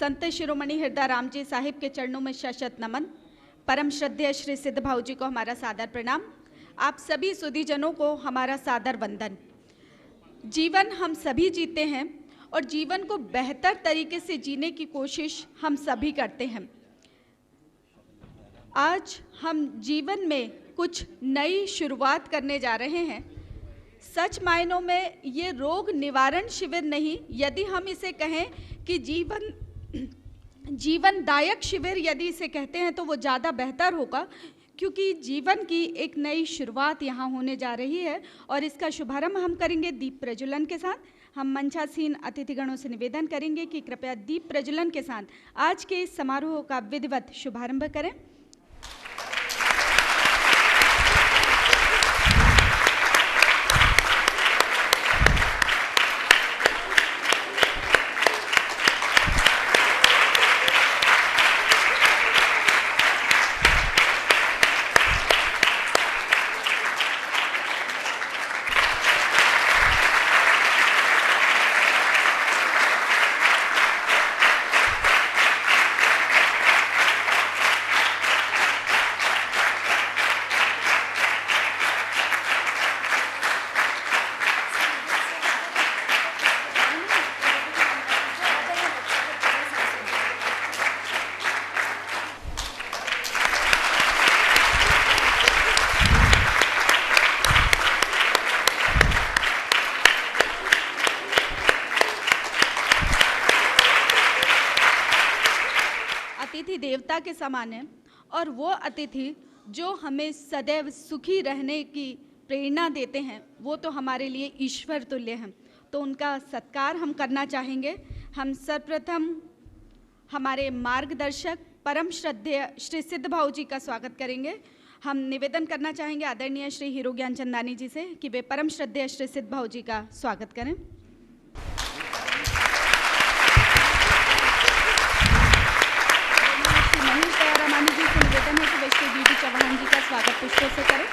संत शिरोमणि हृदय राम जी साहिब के चरणों में शत नमन। परम श्रद्धेय श्री सिद्ध भाऊ जी को हमारा सादर प्रणाम। आप सभी सुधीजनों को हमारा सादर वंदन। जीवन हम सभी जीते हैं और जीवन को बेहतर तरीके से जीने की कोशिश हम सभी करते हैं। आज हम जीवन में कुछ नई शुरुआत करने जा रहे हैं। सच मायनों में ये रोग निवारण शिविर नहीं, यदि हम इसे कहें कि जीवनदायक शिविर यदि इसे कहते हैं तो वो ज़्यादा बेहतर होगा, क्योंकि जीवन की एक नई शुरुआत यहाँ होने जा रही है और इसका शुभारंभ हम करेंगे दीप प्रज्वलन के साथ। हम मंचासीन अतिथिगणों से निवेदन करेंगे कि कृपया दीप प्रज्वलन के साथ आज के इस समारोह का विधिवत शुभारंभ करें। अतिथि देवता के समान है और वो अतिथि जो हमें सदैव सुखी रहने की प्रेरणा देते हैं वो तो हमारे लिए ईश्वर तुल्य हैं। तो उनका सत्कार हम करना चाहेंगे। हम सर्वप्रथम हमारे मार्गदर्शक परम श्रद्धेय श्री सिद्ध भाऊ जी का स्वागत करेंगे। हम निवेदन करना चाहेंगे आदरणीय श्री हीरो ज्ञान चंदानी जी से कि वे परम श्रद्धेय श्री सिद्ध भाऊ जी का स्वागत करें। निवेदन है कि वे श्री वी चौहान जी का स्वागत पुष्पों से करें।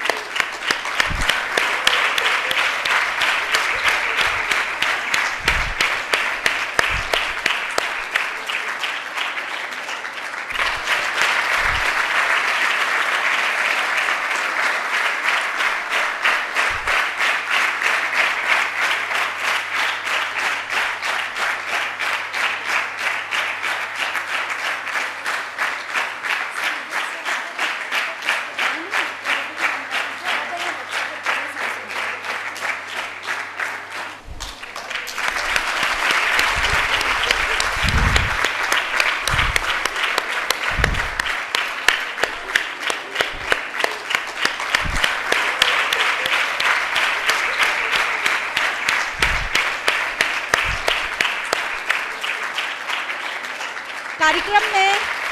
कार्यक्रम में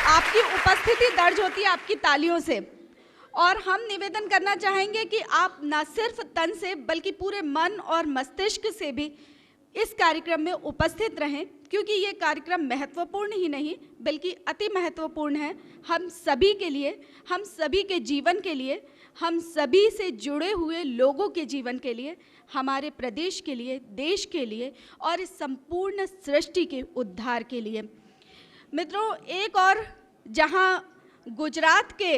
आपकी उपस्थिति दर्ज होती है आपकी तालियों से, और हम निवेदन करना चाहेंगे कि आप न सिर्फ तन से बल्कि पूरे मन और मस्तिष्क से भी इस कार्यक्रम में उपस्थित रहें, क्योंकि ये कार्यक्रम महत्वपूर्ण ही नहीं बल्कि अति महत्वपूर्ण है हम सभी के लिए, हम सभी के जीवन के लिए, हम सभी से जुड़े हुए लोगों के जीवन के लिए, हमारे प्रदेश के लिए, देश के लिए और इस संपूर्ण सृष्टि के उद्धार के लिए। मित्रों, एक और जहां गुजरात के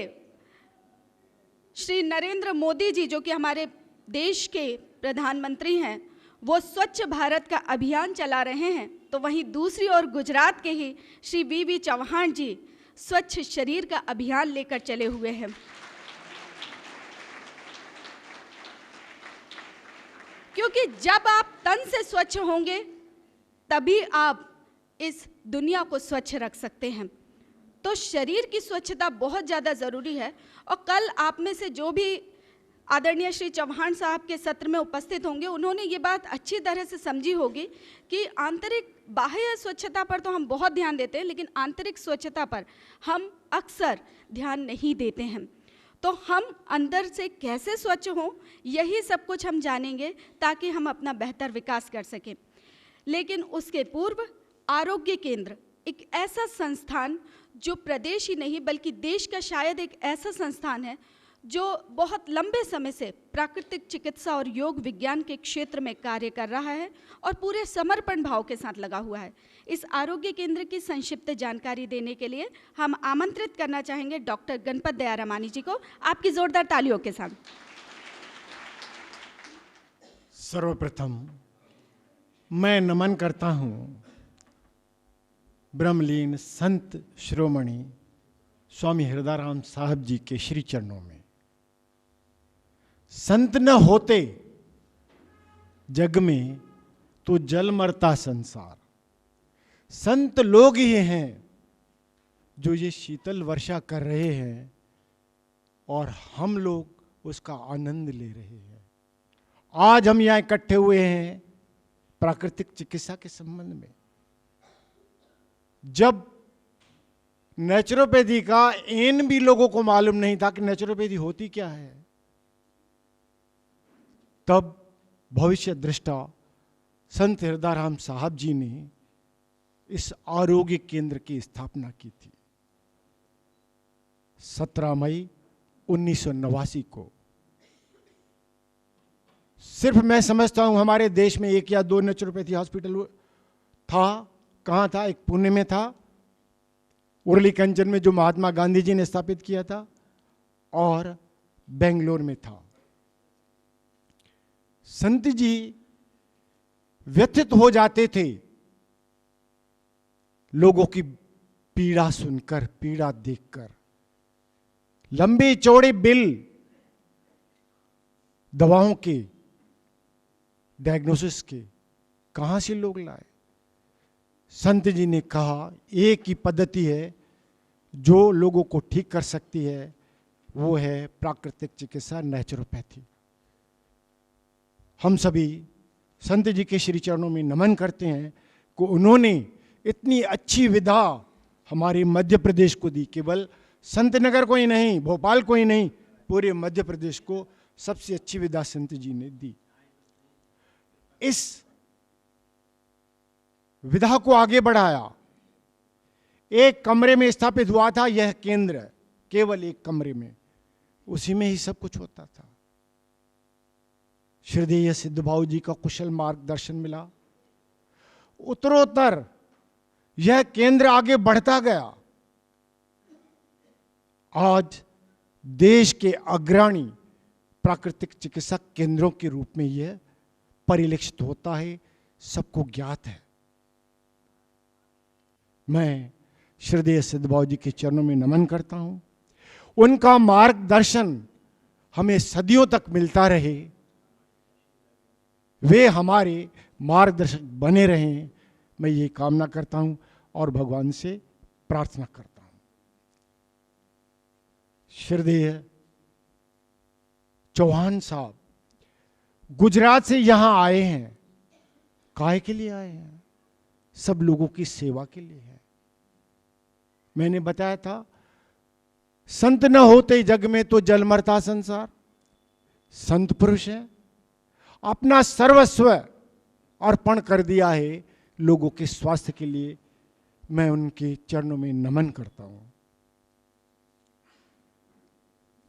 श्री नरेंद्र मोदी जी, जो कि हमारे देश के प्रधानमंत्री हैं, वो स्वच्छ भारत का अभियान चला रहे हैं, तो वहीं दूसरी ओर गुजरात के ही श्री वी चौहान जी स्वच्छ शरीर का अभियान लेकर चले हुए हैं। क्योंकि जब आप तन से स्वच्छ होंगे तभी आप इस दुनिया को स्वच्छ रख सकते हैं। तो शरीर की स्वच्छता बहुत ज़्यादा ज़रूरी है। और कल आप में से जो भी आदरणीय श्री चौहान साहब के सत्र में उपस्थित होंगे, उन्होंने ये बात अच्छी तरह से समझी होगी कि आंतरिक बाह्य स्वच्छता पर तो हम बहुत ध्यान देते हैं, लेकिन आंतरिक स्वच्छता पर हम अक्सर ध्यान नहीं देते हैं। तो हम अंदर से कैसे स्वच्छ हों, यही सब कुछ हम जानेंगे ताकि हम अपना बेहतर विकास कर सकें। लेकिन उसके पूर्व आरोग्य केंद्र एक ऐसा संस्थान जो प्रदेश ही नहीं बल्कि देश का शायद एक ऐसा संस्थान है जो बहुत लंबे समय से प्राकृतिक चिकित्सा और योग विज्ञान के क्षेत्र में कार्य कर रहा है और पूरे समर्पण भाव के साथ लगा हुआ है। इस आरोग्य केंद्र की संक्षिप्त जानकारी देने के लिए हम आमंत्रित करना चाहेंगे डॉक्टर गणपत दयारामानी जी को, आपकी जोरदार तालियों के साथ। सर्वप्रथम मैं नमन करता हूँ ब्रह्मलीन संत शिरोमणि स्वामी हृदयराम साहब जी के श्री चरणों में। संत न होते जग में तो जल मरता संसार। संत लोग ही हैं जो ये शीतल वर्षा कर रहे हैं और हम लोग उसका आनंद ले रहे हैं। आज हम यहां इकट्ठे हुए हैं प्राकृतिक चिकित्सा के संबंध में। जब नेचुरोपैथी का एन भी लोगों को मालूम नहीं था कि नेचुरोपैथी होती क्या है, तब भविष्य दृष्टा संत हृदयराम साहब जी ने इस आरोग्य केंद्र की स्थापना की थी 17 मई 1989 को। सिर्फ मैं समझता हूं हमारे देश में 1 या 2 नेचुरोपैथी हॉस्पिटल था। कहां था? एक पुणे में था, उरली कंचन में जो महात्मा गांधी जी ने स्थापित किया था, और बेंगलोर में था। संत जी व्यथित हो जाते थे लोगों की पीड़ा सुनकर, पीड़ा देखकर। लंबे चौड़े बिल दवाओं के, डायग्नोसिस के कहां से लोग लाए? संत जी ने कहा एक ही पद्धति है जो लोगों को ठीक कर सकती है, वो है प्राकृतिक चिकित्सा, नेचुरोपैथी। हम सभी संत जी के श्री चरणों में नमन करते हैं कि उन्होंने इतनी अच्छी विधा हमारे मध्य प्रदेश को दी। केवल संतनगर को ही नहीं, भोपाल को ही नहीं, पूरे मध्य प्रदेश को सबसे अच्छी विधा संत जी ने दी। इस विधा को आगे बढ़ाया। एक कमरे में स्थापित हुआ था यह केंद्र, केवल एक कमरे में, उसी में ही सब कुछ होता था। श्रद्धेय सिद्धबाबू जी का कुशल मार्गदर्शन मिला। उत्तरोत्तर यह केंद्र आगे बढ़ता गया। आज देश के अग्रणी प्राकृतिक चिकित्सा केंद्रों के रूप में यह परिलक्षित होता है, सबको ज्ञात है। मैं श्रद्धेय सिद्धबाबू जी के चरणों में नमन करता हूं। उनका मार्गदर्शन हमें सदियों तक मिलता रहे, वे हमारे मार्गदर्शक बने रहें, मैं ये कामना करता हूं और भगवान से प्रार्थना करता हूं। श्रद्धेय चौहान साहब गुजरात से यहां आए हैं। काहे के लिए आए हैं? सब लोगों की सेवा के लिए है। मैंने बताया था संत न होते जग में तो जल मरता संसार। संत पुरुष है, अपना सर्वस्व अर्पण कर दिया है लोगों के स्वास्थ्य के लिए। मैं उनके चरणों में नमन करता हूं।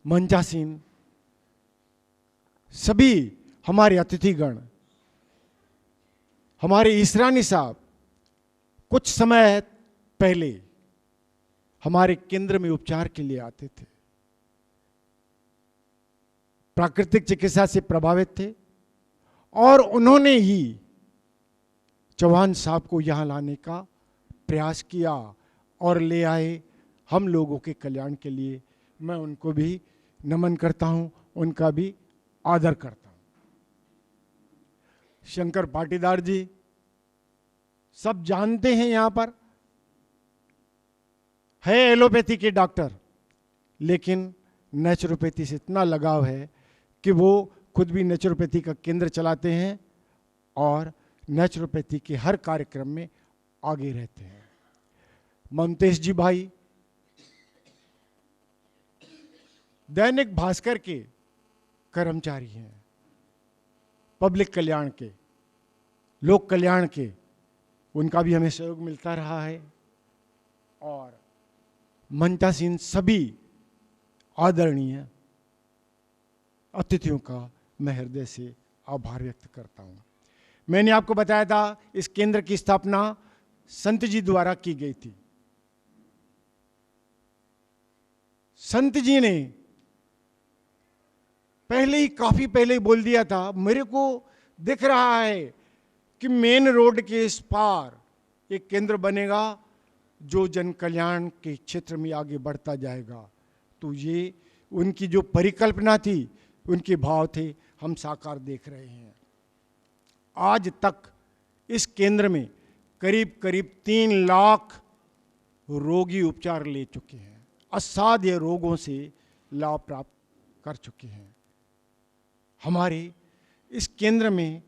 मंचासीन सभी हमारे अतिथिगण, हमारे ईसरानी साहब कुछ समय पहले हमारे केंद्र में उपचार के लिए आते थे। प्राकृतिक चिकित्सा से प्रभावित थे और उन्होंने ही चौहान साहब को यहां लाने का प्रयास किया और ले आए हम लोगों के कल्याण के लिए। मैं उनको भी नमन करता हूं, उनका भी आदर करता हूं। शंकर पाटीदार जी सब जानते हैं, यहां पर है एलोपैथी के डॉक्टर, लेकिन नेचुरोपैथी से इतना लगाव है कि वो खुद भी नेचुरोपैथी का केंद्र चलाते हैं और नेचुरोपैथी के हर कार्यक्रम में आगे रहते हैं। ममतेश जी भाई दैनिक भास्कर के कर्मचारी हैं, पब्लिक कल्याण के, लोक कल्याण के, उनका भी हमें सहयोग मिलता रहा है। और मंचासीन सभी आदरणीय अतिथियों का मैं हृदय से आभार व्यक्त करता हूँ। मैंने आपको बताया था इस केंद्र की स्थापना संत जी द्वारा की गई थी। संत जी ने पहले ही, काफी पहले ही बोल दिया था, मेरे को दिख रहा है कि मेन रोड के इस पार एक केंद्र बनेगा जो जन कल्याण के क्षेत्र में आगे बढ़ता जाएगा। तो ये उनकी जो परिकल्पना थी, उनके भाव थे, हम साकार देख रहे हैं। आज तक इस केंद्र में करीब करीब 3 लाख रोगी उपचार ले चुके हैं, असाध्य रोगों से लाभ प्राप्त कर चुके हैं। हमारे इस केंद्र में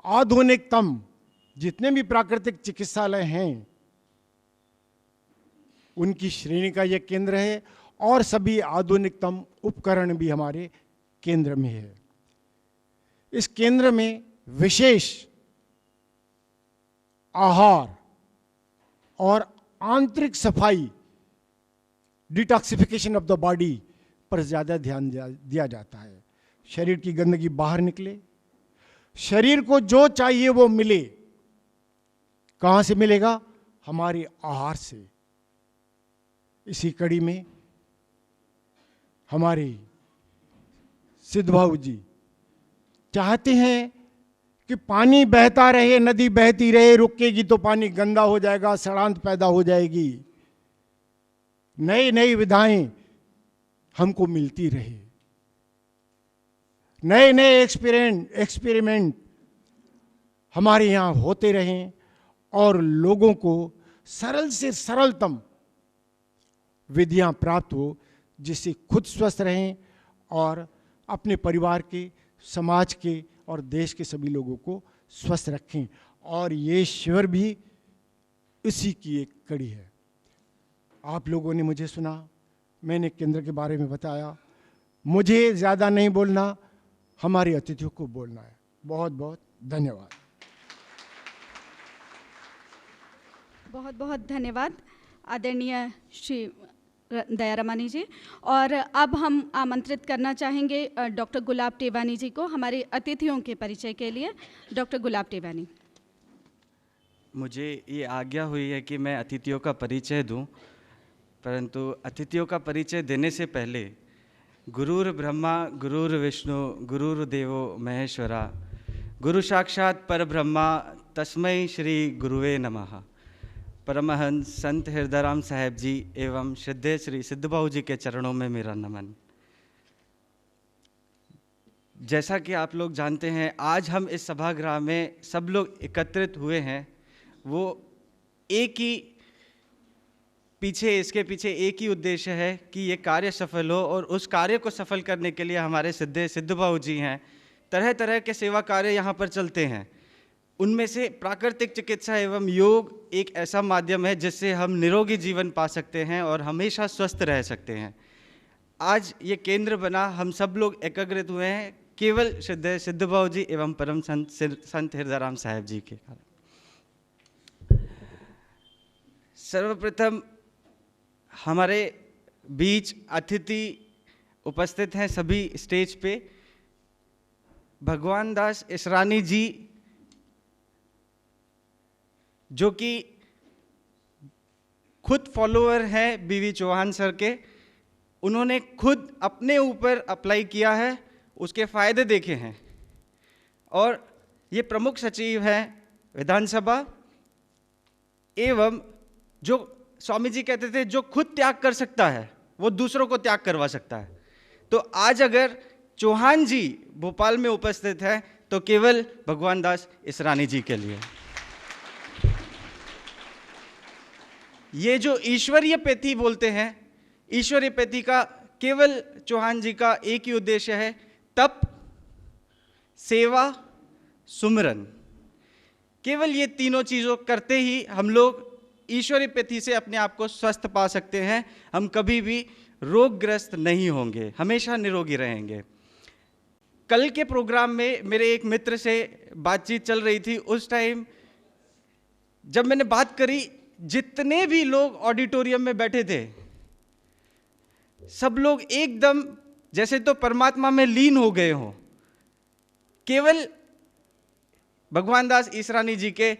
आधुनिकतम जितने भी प्राकृतिक चिकित्सालय हैं उनकी श्रेणी का यह केंद्र है, और सभी आधुनिकतम उपकरण भी हमारे केंद्र में है। इस केंद्र में विशेष आहार और आंतरिक सफाई, डिटॉक्सिफिकेशन ऑफ द बॉडी पर ज्यादा ध्यान दिया जाता है। शरीर की गंदगी बाहर निकले, शरीर को जो चाहिए वो मिले। कहां से मिलेगा? हमारे आहार से। इसी कड़ी में हमारे सिद्धबाबू जी चाहते हैं कि पानी बहता रहे, नदी बहती रहे, रुकेगी तो पानी गंदा हो जाएगा, सड़ांत पैदा हो जाएगी। नई नई विधाएं हमको मिलती रहे, नए नए एक्सपेरिमेंट हमारे यहाँ होते रहें और लोगों को सरल से सरलतम विधियां प्राप्त हो, जिससे खुद स्वस्थ रहें और अपने परिवार के, समाज के और देश के सभी लोगों को स्वस्थ रखें। और ये शिविर भी इसी की एक कड़ी है। आप लोगों ने मुझे सुना, मैंने केंद्र के बारे में बताया। मुझे ज़्यादा नहीं बोलना, हमारे अतिथियों को बोलना है। बहुत बहुत धन्यवाद। बहुत बहुत धन्यवाद आदरणीय श्री दयारामानी जी। और अब हम आमंत्रित करना चाहेंगे डॉक्टर गुलाब टेवानी जी को हमारे अतिथियों के परिचय के लिए। डॉक्टर गुलाब टेवानी। मुझे ये आज्ञा हुई है कि मैं अतिथियों का परिचय दूं, परंतु अतिथियों का परिचय देने से पहले गुरुर् ब्रह्मा गुरुर्विष्णु गुरुर्देवो महेश्वरा, गुरु साक्षात परब्रह्मा तस्मै श्री गुरुवे नमः। परमहंस संत हृदयराम साहेब जी एवं श्रद्धेय श्री सिद्धबाबू जी के चरणों में मेरा नमन। जैसा कि आप लोग जानते हैं, आज हम इस सभागृह में सब लोग एकत्रित हुए हैं, वो एक ही इसके पीछे एक ही उद्देश्य है कि ये कार्य सफल हो, और उस कार्य को सफल करने के लिए हमारे सिद्धबाबू जी हैं। तरह तरह के सेवा कार्य यहाँ पर चलते हैं। उनमें से प्राकृतिक चिकित्सा एवं योग एक ऐसा माध्यम है जिससे हम निरोगी जीवन पा सकते हैं और हमेशा स्वस्थ रह सकते हैं। आज ये केंद्र बना, हम सब लोग एकत्रित हुए हैं केवल श्रद्धेय सिद्धबाबू जी एवं परम संत हृदयराम साहेब जी के कारण। सर्वप्रथम हमारे बीच अतिथि उपस्थित हैं सभी स्टेज पे। भगवान दास इसरानी जी, जो कि खुद फॉलोअर हैं बीवी चौहान सर के, उन्होंने खुद अपने ऊपर अप्लाई किया है, उसके फायदे देखे हैं। और ये प्रमुख सचिव हैं विधानसभा, एवं जो स्वामी जी कहते थे जो खुद त्याग कर सकता है वो दूसरों को त्याग करवा सकता है। तो आज अगर चौहान जी भोपाल में उपस्थित है तो केवल भगवान दास इसरानी जी के लिए। ये जो ईश्वरीय पैथी बोलते हैं, ईश्वरीय पैथी का केवल चौहान जी का एक ही उद्देश्य है, तप, सेवा, सुमिरन। केवल ये तीनों चीज़ों करते ही हम लोग ईश्वरीय पैथी से अपने आप को स्वस्थ पा सकते हैं। हम कभी भी रोगग्रस्त नहीं होंगे, हमेशा निरोगी रहेंगे। कल के प्रोग्राम में मेरे एक मित्र से बातचीत चल रही थी। उस टाइम जब मैंने बात करी, जितने भी लोग ऑडिटोरियम में बैठे थे सब लोग एकदम जैसे तो परमात्मा में लीन हो गए हों, केवल भगवान दास ईसरानी जी के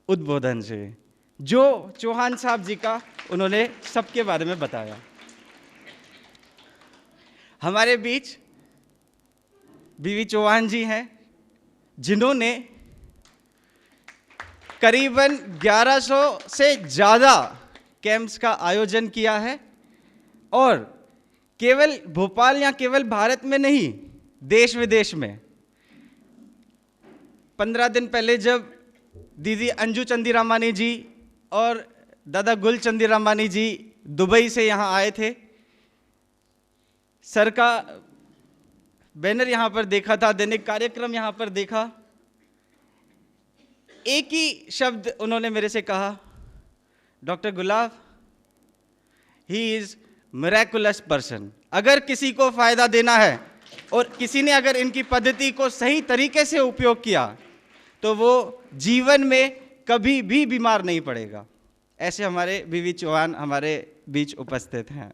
उद्बोधन से, जो चौहान साहब जी का उन्होंने सबके बारे में बताया। हमारे बीच बीवी चौहान जी हैं, जिन्होंने करीबन 1100 से ज़्यादा कैंप्स का आयोजन किया है, और केवल भोपाल या केवल भारत में नहीं, देश विदेश में। 15 दिन पहले जब दीदी अंजू चंदीरामानी जी और दादा गुल चंदीरामानी जी दुबई से यहाँ आए थे, सर का बैनर यहाँ पर देखा था, दैनिक कार्यक्रम यहाँ पर देखा, एक ही शब्द उन्होंने मेरे से कहा, doctor gulab, he is miraculous person. अगर किसी को फायदा देना है और किसी ने अगर इनकी पद्धति को सही तरीके से उपयोग किया तो वो जीवन में कभी भी बीमार नहीं पड़ेगा। ऐसे हमारे बीवी चौहान हमारे बीच उपस्थित हैं।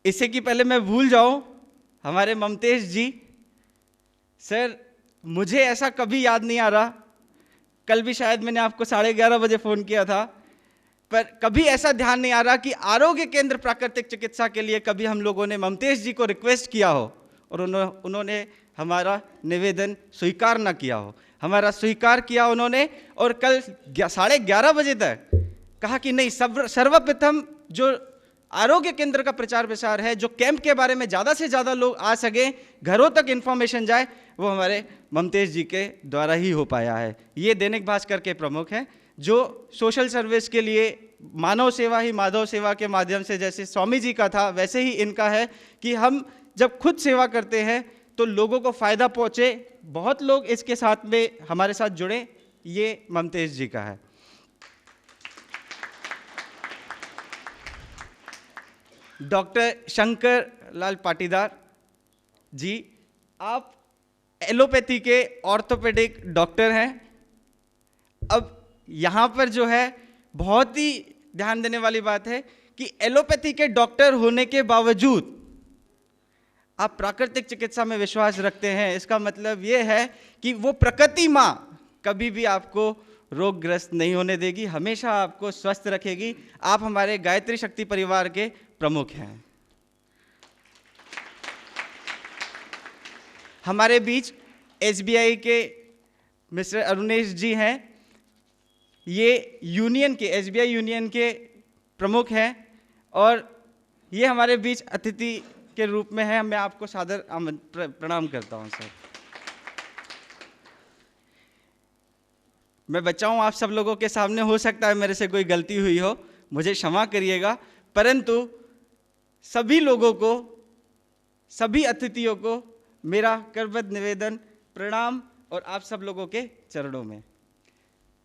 इससे कि पहले मैं भूल जाऊं, हमारे ममतेश जी, सर मुझे ऐसा कभी याद नहीं आ रहा, कल भी शायद मैंने आपको 11:30 बजे फ़ोन किया था, पर कभी ऐसा ध्यान नहीं आ रहा कि आरोग्य केंद्र प्राकृतिक चिकित्सा के लिए कभी हम लोगों ने ममतेश जी को रिक्वेस्ट किया हो और उन्होंने हमारा निवेदन स्वीकार ना किया हो। हमारा स्वीकार किया उन्होंने, और कल 11:30 बजे तक कहा कि नहीं, सर्वप्रथम जो आरोग्य केंद्र का प्रचार प्रसार है, जो कैंप के बारे में ज़्यादा से ज़्यादा लोग आ सकें, घरों तक इन्फॉर्मेशन जाए, वो हमारे ममतेश जी के द्वारा ही हो पाया है। ये दैनिक भास्कर के प्रमुख हैं, जो सोशल सर्विस के लिए मानव सेवा ही माधव सेवा के माध्यम से, जैसे स्वामी जी का था वैसे ही इनका है कि हम जब खुद सेवा करते हैं तो लोगों को फ़ायदा पहुँचे, बहुत लोग इसके साथ में हमारे साथ जुड़े, ये ममतेश जी का है। डॉक्टर शंकर लाल पाटीदार जी, आप एलोपैथी के ऑर्थोपेडिक डॉक्टर हैं। अब यहाँ पर जो है बहुत ही ध्यान देने वाली बात है कि एलोपैथी के डॉक्टर होने के बावजूद आप प्राकृतिक चिकित्सा में विश्वास रखते हैं। इसका मतलब ये है कि वो प्रकृति माँ कभी भी आपको रोगग्रस्त नहीं होने देगी, हमेशा आपको स्वस्थ रखेगी। आप हमारे गायत्री शक्ति परिवार के प्रमुख हैं। हमारे बीच SBI के मिस्टर अरुणेश जी हैं, ये यूनियन के, SBI यूनियन के प्रमुख हैं, और ये हमारे बीच अतिथि के रूप में है। मैं आपको सादर प्रणाम करता हूं सर। मैं बच्चा हूं आप सब लोगों के सामने, हो सकता है मेरे से कोई गलती हुई हो, मुझे क्षमा करिएगा, परंतु सभी लोगों को, सभी अतिथियों को मेरा करबद्ध निवेदन, प्रणाम, और आप सब लोगों के चरणों में।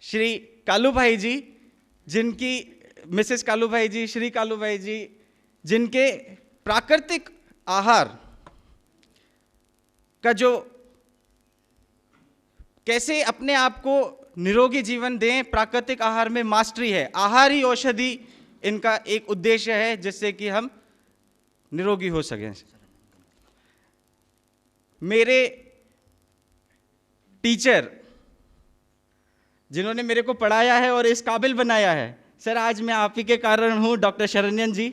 श्री कालू भाई जी, जिनकी मिसेस कालू भाई जी, श्री कालू भाई जी, जिनके प्राकृतिक आहार का जो कैसे अपने आप को निरोगी जीवन दें, प्राकृतिक आहार में मास्टरी है, आहार ही औषधि इनका एक उद्देश्य है, जिससे कि हम निरोगी हो सकें। मेरे टीचर जिन्होंने मेरे को पढ़ाया है और इस काबिल बनाया है, सर आज मैं आप ही के कारण हूं। डॉक्टर शरण्यन जी,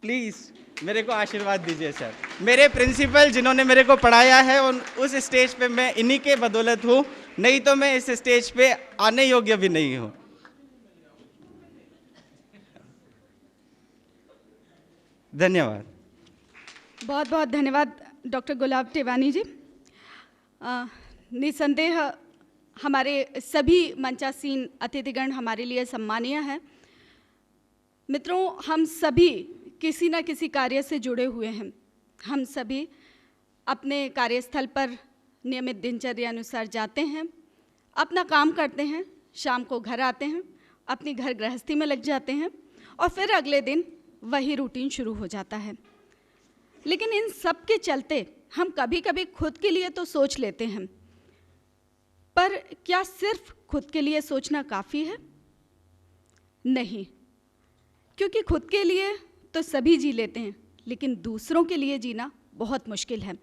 प्लीज़ मेरे को आशीर्वाद दीजिए सर। मेरे प्रिंसिपल जिन्होंने मेरे को पढ़ाया है, उस स्टेज पे मैं इन्हीं के बदौलत हूं, नहीं तो मैं इस स्टेज पे आने योग्य भी नहीं हूं। धन्यवाद। बहुत बहुत धन्यवाद डॉक्टर गुलाब टेवानी जी। निसंदेह हमारे सभी मंचासीन अतिथिगण हमारे लिए सम्मानीय हैं। मित्रों, हम सभी किसी न किसी कार्य से जुड़े हुए हैं। हम सभी अपने कार्यस्थल पर नियमित दिनचर्या अनुसार जाते हैं, अपना काम करते हैं, शाम को घर आते हैं, अपनी घर गृहस्थी में लग जाते हैं, और फिर अगले दिन वही रूटीन शुरू हो जाता है। लेकिन इन सब के चलते हम कभी कभी खुद के लिए तो सोच लेते हैं, पर क्या सिर्फ खुद के लिए सोचना काफ़ी है? नहीं, क्योंकि खुद के लिए तो सभी जी लेते हैं, लेकिन दूसरों के लिए जीना बहुत मुश्किल है।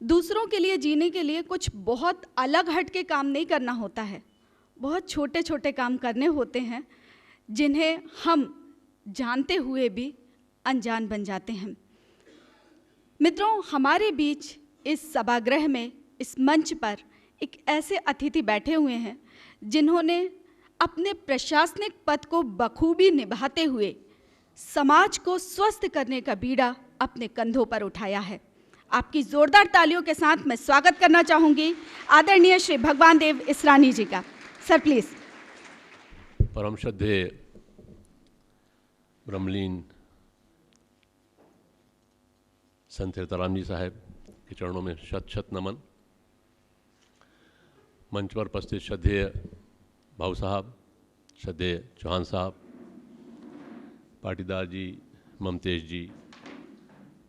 दूसरों के लिए जीने के लिए कुछ बहुत अलग हट के काम नहीं करना होता है, बहुत छोटे छोटे काम करने होते हैं जिन्हें हम जानते हुए भी अनजान बन जाते हैं। मित्रों, हमारे बीच इस सभागृह में, इस मंच पर एक ऐसे अतिथि बैठे हुए हैं जिन्होंने अपने प्रशासनिक पद को बखूबी निभाते हुए समाज को स्वस्थ करने का बीड़ा अपने कंधों पर उठाया है। आपकी जोरदार तालियों के साथ मैं स्वागत करना चाहूंगी आदरणीय श्री भगवान देव इसरानी जी का। Sir please. परम श्रद्धेय ब्रह्मलीन संत तीर्थराम जी साहब के चरणों में शत शत नमन। मंच पर उपस्थित श्रद्धेय भाऊ साहब, श्रद्धेय चौहान साहब, पाटीदार जी, ममतेश जी,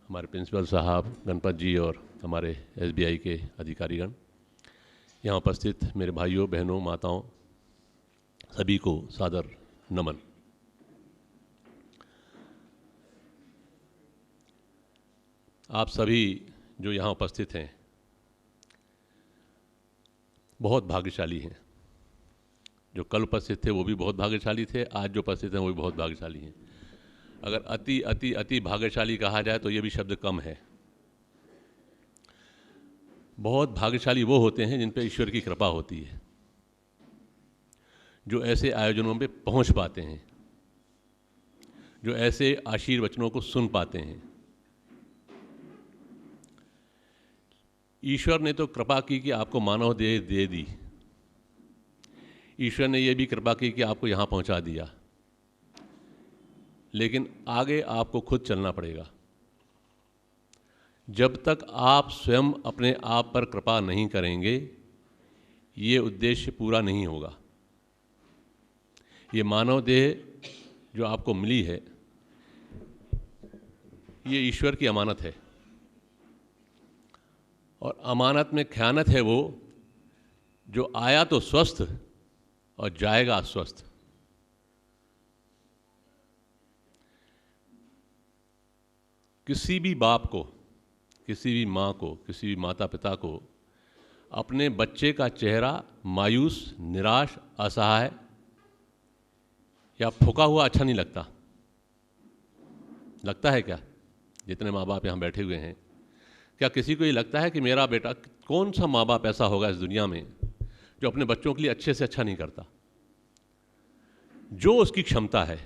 हमारे प्रिंसिपल साहब, गणपत जी और हमारे एसबीआई के अधिकारीगण, यहाँ उपस्थित मेरे भाइयों बहनों माताओं, सभी को सादर नमन। आप सभी जो यहाँ उपस्थित हैं बहुत भाग्यशाली हैं। जो कल उपस्थित थे वो भी बहुत भाग्यशाली थे, आज जो उपस्थित हैं वो भी बहुत भाग्यशाली हैं। अगर अति अति अति भाग्यशाली कहा जाए तो ये भी शब्द कम है। बहुत भाग्यशाली वो होते हैं जिन पे ईश्वर की कृपा होती है, जो ऐसे आयोजनों पे पहुंच पाते हैं, जो ऐसे आशीर्वचनों को सुन पाते हैं। ईश्वर ने तो कृपा की कि आपको मानव देह दे दी, ईश्वर ने यह भी कृपा की कि आपको यहाँ पहुँचा दिया, लेकिन आगे आपको खुद चलना पड़ेगा। जब तक आप स्वयं अपने आप पर कृपा नहीं करेंगे ये उद्देश्य पूरा नहीं होगा। ये मानव देह जो आपको मिली है ये ईश्वर की अमानत है, और अमानत में ख़यानत है वो जो आया तो स्वस्थ और जाएगा अस्वस्थ। किसी भी बाप को, किसी भी माँ को, किसी भी माता पिता को अपने बच्चे का चेहरा मायूस, निराश, असहाय या फूका हुआ अच्छा नहीं लगता। लगता है क्या? जितने माँ बाप यहाँ बैठे हुए हैं, क्या किसी को ये लगता है कि मेरा बेटा, कौन सा माँ बाप ऐसा होगा इस दुनिया में जो अपने बच्चों के लिए अच्छे से अच्छा नहीं करता? जो उसकी क्षमता है,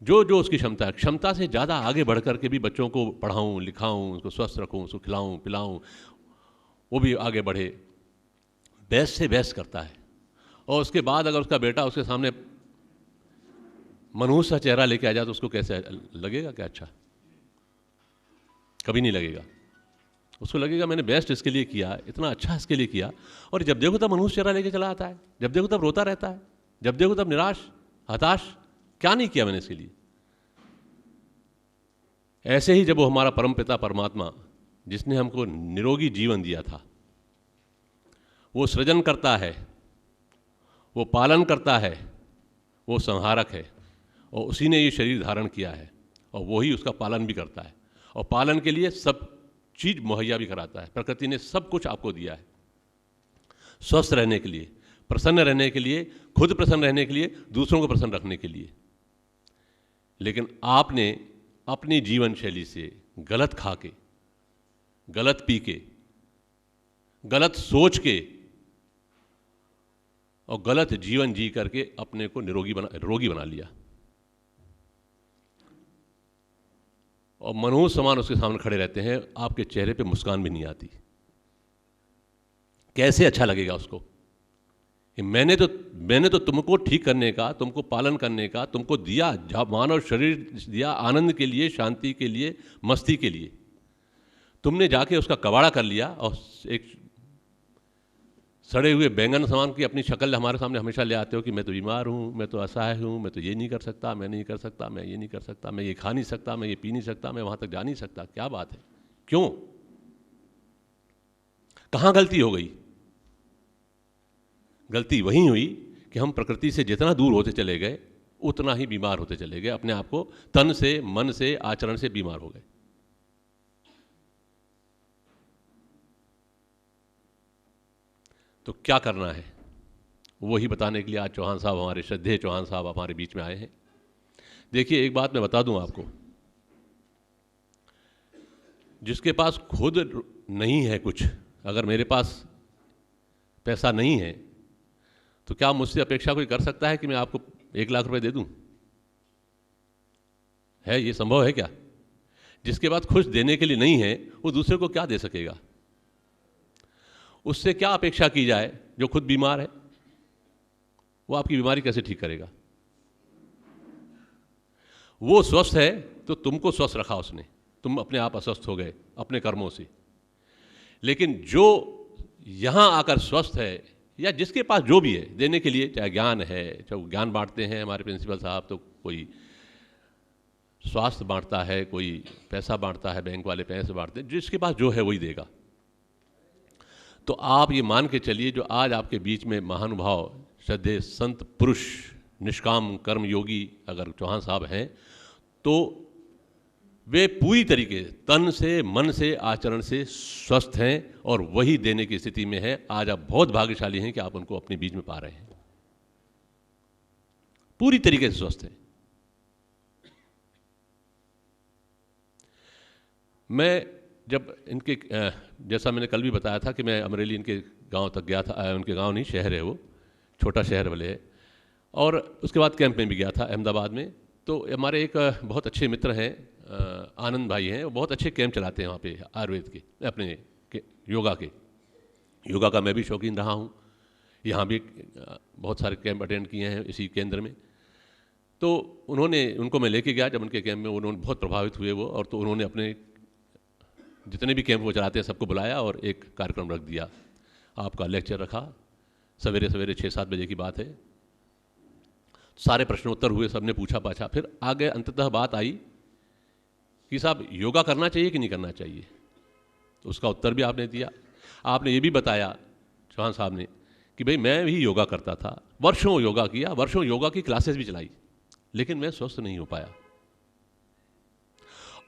जो उसकी क्षमता है, क्षमता से ज़्यादा आगे बढ़ कर के भी बच्चों को पढ़ाऊँ, लिखाऊँ, उसको स्वस्थ रखूँ, उसको खिलाऊँ पिलाऊँ, वो भी आगे बढ़े, बेस्ट से बेस्ट करता है। और उसके बाद अगर उसका बेटा उसके सामने मनहूस सा चेहरा लेके आ जाए तो उसको कैसे लगेगा? क्या अच्छा? कभी नहीं लगेगा। उसको लगेगा मैंने बेस्ट इसके लिए किया, इतना अच्छा इसके लिए किया, और जब देखो तब मनहूस चेहरा लेके चला आता है, जब देखो तब रोता रहता है, जब देखो तब निराश, हताश, क्या नहीं किया मैंने इसके लिए। ऐसे ही जब वो हमारा परमपिता परमात्मा जिसने हमको निरोगी जीवन दिया था, वो सृजन करता है, वो पालन करता है, वो संहारक है, और उसी ने ये शरीर धारण किया है, और वही उसका पालन भी करता है, और पालन के लिए सब चीज़ मुहैया भी कराता है। प्रकृति ने सब कुछ आपको दिया है स्वस्थ रहने के लिए, प्रसन्न रहने के लिए, खुद प्रसन्न रहने के लिए, दूसरों को प्रसन्न रखने के लिए। लेकिन आपने अपनी जीवन शैली से गलत खा के, गलत पी के, गलत सोच के और गलत जीवन जी करके अपने को रोगी बना लिया, और मनहूस समान उसके सामने खड़े रहते हैं, आपके चेहरे पे मुस्कान भी नहीं आती। कैसे अच्छा लगेगा उसको? मैंने तो तुमको ठीक करने का, तुमको पालन करने का, तुमको दिया, मानव शरीर दिया आनंद के लिए, शांति के लिए, मस्ती के लिए। तुमने जाके उसका कबाड़ा कर लिया और एक सड़े हुए बैंगन समान की अपनी शक्ल हमारे सामने हमेशा ले आते हो कि मैं तो बीमार हूँ, मैं तो असहाय हूँ, मैं तो ये नहीं कर सकता, मैं नहीं कर सकता, मैं ये नहीं कर सकता, मैं ये खा नहीं सकता, मैं ये पी नहीं सकता, मैं वहाँ तक जा नहीं सकता। क्या बात है? क्यों? कहाँ गलती हो गई? गलती वहीं हुई कि हम प्रकृति से जितना दूर होते चले गए उतना ही बीमार होते चले गए, अपने आप को तन से, मन से, आचरण से बीमार हो गए। तो क्या करना है, वही बताने के लिए आज चौहान साहब, हमारे श्रद्धेय चौहान साहब हमारे बीच में आए हैं। देखिए, एक बात मैं बता दूं आपको, जिसके पास खुद नहीं है कुछ, अगर मेरे पास पैसा नहीं है तो क्या मुझसे अपेक्षा कोई कर सकता है कि मैं आपको 1 लाख रुपए दे दूं? है ये संभव है क्या? जिसके पास खुद देने के लिए नहीं है वो दूसरे को क्या दे सकेगा? उससे क्या अपेक्षा की जाए जो खुद बीमार है? वो आपकी बीमारी कैसे ठीक करेगा? वो स्वस्थ है तो तुमको स्वस्थ रखा उसने, तुम अपने आप अस्वस्थ हो गए अपने कर्मों से। लेकिन जो यहां आकर स्वस्थ है, या जिसके पास जो भी है देने के लिए, चाहे ज्ञान है, चाहे वो ज्ञान बांटते हैं हमारे प्रिंसिपल साहब, तो कोई स्वास्थ्य बांटता है, कोई पैसा बांटता है, बैंक वाले पैसे बांटते हैं, जिसके पास जो है वही देगा। तो आप ये मान के चलिए, जो आज आपके बीच में महानुभाव, श्रद्धेय संत पुरुष, निष्काम कर्म योगी अगर चौहान साहब हैं, तो वे पूरी तरीके से तन से, मन से, आचरण से स्वस्थ हैं और वही देने की स्थिति में है। आज आप बहुत भाग्यशाली हैं कि आप उनको अपने बीच में पा रहे हैं, पूरी तरीके से स्वस्थ हैं। मैं जब इनके, जैसा मैंने कल भी बताया था कि मैं अमरेली इनके गांव तक गया था, उनके गांव नहीं, शहर है वो, छोटा शहर वाले है, और उसके बाद कैंप में भी गया था अहमदाबाद में। तो हमारे एक बहुत अच्छे मित्र हैं, आनंद भाई हैं, वो बहुत अच्छे कैंप चलाते हैं वहाँ पे आयुर्वेद के, अपने योगा के। योगा का मैं भी शौकीन रहा हूँ, यहाँ भी बहुत सारे कैंप अटेंड किए हैं इसी केंद्र में। तो उनको मैं लेके गया जब उनके कैंप में, उन्होंने बहुत प्रभावित हुए वो, और तो उन्होंने अपने जितने भी कैंप वो चलाते हैं सबको बुलाया और एक कार्यक्रम रख दिया, आपका लेक्चर रखा, सवेरे सवेरे 6-7 बजे की बात है। सारे प्रश्नोत्तर हुए, सबने पूछा पाछा, फिर आगे अंततः बात आई कि साहब योगा करना चाहिए कि नहीं करना चाहिए। तो उसका उत्तर भी आपने दिया। आपने ये भी बताया चौहान साहब ने कि भाई मैं भी योगा करता था, वर्षों योगा किया, वर्षों योगा की क्लासेस भी चलाई, लेकिन मैं स्वस्थ नहीं हो पाया।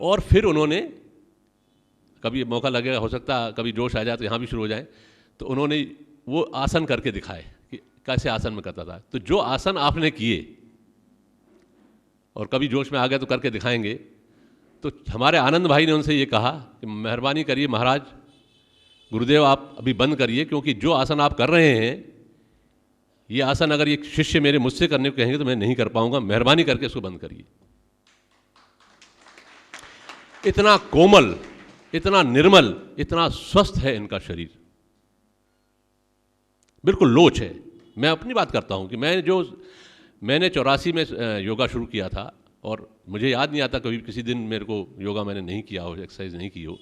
और फिर उन्होंने, कभी मौका लगेगा, हो सकता कभी जोश आ जाए तो यहाँ भी शुरू हो जाए, तो उन्होंने वो आसन करके दिखाए कि कैसे आसन में करता था। तो जो आसन आपने किए और कभी जोश में आ गए तो करके दिखाएंगे, तो हमारे आनंद भाई ने उनसे ये कहा कि मेहरबानी करिए महाराज, गुरुदेव आप अभी बंद करिए, क्योंकि जो आसन आप कर रहे हैं, ये आसन अगर ये शिष्य मेरे मुझसे करने को कहेंगे तो मैं नहीं कर पाऊंगा, मेहरबानी करके इसको बंद करिए। इतना कोमल, इतना निर्मल, इतना स्वस्थ है इनका शरीर, बिल्कुल लोच है। मैं अपनी बात करता हूं कि मैंने 84 में योगा शुरू किया था, और मुझे याद नहीं आता कभी किसी दिन मेरे को योगा मैंने नहीं किया हो, एक्सरसाइज नहीं की हो,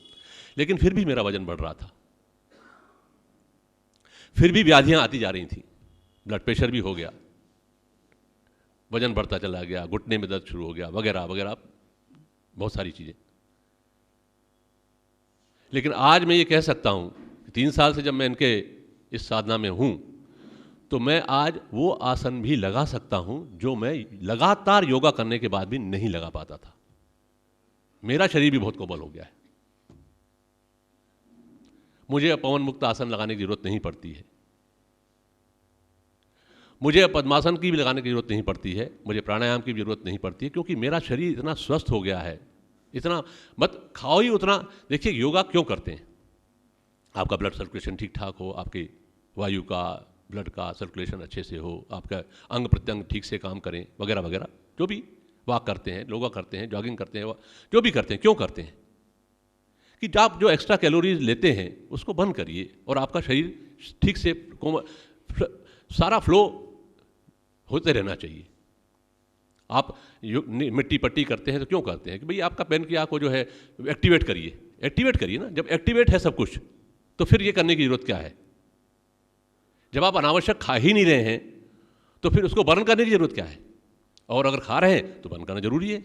लेकिन फिर भी मेरा वजन बढ़ रहा था, फिर भी व्याधियां आती जा रही थी, ब्लड प्रेशर भी हो गया, वजन बढ़ता चला गया, घुटने में दर्द शुरू हो गया, वगैरह वगैरह बहुत सारी चीजें। लेकिन आज मैं ये कह सकता हूं कि 3 साल से जब मैं इनके इस साधना में हूं, तो मैं आज वो आसन भी लगा सकता हूं जो मैं लगातार योगा करने के बाद भी नहीं लगा पाता था। मेरा शरीर भी बहुत कोमल हो गया है, मुझे पवन मुक्त आसन लगाने की जरूरत नहीं पड़ती है, मुझे पद्मासन की भी लगाने की जरूरत नहीं पड़ती है, मुझे प्राणायाम की भी जरूरत नहीं पड़ती है, क्योंकि मेरा शरीर इतना स्वस्थ हो गया है। इतना मत खाओ ही उतना। देखिए योगा क्यों करते हैं, आपका ब्लड सर्कुलेशन ठीक ठाक हो, आपकी वायु का, ब्लड का सर्कुलेशन अच्छे से हो, आपका अंग प्रत्यंग ठीक से काम करें, वगैरह वगैरह, जो भी वॉक करते हैं, योगा करते हैं, जॉगिंग करते हैं, जो भी करते हैं, क्यों करते हैं कि आप जो एक्स्ट्रा कैलोरीज लेते हैं उसको बंद करिए और आपका शरीर ठीक से सारा फ्लो होते रहना चाहिए। आप मिट्टी पट्टी करते हैं तो क्यों करते हैं कि भाई आपका पैनक्रियाज को जो है एक्टिवेट करिए ना। जब एक्टिवेट है सब कुछ तो फिर ये करने की जरूरत क्या है? जब आप अनावश्यक खा ही नहीं रहे हैं तो फिर उसको बर्न करने की जरूरत क्या है? और अगर खा रहे हैं तो बर्न करना जरूरी है।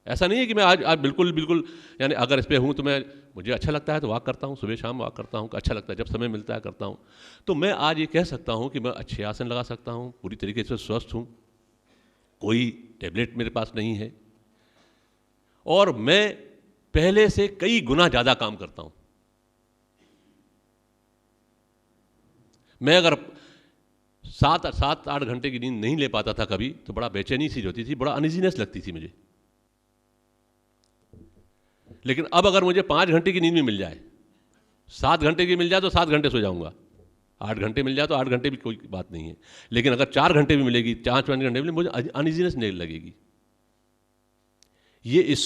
ऐसा नहीं है कि मैं आज बिल्कुल यानी अगर इस पर हूँ तो मुझे अच्छा लगता है तो वॉक करता हूँ, सुबह शाम वॉक करता हूँ, अच्छा लगता है, जब समय मिलता है करता हूँ। तो मैं आज ये कह सकता हूँ कि मैं अच्छे आसन लगा सकता हूँ, पूरी तरीके से स्वस्थ हूँ, कोई टेबलेट मेरे पास नहीं है, और मैं पहले से कई गुना ज़्यादा काम करता हूं। मैं अगर 7-8 घंटे की नींद नहीं ले पाता था कभी, तो बड़ा बेचैनी सी होती थी, बड़ा अनइजीनेस लगती थी मुझे। लेकिन अब अगर मुझे 5 घंटे की नींद भी मिल जाए, 7 घंटे की मिल जाए तो 7 घंटे सो जाऊंगा, 8 घंटे मिल जाए तो 8 घंटे भी कोई बात नहीं है। लेकिन अगर 4 घंटे भी मिलेगी, 4-5 घंटे मिले, मुझे अनइजीनेस नहीं लगेगी। ये इस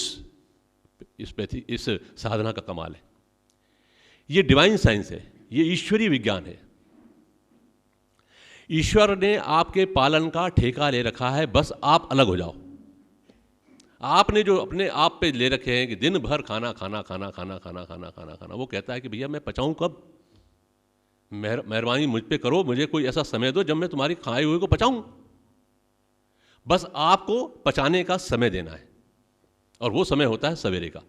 साधना का कमाल है। ये डिवाइन साइंस है, ये ईश्वरीय विज्ञान है। ईश्वर ने आपके पालन का ठेका ले रखा है, बस आप अलग हो जाओ। आपने जो अपने आप पे ले रखे हैं कि दिन भर खाना खाना खाना खाना खाना खाना खाना खाना, वो कहता है कि भैया मैं पचाऊं कब? मेहरबानी मुझ पे करो, मुझे कोई ऐसा समय दो जब मैं तुम्हारी खाए हुए को पचाऊं। बस आपको पचाने का समय देना है, और वो समय होता है सवेरे का।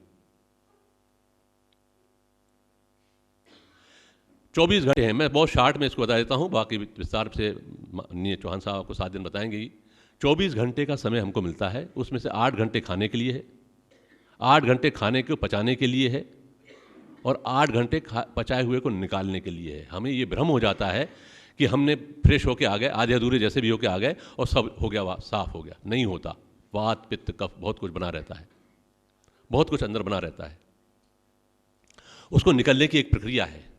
24 घंटे हैं। मैं बहुत शार्ट में इसको बता देता हूं, बाकी विस्तार से माननीय चौहान साहब आपको 7 दिन बताएंगे ही। 24 घंटे का समय हमको मिलता है, उसमें से 8 घंटे खाने के लिए है, 8 घंटे खाने को पचाने के लिए है, और 8 घंटे पचाए हुए को निकालने के लिए है। हमें ये भ्रम हो जाता है कि हमने फ्रेश होके आ गए, आधे अधूरे जैसे भी होके आ गए और सब हो गया, साफ हो गया। नहीं होता। वात पित्त कफ बहुत कुछ बना रहता है, बहुत कुछ अंदर बना रहता है। उसको निकलने की एक प्रक्रिया है,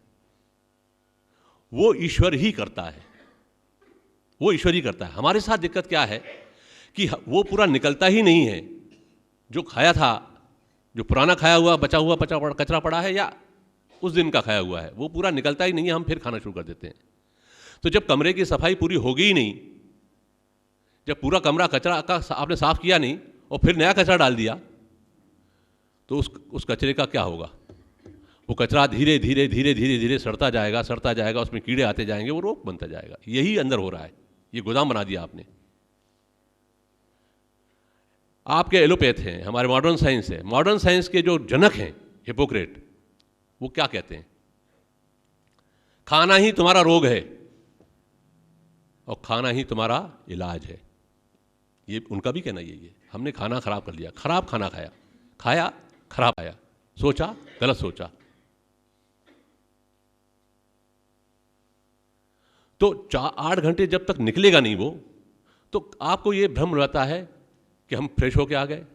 वो ईश्वर ही करता है, वो ईश्वर ही करता है। हमारे साथ दिक्कत क्या है कि वो पूरा निकलता ही नहीं है। जो खाया था, जो पुराना खाया हुआ बचा हुआ कचरा पड़ा है, या उस दिन का खाया हुआ है, वो पूरा निकलता ही नहीं है। हम फिर खाना शुरू कर देते हैं। तो जब कमरे की सफाई पूरी होगी ही नहीं, जब पूरा कमरा कचरा का आपने साफ किया नहीं और फिर नया कचरा डाल दिया, तो उस कचरे का क्या होगा? वो कचरा धीरे धीरे धीरे धीरे धीरे सड़ता जाएगा, उसमें कीड़े आते जाएंगे, वो रोग बनता जाएगा। यही अंदर हो रहा है, ये गोदाम बना दिया आपने। आपके एलोपैथ हैं, हमारे मॉडर्न साइंस है। मॉडर्न साइंस के जो जनक हैं हिपोक्रेट, वो क्या कहते हैं? खाना ही तुम्हारा रोग है और खाना ही तुम्हारा इलाज है। ये उनका भी कहना यही है। हमने खाना खराब कर लिया, खराब खाना खाया खराब खाया, सोचा गलत सोचा। तो 8 घंटे जब तक निकलेगा नहीं वो, तो आपको ये भ्रम रहता है कि हम फ्रेश होके आ गए।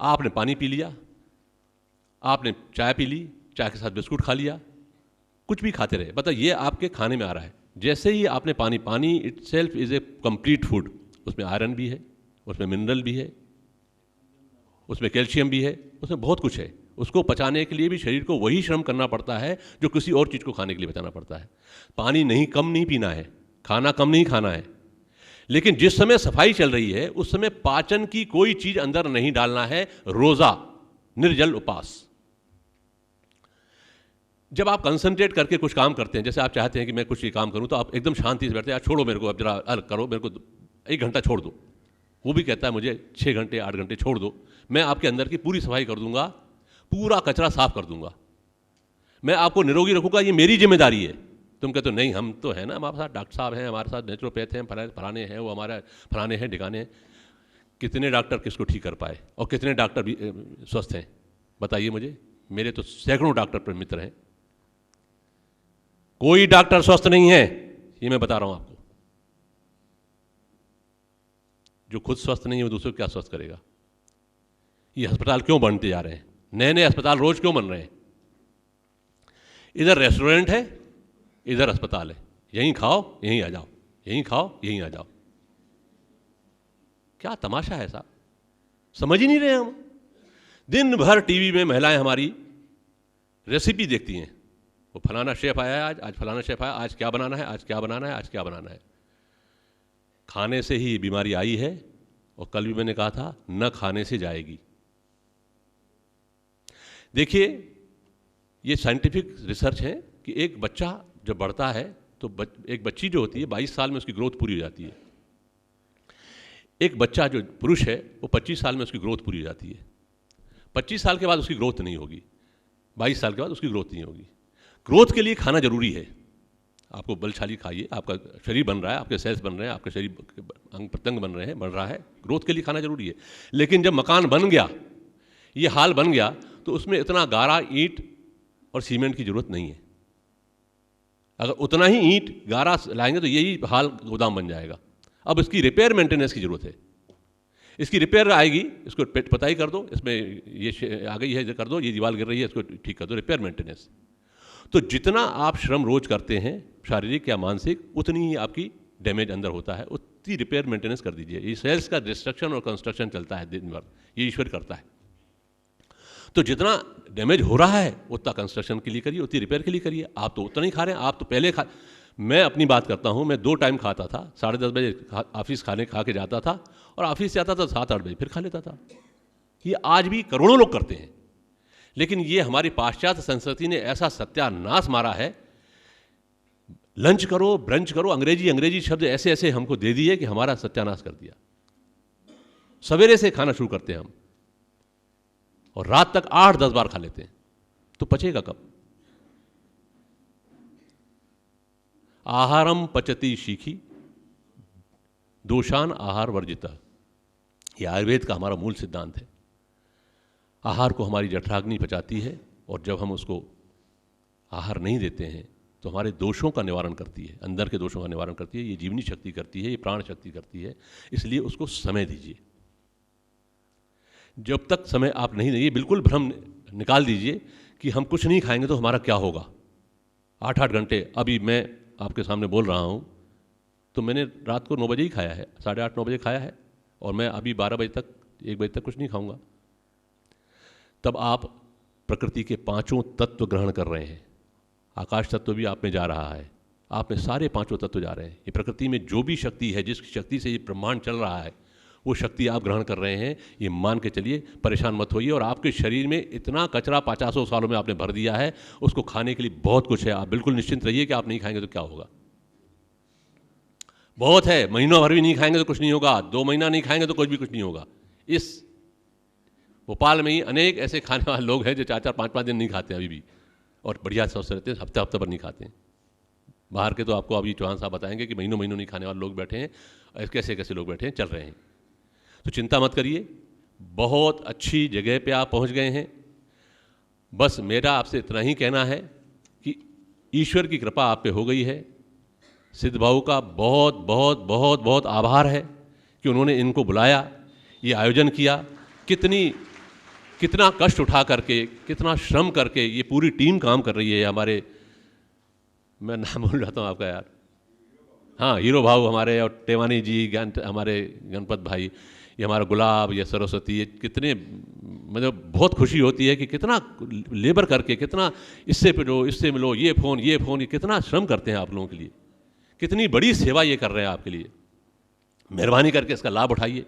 आपने पानी पी लिया, आपने चाय पी ली, चाय के साथ बिस्कुट खा लिया, कुछ भी खाते रहे, मतलब ये आपके खाने में आ रहा है। जैसे ही आपने पानी itself is a complete food. उसमें आयरन भी है, उसमें मिनरल भी है, उसमें कैल्शियम भी है, उसमें बहुत कुछ है। उसको पचाने के लिए भी शरीर को वही श्रम करना पड़ता है जो किसी और चीज़ को खाने के लिए बचाना पड़ता है। पानी कम नहीं पीना है, खाना कम नहीं खाना है, लेकिन जिस समय सफाई चल रही है उस समय पाचन की कोई चीज अंदर नहीं डालना है। रोजा, निर्जल उपास। जब आप कंसंट्रेट करके कुछ काम करते हैं, जैसे आप चाहते हैं कि मैं कुछ ये काम करूं, तो आप एकदम शांति से बैठते हैं, छोड़ो मेरे को, अब जरा अलग करो, मेरे को 1 घंटा छोड़ दो। वो भी कहता है मुझे 6 घंटे 8 घंटे छोड़ दो, मैं आपके अंदर की पूरी सफाई कर दूंगा, पूरा कचरा साफ कर दूंगा, मैं आपको निरोगी रखूंगा, ये मेरी जिम्मेदारी है। तुम कहते हो नहीं, हम तो है ना, हमारे साथ डॉक्टर साहब हैं, हमारे साथ नेचुरोपैथ हैं, फलाने हैं, वो हमारे फलाने हैं ढिकाने हैं। कितने डॉक्टर किसको ठीक कर पाए और कितने डॉक्टर भी स्वस्थ हैं? बताइए मुझे। मेरे तो सैकड़ों डॉक्टर पर मित्र हैं, कोई डॉक्टर स्वस्थ नहीं है, ये मैं बता रहा हूं आपको। जो खुद स्वस्थ नहीं है वो दूसरों को क्या स्वस्थ करेगा? ये अस्पताल क्यों बनते जा रहे हैं? नए नए अस्पताल रोज क्यों बन रहे हैं? इधर रेस्टोरेंट है, इधर अस्पताल है, यहीं खाओ यहीं आ जाओ, यहीं खाओ यहीं आ जाओ। क्या तमाशा है साहब, समझ ही नहीं रहे हम। दिन भर टीवी में महिलाएं हमारी रेसिपी देखती हैं, वो फलाना शेफ आया है, आज फलाना शेफ आया, आज क्या बनाना है, आज क्या बनाना है, आज क्या बनाना है। खाने से ही बीमारी आई है, और कल भी मैंने कहा था न खाने से जाएगी। देखिए, ये साइंटिफिक रिसर्च है कि एक बच्चा जब बढ़ता है तो एक बच्ची जो होती है 22 साल में उसकी ग्रोथ पूरी हो जाती है। एक बच्चा जो पुरुष है वो 25 साल में उसकी ग्रोथ पूरी हो जाती है। 25 साल के बाद उसकी ग्रोथ नहीं होगी, 22 साल के बाद उसकी ग्रोथ नहीं होगी। ग्रोथ के लिए खाना जरूरी है। आपको बलशाली खाइए, आपका शरीर बन रहा है, आपके सेल्स बन रहे हैं, आपके शरीर अंग प्रत्यंग बन रहे हैं, बढ़ रहा है, ग्रोथ के लिए खाना जरूरी है। लेकिन जब मकान बन गया, ये हाल बन गया, तो उसमें इतना गारा ईंट और सीमेंट की जरूरत नहीं है। अगर उतना ही ईंट गारा लाएंगे तो यही हाल गोदाम बन जाएगा। अब इसकी रिपेयर मेंटेनेंस की जरूरत है। इसकी रिपेयर आएगी, इसको पताई कर दो, इसमें ये आ गई है कर दो, ये दीवार गिर रही है इसको ठीक कर दो, रिपेयर मेंटेनेंस। तो जितना आप श्रम रोज करते हैं शारीरिक या मानसिक, उतनी ही आपकी डैमेज अंदर होता है, उतनी रिपेयर मेंटेनेंस कर दीजिए। ये सेल्स का डिस्ट्रक्शन और कंस्ट्रक्शन चलता है दिन भर, ये ईश्वर करता है। तो जितना डैमेज हो रहा है उतना कंस्ट्रक्शन के लिए करिए, उतनी रिपेयर के लिए करिए। आप तो उतना ही खा रहे हैं, आप तो पहले मैं अपनी बात करता हूँ, मैं 2 टाइम खाता था, 10:30 बजे ऑफिस खा के जाता था, और ऑफिस से आता था 7-8 बजे फिर खा लेता था। ये आज भी करोड़ों लोग करते हैं। लेकिन ये हमारी पाश्चात्य संस्कृति ने ऐसा सत्यानाश मारा है, लंच करो, ब्रंच करो, अंग्रेजी शब्द ऐसे ऐसे हमको दे दिए कि हमारा सत्यानाश कर दिया। सवेरे से खाना शुरू करते हैं हम और रात तक 8-10 बार खा लेते हैं, तो पचेगा कब? आहारम पचती शीखी दोषान आहार वर्जिता, यह आयुर्वेद का हमारा मूल सिद्धांत है। आहार को हमारी जठराग्नि पचाती है, और जब हम उसको आहार नहीं देते हैं तो हमारे दोषों का निवारण करती है, अंदर के दोषों का निवारण करती है, ये जीवनी शक्ति करती है, ये प्राण शक्ति करती है। इसलिए उसको समय दीजिए। जब तक समय आप नहीं देंगे, बिल्कुल भ्रम निकाल दीजिए कि हम कुछ नहीं खाएंगे तो हमारा क्या होगा। 8-8 घंटे, अभी मैं आपके सामने बोल रहा हूँ तो मैंने रात को 9 बजे ही खाया है, 8:30-9 बजे खाया है, और मैं अभी 12 बजे तक 1 बजे तक कुछ नहीं खाऊंगा। तब आप प्रकृति के 5 तत्व ग्रहण कर रहे हैं। आकाश तत्व भी आप में जा रहा है, आप में सारे 5 तत्व जा रहे हैं। ये प्रकृति में जो भी शक्ति है, जिस शक्ति से ये ब्रह्मांड चल रहा है, वो शक्ति आप ग्रहण कर रहे हैं। ये मान के चलिए, परेशान मत होइए। और आपके शरीर में इतना कचरा 50 सालों में आपने भर दिया है, उसको खाने के लिए बहुत कुछ है। आप बिल्कुल निश्चिंत रहिए कि आप नहीं खाएंगे तो क्या होगा। बहुत है, महीनों भर भी नहीं खाएंगे तो कुछ नहीं होगा, 2 महीना नहीं खाएंगे तो कुछ नहीं होगा। इस भोपाल में ही अनेक ऐसे खाने वाले लोग हैं जो 4-4, 5-5 दिन नहीं खाते अभी भी, और बढ़िया स्वस्थ रहते हैं, हफ्ते भर नहीं खाते हैं। बाहर के तो आपको अभी चौहान साहब बताएंगे कि महीनों नहीं खाने वाले लोग बैठे हैं, कैसे कैसे लोग बैठे हैं, चल रहे हैं। तो चिंता मत करिए, बहुत अच्छी जगह पे आप पहुंच गए हैं। बस मेरा आपसे इतना ही कहना है कि ईश्वर की कृपा आप पे हो गई है। सिद्ध भाऊ का बहुत बहुत बहुत बहुत आभार है कि उन्होंने इनको बुलाया, ये आयोजन किया। कितना कष्ट उठा करके, कितना श्रम करके ये पूरी टीम काम कर रही है। हमारे, मैं नाम भूल जाता हूँ आपका यार, हाँ, हीरो भाऊ हमारे, और टेवानी जी, हमारे गणपत भाई, ये हमारा गुलाब, ये सरस्वती, ये कितने, मतलब बहुत खुशी होती है कि कितना लेबर करके, कितना इससे मिलो, ये फ़ोन, ये कितना श्रम करते हैं आप लोगों के लिए। कितनी बड़ी सेवा ये कर रहे हैं आपके लिए। मेहरबानी करके इसका लाभ उठाइए,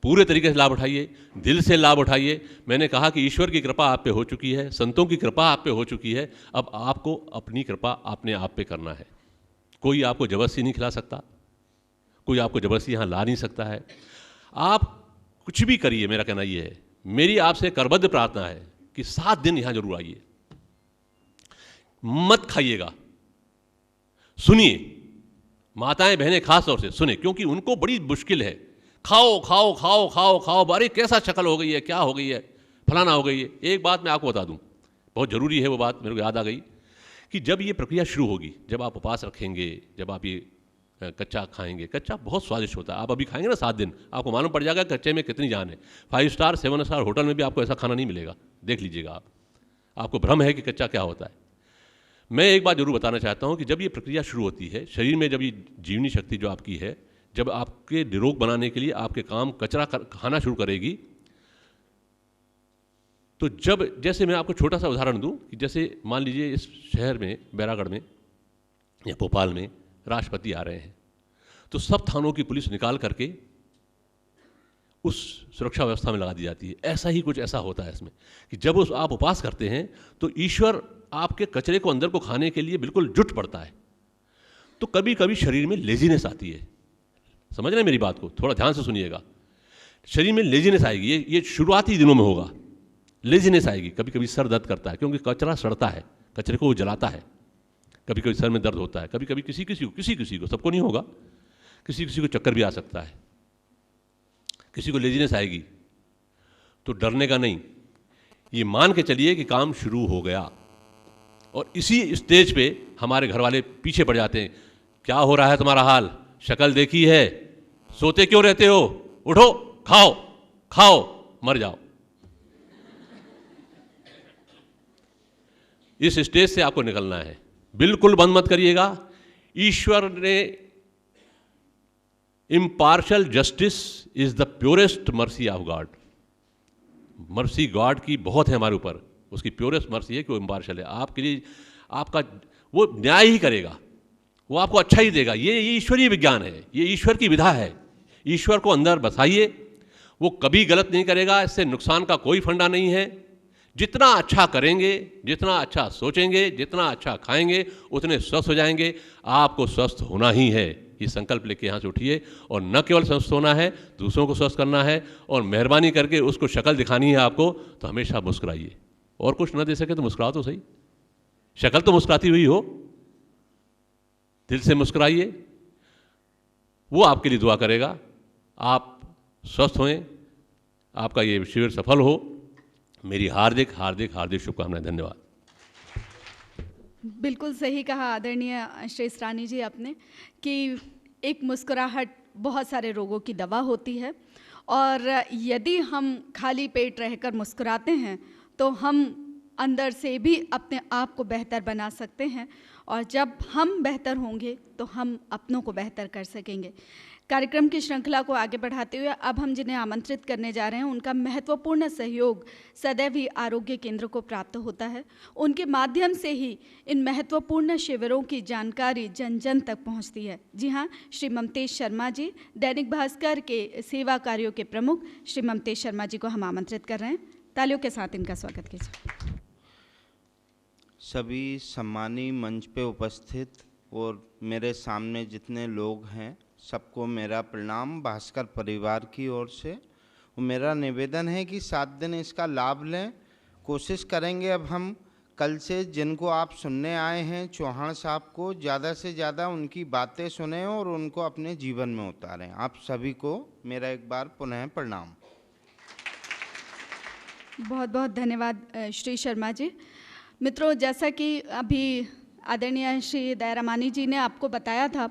पूरे तरीके से लाभ उठाइए, दिल से लाभ उठाइए। मैंने कहा कि ईश्वर की कृपा आप पे हो चुकी है, संतों की कृपा आप पे हो चुकी है। अब आपको अपनी कृपा अपने आप पे करना है। कोई आपको जबरदस्ती नहीं खिला सकता, कोई आपको जबरदस्ती यहाँ ला नहीं सकता है। आप कुछ भी करिए, मेरा कहना ये है, मेरी आपसे करबद्ध प्रार्थना है कि 7 दिन यहाँ जरूर आइए। मत खाइएगा, सुनिए, माताएं बहनें खास तौर से सुने, क्योंकि उनको बड़ी मुश्किल है। खाओ खाओ खाओ खाओ खाओ, अरे कैसा शक्ल हो गई है, क्या हो गई है, फलाना हो गई है। एक बात मैं आपको बता दूं, बहुत ज़रूरी है वो बात, मेरे को याद आ गई कि जब ये प्रक्रिया शुरू होगी, जब आप उपवास रखेंगे, जब आप ये कच्चा खाएंगे, कच्चा बहुत स्वादिष्ट होता है। आप अभी खाएंगे ना 7 दिन, आपको मालूम पड़ जाएगा कच्चे में कितनी जान है। 5 स्टार 7 स्टार होटल में भी आपको ऐसा खाना नहीं मिलेगा, देख लीजिएगा आप। आपको भ्रम है कि कच्चा क्या होता है। मैं एक बात जरूर बताना चाहता हूं कि जब ये प्रक्रिया शुरू होती है शरीर में, जब ये जीवनी शक्ति जो आपकी है, जब आपके निरोग बनाने के लिए आपके काम कचरा खाना शुरू करेगी, तो जब, जैसे मैं आपको छोटा सा उदाहरण दूं कि जैसे मान लीजिए इस शहर में, बैरागढ़ में या भोपाल में राष्ट्रपति आ रहे हैं, तो सब थानों की पुलिस निकाल करके उस सुरक्षा व्यवस्था में लगा दी जाती है। ऐसा ही कुछ ऐसा होता है इसमें कि जब आप उपवास करते हैं तो ईश्वर आपके कचरे को अंदर को खाने के लिए बिल्कुल जुट पड़ता है। तो कभी कभी शरीर में लेजीनेस आती है, समझ रहे हैं मेरी बात को, थोड़ा ध्यान से सुनिएगा। शरीर में लेजीनेस आएगी, ये शुरुआती दिनों में होगा, लेजीनेस आएगी। कभी कभी सर दर्द करता है क्योंकि कचरा सड़ता है, कचरे को वो जलाता है, कभी कभी सर में दर्द होता है, कभी कभी किसी किसी को, सबको नहीं होगा, किसी किसी को चक्कर भी आ सकता है, किसी को लेजीनेस आएगी। तो डरने का नहीं, ये मान के चलिए कि काम शुरू हो गया। और इसी स्टेज पे हमारे घर वाले पीछे पड़ जाते हैं, क्या हो रहा है तुम्हारा हाल, शक्ल देखी है, सोते क्यों रहते हो, उठो, खाओ खाओ मर जाओ। इस स्टेज से आपको निकलना है, बिल्कुल बंद मत करिएगा। ईश्वर ने impartial justice is the purest mercy of God. Mercy God की बहुत है हमारे ऊपर, उसकी प्योरेस्ट मर्सी है कि वो इम्पार्शल है। आपके लिए आपका वो न्याय ही करेगा, वो आपको अच्छा ही देगा। ये ईश्वरीय विज्ञान है, ये ईश्वर की विधा है। ईश्वर को अंदर बसाइए, वो कभी गलत नहीं करेगा, इससे नुकसान का कोई फंडा नहीं है। जितना अच्छा करेंगे, जितना अच्छा सोचेंगे, जितना अच्छा खाएंगे, उतने स्वस्थ हो जाएंगे। आपको स्वस्थ होना ही है, ये संकल्प लेके यहाँ से उठिए। और न केवल स्वस्थ होना है, दूसरों को स्वस्थ करना है, और मेहरबानी करके उसको शक्ल दिखानी है आपको, तो हमेशा मुस्कुराइए। और कुछ न दे सके तो मुस्कुराओ तो सही, शक्ल तो मुस्कुराती हुई हो, दिल से मुस्कुराइए, वो आपके लिए दुआ करेगा। आप स्वस्थ होएं, आपका ये शिविर सफल हो। मेरी हार्दिक हार्दिक हार्दिक शुभकामनाएं। धन्यवाद। बिल्कुल सही कहा आदरणीय श्री रानी जी आपने कि एक मुस्कुराहट बहुत सारे रोगों की दवा होती है, और यदि हम खाली पेट रहकर मुस्कुराते हैं तो हम अंदर से भी अपने आप को बेहतर बना सकते हैं, और जब हम बेहतर होंगे तो हम अपनों को बेहतर कर सकेंगे। कार्यक्रम की श्रृंखला को आगे बढ़ाते हुए अब हम जिन्हें आमंत्रित करने जा रहे हैं, उनका महत्वपूर्ण सहयोग सदैव ही आरोग्य केंद्र को प्राप्त होता है। उनके माध्यम से ही इन महत्वपूर्ण शिविरों की जानकारी जन जन तक पहुंचती है। जी हाँ, श्री ममतेश शर्मा जी, दैनिक भास्कर के सेवा कार्यों के प्रमुख श्री ममतेश शर्मा जी को हम आमंत्रित कर रहे हैं। तालियों के साथ इनका स्वागत कीजिए। सभी सम्मानी मंच पे उपस्थित और मेरे सामने जितने लोग हैं, सबको मेरा प्रणाम भास्कर परिवार की ओर से। मेरा निवेदन है कि 7 दिन इसका लाभ लें। कोशिश करेंगे अब हम कल से जिनको आप सुनने आए हैं, चौहान साहब को, ज़्यादा से ज़्यादा उनकी बातें सुने और उनको अपने जीवन में उतारें। आप सभी को मेरा एक बार पुनः प्रणाम। बहुत बहुत धन्यवाद श्री शर्मा जी। मित्रों, जैसा कि अभी आदरणीय श्री दयारामानी जी ने आपको बताया था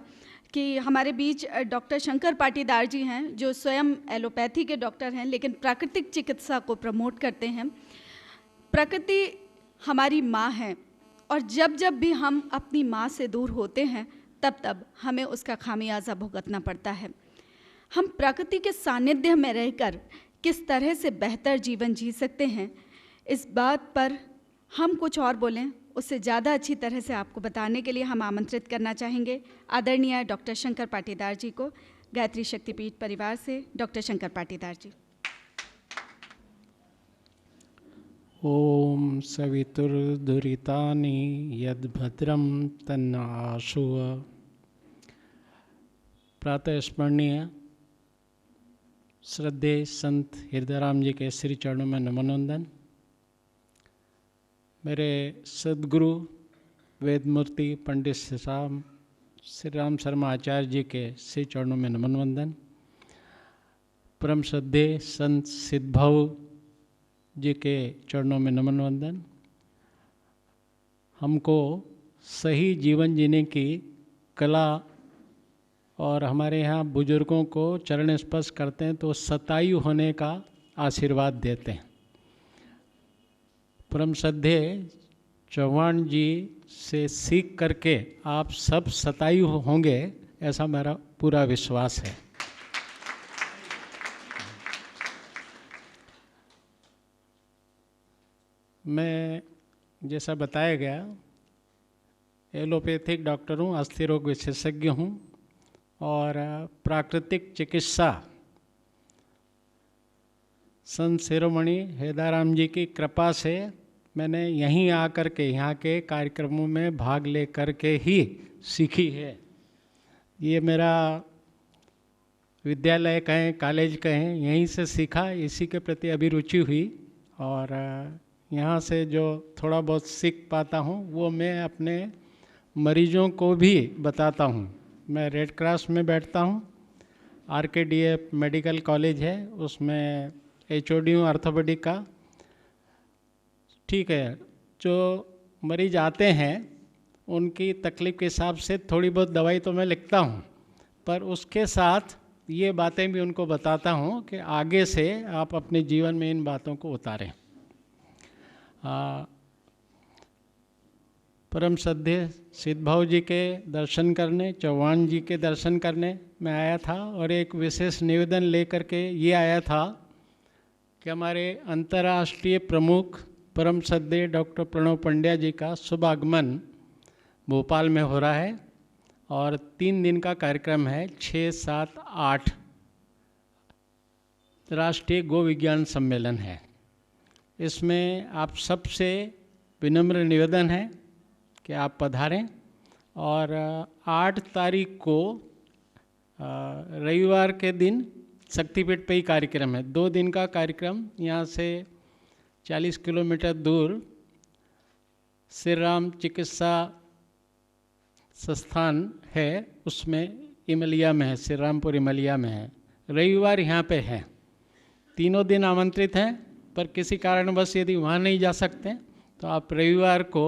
कि हमारे बीच डॉक्टर शंकर पाटीदार जी हैं, जो स्वयं एलोपैथी के डॉक्टर हैं लेकिन प्राकृतिक चिकित्सा को प्रमोट करते हैं। प्रकृति हमारी माँ है, और जब जब भी हम अपनी माँ से दूर होते हैं तब तब हमें उसका खामियाजा भुगतना पड़ता है। हम प्रकृति के सानिध्य में रहकर किस तरह से बेहतर जीवन जी सकते हैं, इस बात पर हम कुछ और बोलें उससे ज़्यादा अच्छी तरह से आपको बताने के लिए हम आमंत्रित करना चाहेंगे आदरणीय डॉक्टर शंकर पाटीदार जी को। गायत्री शक्तिपीठ परिवार से डॉक्टर शंकर पाटीदार जी। ओम सवितुर्दुरितानि यद्भद्रं तन्नाशु। प्रातः स्मरणीय श्रद्धेय संत हृदयराम जी के श्री चरणों में नमन वंदन। मेरे सदगुरु वेदमूर्ति पंडित श्री राम शर्मा आचार्य जी के श्री चरणों में नमन वंदन। परम श्रद्धेय संत सिद्धभाव जी के चरणों में नमन वंदन। हमको सही जीवन जीने की कला, और हमारे यहाँ बुजुर्गों को चरण स्पर्श करते हैं तो शतायु होने का आशीर्वाद देते हैं। परम श्रद्धेय चौहान जी से सीख करके आप सब शतायु होंगे, ऐसा मेरा पूरा विश्वास है। मैं जैसा बताया गया एलोपैथिक डॉक्टर हूँ, अस्थि रोग विशेषज्ञ हूँ, और प्राकृतिक चिकित्सा संत शिरोमणि हृदयराम जी की कृपा से मैंने यहीं आकर के यहाँ के कार्यक्रमों में भाग ले कर के ही सीखी है। ये मेरा विद्यालय कहें, कॉलेज कहें, यहीं से सीखा, इसी के प्रति अभिरुचि हुई, और यहाँ से जो थोड़ा बहुत सीख पाता हूँ वो मैं अपने मरीजों को भी बताता हूँ। मैं रेड क्रॉस में बैठता हूँ, RKDF मेडिकल कॉलेज है, उसमें HOD हूँ ऑर्थोपेडिक का। ठीक है, जो मरीज आते हैं उनकी तकलीफ़ के हिसाब से थोड़ी बहुत दवाई तो मैं लिखता हूँ, पर उसके साथ ये बातें भी उनको बताता हूँ कि आगे से आप अपने जीवन में इन बातों को उतारें। परम श्रद्धेय सिद्ध भाव जी के दर्शन करने, चौहान जी के दर्शन करने मैं आया था और एक विशेष निवेदन लेकर के ये आया था कि हमारे अंतर्राष्ट्रीय प्रमुख परम श्रद्धेय डॉक्टर प्रणव पंड्या जी का शुभ आगमन भोपाल में हो रहा है और 3 दिन का कार्यक्रम है। 6, 7, 8 राष्ट्रीय गो विज्ञान सम्मेलन है। इसमें आप सबसे विनम्र निवेदन है कि आप पधारें। और 8 तारीख को रविवार के दिन शक्तिपीठ पे ही कार्यक्रम है। 2 दिन का कार्यक्रम। यहाँ से 40 किलोमीटर दूर श्री राम चिकित्सा संस्थान है, उसमें इमलिया में है, श्री रामपुर इमलिया में है। रविवार यहाँ पे है। तीनों दिन आमंत्रित हैं, पर किसी कारणवश यदि वहाँ नहीं जा सकते तो आप रविवार को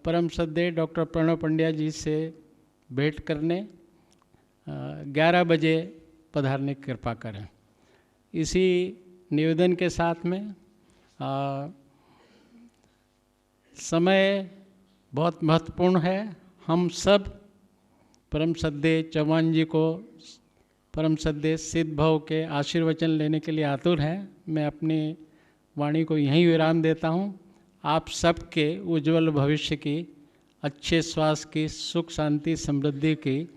परम श्रद्धेय डॉक्टर प्रणव पंड्या जी से भेंट करने 11 बजे पधारने की कृपा करें। इसी निवेदन के साथ में समय बहुत महत्वपूर्ण है। हम सब परम श्रद्धेय चौहान जी को, परम श्रद्धेय सिद्ध भाव के आशीर्वचन लेने के लिए आतुर हैं। मैं अपनी वाणी को यहीं विराम देता हूँ। आप सबके उज्जवल भविष्य की, अच्छे स्वास्थ्य की, सुख शांति समृद्धि की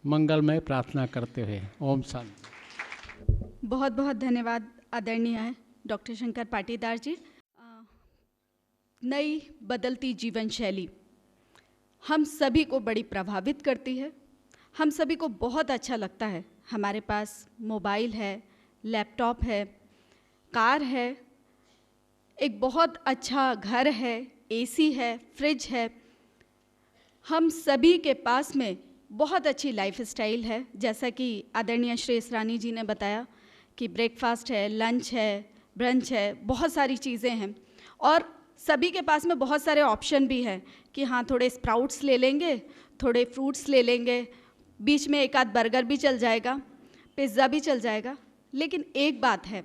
मंगलमय प्रार्थना करते हुए ओम शांति। बहुत बहुत धन्यवाद आदरणीय डॉक्टर शंकर पाटीदार जी। नई बदलती जीवन शैली हम सभी को बड़ी प्रभावित करती है। हम सभी को बहुत अच्छा लगता है। हमारे पास मोबाइल है, लैपटॉप है, कार है, एक बहुत अच्छा घर है, AC है, फ्रिज है। हम सभी के पास में बहुत अच्छी लाइफस्टाइल है। जैसा कि आदरणीय श्री इसरानी जी ने बताया कि ब्रेकफास्ट है, लंच है, ब्रंच है, बहुत सारी चीज़ें हैं और सभी के पास में बहुत सारे ऑप्शन भी हैं कि हाँ थोड़े स्प्राउट्स ले लेंगे, थोड़े फ्रूट्स ले लेंगे, बीच में एक आध बर्गर भी चल जाएगा, पिज़्ज़ा भी चल जाएगा। लेकिन एक बात है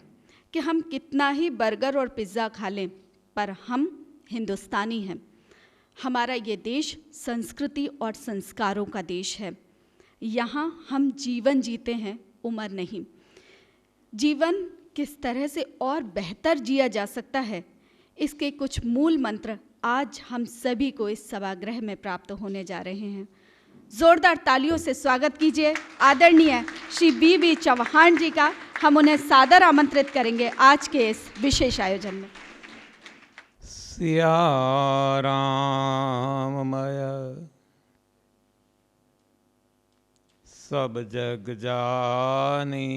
कि हम कितना ही बर्गर और पिज़्ज़ा खा लें, पर हम हिंदुस्तानी हैं। हमारा ये देश संस्कृति और संस्कारों का देश है। यहाँ हम जीवन जीते हैं, उम्र नहीं। जीवन किस तरह से और बेहतर जिया जा सकता है, इसके कुछ मूल मंत्र आज हम सभी को इस सभागृह में प्राप्त होने जा रहे हैं। जोरदार तालियों से स्वागत कीजिए आदरणीय श्री BV चौहान जी का। हम उन्हें सादर आमंत्रित करेंगे आज के इस विशेष आयोजन में। सिया राममय सब जग जानी,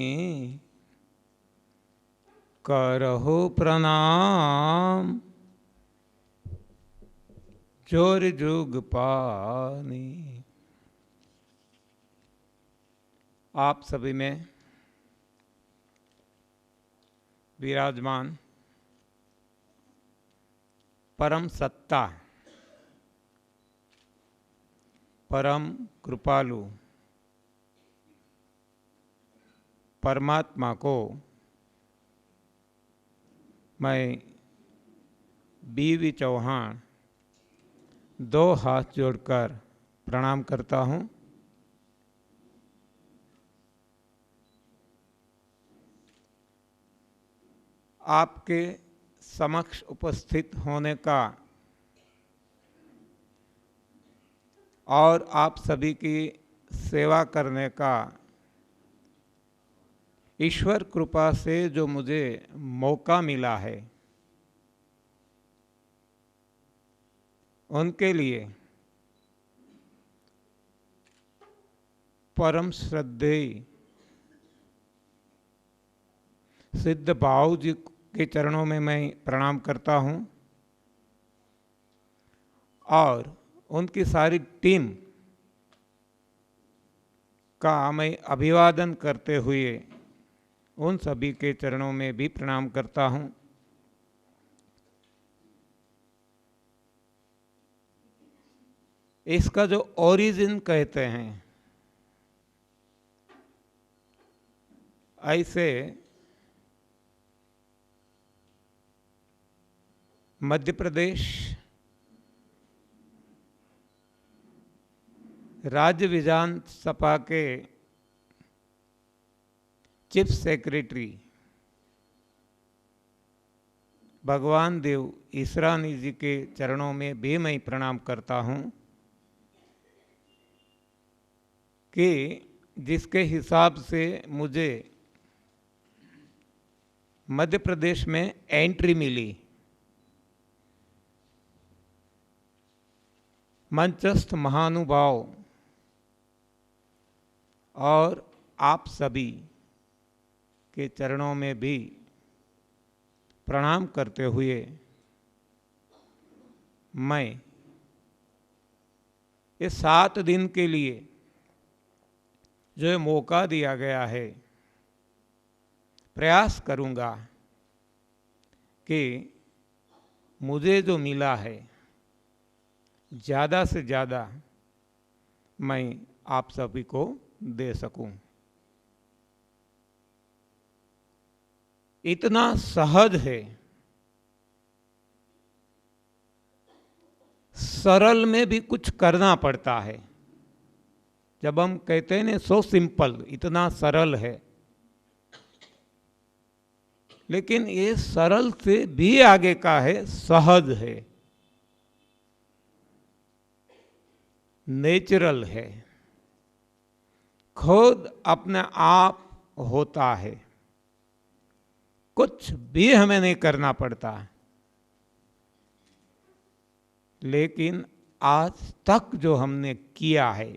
करहु प्रणाम जोर जुग पानी। आप सभी में विराजमान परम सत्ता, परम कृपालु परमात्मा को मैं BV चौहान 2 हाथ जोड़कर प्रणाम करता हूँ। आपके समक्ष उपस्थित होने का और आप सभी की सेवा करने का ईश्वर कृपा से जो मुझे मौका मिला है, उनके लिए परम श्रद्धेय सिद्ध भाव जी के चरणों में मैं प्रणाम करता हूँ और उनकी सारी टीम का मैं अभिवादन करते हुए उन सभी के चरणों में भी प्रणाम करता हूं। इसका जो ओरिजिन कहते हैं, ऐसे मध्य प्रदेश राज्य विधानसभा के चीफ सेक्रेटरी भगवान देव ईसरानी जी के चरणों में भी मैं प्रणाम करता हूं कि जिसके हिसाब से मुझे मध्य प्रदेश में एंट्री मिली, मंचस्थ महानुभाव और आप सभी के चरणों में भी प्रणाम करते हुए मैं इस 7 दिन के लिए जो ये मौका दिया गया है, प्रयास करूंगा कि मुझे जो मिला है ज़्यादा से ज़्यादा मैं आप सभी को दे सकूं। इतना सहज है, सरल में भी कुछ करना पड़ता है। जब हम कहते हैं ना सो सिंपल, इतना सरल है, लेकिन ये सरल से भी आगे का है, सहज है, नेचुरल है, खुद अपने आप होता है, कुछ भी हमें नहीं करना पड़ता। लेकिन आज तक जो हमने किया है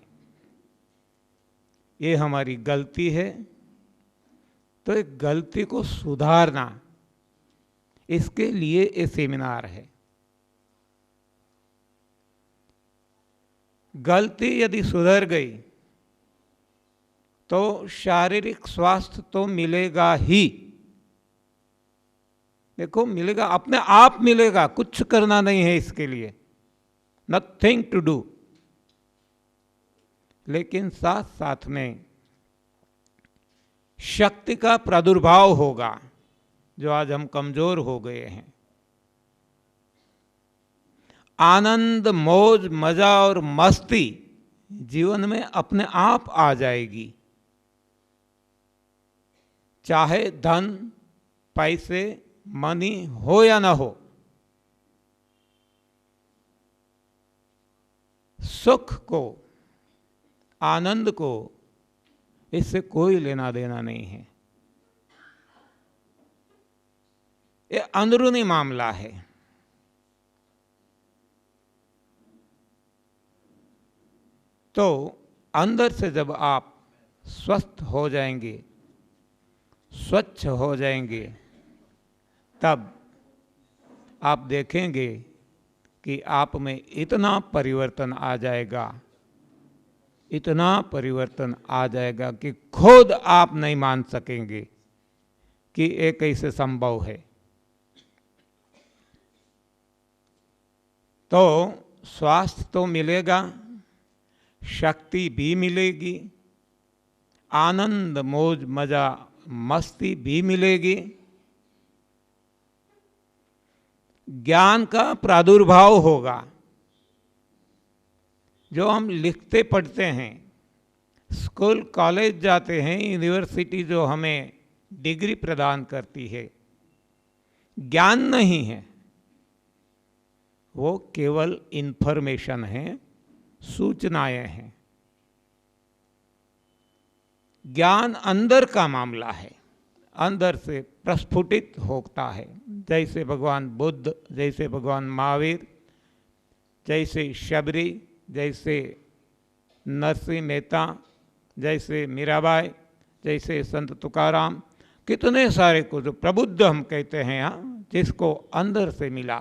ये हमारी गलती है, तो एक गलती को सुधारना, इसके लिए ये सेमिनार है। गलती यदि सुधर गई तो शारीरिक स्वास्थ्य तो मिलेगा ही। देखो, मिलेगा, अपने आप मिलेगा, कुछ करना नहीं है इसके लिए, नथिंग टू डू। लेकिन साथ साथ में शक्ति का प्रादुर्भाव होगा, जो आज हम कमजोर हो गए हैं। आनंद, मौज, मजा और मस्ती जीवन में अपने आप आ जाएगी, चाहे धन, पैसे, मनी हो या ना हो। सुख को, आनंद को, इससे कोई लेना देना नहीं है। ये अंदरूनी मामला है। तो अंदर से जब आप स्वस्थ हो जाएंगे, स्वच्छ हो जाएंगे, तब आप देखेंगे कि आप में इतना परिवर्तन आ जाएगा, इतना परिवर्तन आ जाएगा कि खुद आप नहीं मान सकेंगे कि ये कैसे संभव है। तो स्वास्थ्य तो मिलेगा, शक्ति भी मिलेगी, आनंद, मौज, मजा, मस्ती भी मिलेगी, ज्ञान का प्रादुर्भाव होगा। जो हम लिखते पढ़ते हैं, स्कूल कॉलेज जाते हैं, यूनिवर्सिटी जो हमें डिग्री प्रदान करती है, ज्ञान नहीं है, वो केवल इंफॉर्मेशन है, सूचनाएं हैं। ज्ञान अंदर का मामला है, अंदर से प्रस्फुटित होता है। जैसे भगवान बुद्ध, जैसे भगवान महावीर, जैसे शबरी, जैसे नरसिंह मेहता, जैसे मीराबाई, जैसे संत तुकाराम, कितने सारे को जो प्रबुद्ध हम कहते हैं यहाँ, जिसको अंदर से मिला,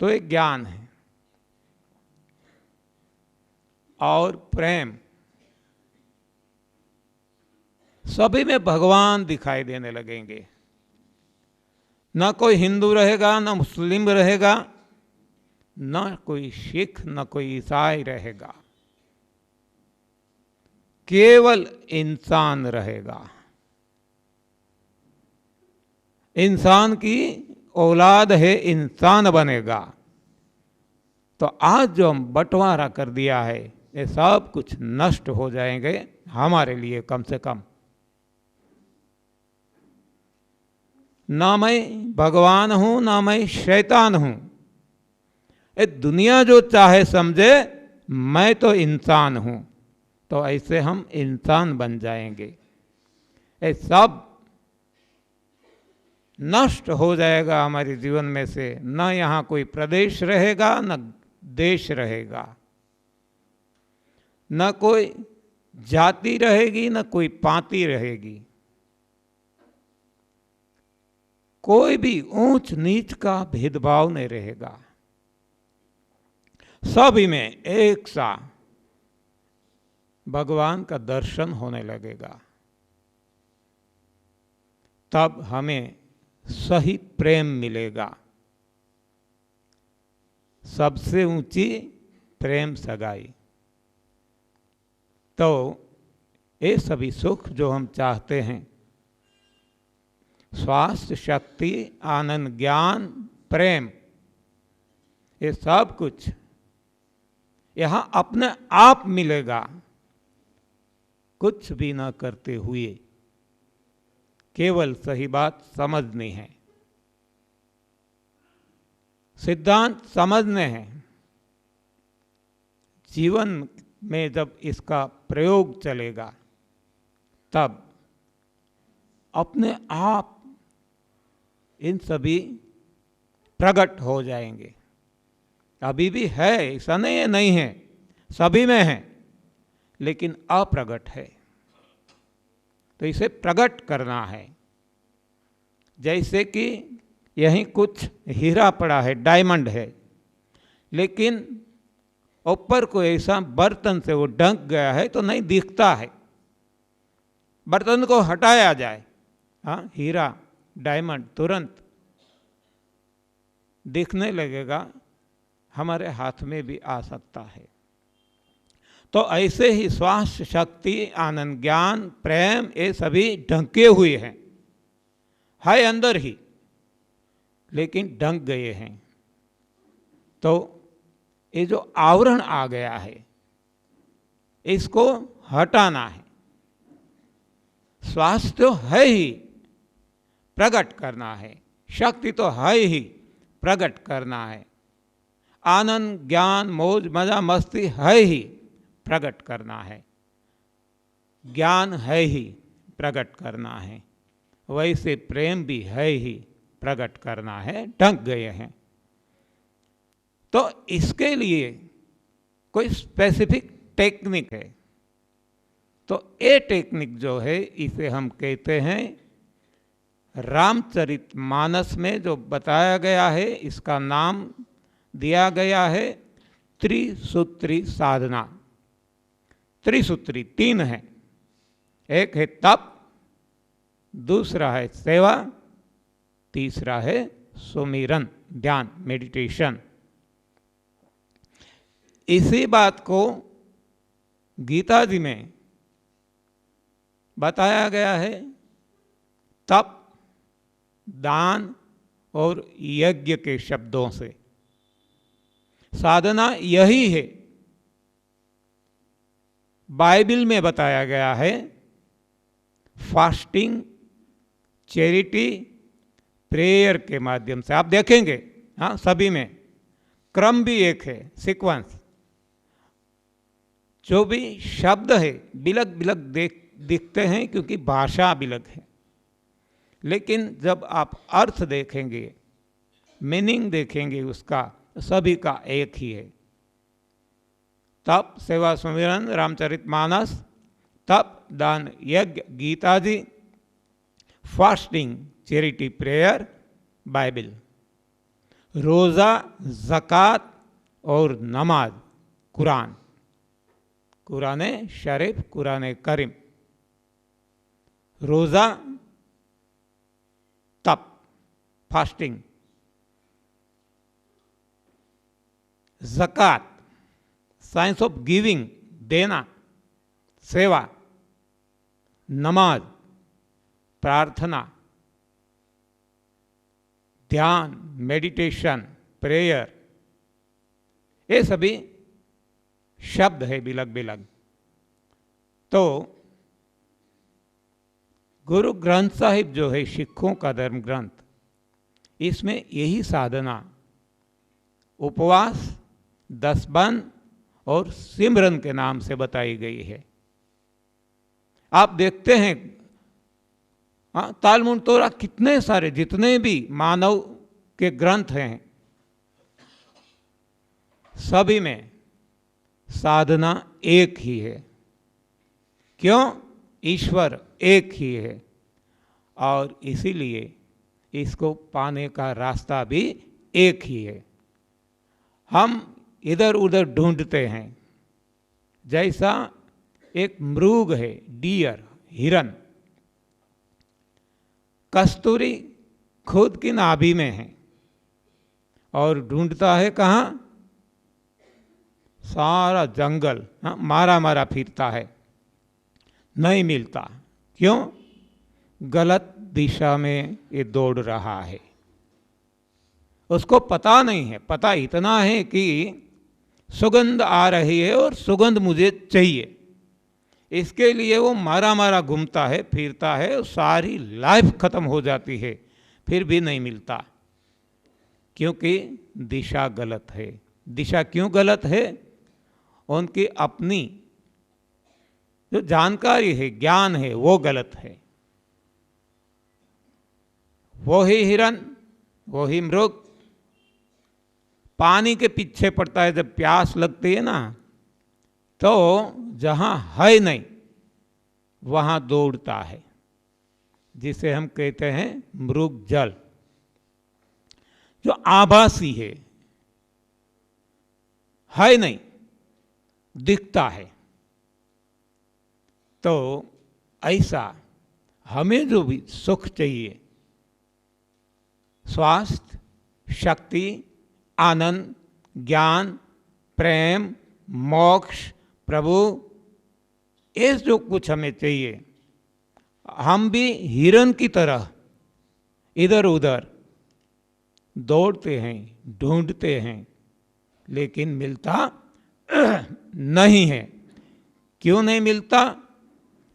तो एक ज्ञान है। और प्रेम, सभी में भगवान दिखाई देने लगेंगे। न कोई हिंदू रहेगा, न मुस्लिम रहेगा, न कोई सिख, न कोई ईसाई रहेगा, केवल इंसान रहेगा। इंसान की औलाद है, इंसान बनेगा। तो आज जो हम बंटवारा कर दिया है, ये सब कुछ नष्ट हो जाएंगे हमारे लिए। कम से कम ना मैं भगवान हूं, ना मैं शैतान हूं। ये दुनिया जो चाहे समझे, मैं तो इंसान हूं। तो ऐसे हम इंसान बन जाएंगे। ये सब नष्ट हो जाएगा हमारे जीवन में से। न यहाँ कोई प्रदेश रहेगा, न देश रहेगा, न कोई जाति रहेगी, न कोई पाति रहेगी। कोई भी ऊंच नीच का भेदभाव नहीं रहेगा। सभी में एक सा भगवान का दर्शन होने लगेगा। तब हमें सही प्रेम मिलेगा। सबसे ऊंची प्रेम सगाई। तो ये सभी सुख जो हम चाहते हैं, स्वास्थ्य, शक्ति, आनंद, ज्ञान, प्रेम, ये सब कुछ यहां अपने आप मिलेगा, कुछ भी ना करते हुए। केवल सही बात समझनी है, सिद्धांत समझने हैं। जीवन में जब इसका प्रयोग चलेगा, तब अपने आप इन सभी प्रकट हो जाएंगे। अभी भी है, ऐसा नहीं है नहीं है, सभी में है, लेकिन अप्रगट है। तो इसे प्रकट करना है। जैसे कि यहीं कुछ हीरा पड़ा है, डायमंड है, लेकिन ऊपर कोई ऐसा बर्तन से वो ढक गया है तो नहीं दिखता है। बर्तन को हटाया जाए, हाँ, हीरा, डायमंड तुरंत दिखने लगेगा, हमारे हाथ में भी आ सकता है। तो ऐसे ही स्वास्थ्य, शक्ति, आनंद, ज्ञान, प्रेम, ये सभी ढंके हुए हैं, है अंदर ही, लेकिन ढंक गए हैं। तो ये जो आवरण आ गया है, इसको हटाना है। स्वास्थ्य तो है ही, प्रकट करना है। शक्ति तो है ही, प्रकट करना है। आनंद, ज्ञान, मौज, मजा, मस्ती है ही, प्रकट करना है। ज्ञान है ही, प्रकट करना है। वैसे प्रेम भी है ही, प्रकट करना है। ढंक गए हैं। तो इसके लिए कोई स्पेसिफिक टेक्निक है। तो ये टेक्निक जो है, इसे हम कहते हैं रामचरितमानस में जो बताया गया है, इसका नाम दिया गया है त्रिसूत्री साधना। त्रिसूत्री 3 है। एक है तप, दूसरा है सेवा, तीसरा है सुमिरन, ध्यान, मेडिटेशन। इसी बात को गीता जी में बताया गया है। तप, दान और यज्ञ के शब्दों से साधना यही है। बाइबल में बताया गया है फास्टिंग, चैरिटी, प्रेयर के माध्यम से। आप देखेंगे, हाँ, सभी में क्रम भी एक है, सीक्वेंस। जो भी शब्द है बिलग बिलग दिखते हैं, क्योंकि भाषा बिलग है, लेकिन जब आप अर्थ देखेंगे, मीनिंग देखेंगे उसका, सभी का एक ही है। तप, सेवा, सुमिरन, रामचरितमानस, तप, दान, यज्ञ, गीता जी, फास्टिंग, चैरिटी, प्रेयर, बाइबल, रोज़ा, ज़कात और नमाज, कुरान। कुरान शरीफ, कुरान करीम, रोज़ा, तप, फास्टिंग, ज़कात, साइंस ऑफ गिविंग, देना, सेवा, नमाज, प्रार्थना, ध्यान, मेडिटेशन, प्रेयर, ये सभी शब्द है बिलग बिलग। तो गुरु ग्रंथ साहिब जो है सिखों का धर्म ग्रंथ, इसमें यही साधना उपवास, 10 बंद और सिमरन के नाम से बताई गई है। आप देखते हैं तालमुड तोरा, कितने सारे जितने भी मानव के ग्रंथ हैं, सभी में साधना एक ही है। क्यों? ईश्वर एक ही है, और इसीलिए इसको पाने का रास्ता भी एक ही है। हम इधर उधर ढूंढते हैं, जैसा एक मृग है, डियर, हिरन, कस्तूरी खुद की नाभि में है और ढूंढता है कहाँ? सारा जंगल मारा मारा फिरता है, नहीं मिलता। क्यों? गलत दिशा में ये दौड़ रहा है। उसको पता नहीं है, पता इतना है कि सुगंध आ रही है और सुगंध मुझे चाहिए, इसके लिए वो मारा मारा घूमता है, फिरता है, सारी लाइफ खत्म हो जाती है, फिर भी नहीं मिलता, क्योंकि दिशा गलत है। दिशा क्यों गलत है? उनकी अपनी जो जानकारी है, ज्ञान है, वो गलत है। वो ही हिरन, वो ही मृग पानी के पीछे पड़ता है। जब प्यास लगती है ना, तो जहाँ है नहीं वहाँ दौड़ता है, जिसे हम कहते हैं मृग जल, जो आभासी है नहीं, दिखता है। तो ऐसा हमें जो भी सुख चाहिए, स्वास्थ्य, शक्ति, आनंद, ज्ञान, प्रेम, मोक्ष, प्रभु, ये जो कुछ हमें चाहिए, हम भी हिरन की तरह इधर उधर दौड़ते हैं, ढूंढते हैं, लेकिन मिलता नहीं है। क्यों नहीं मिलता?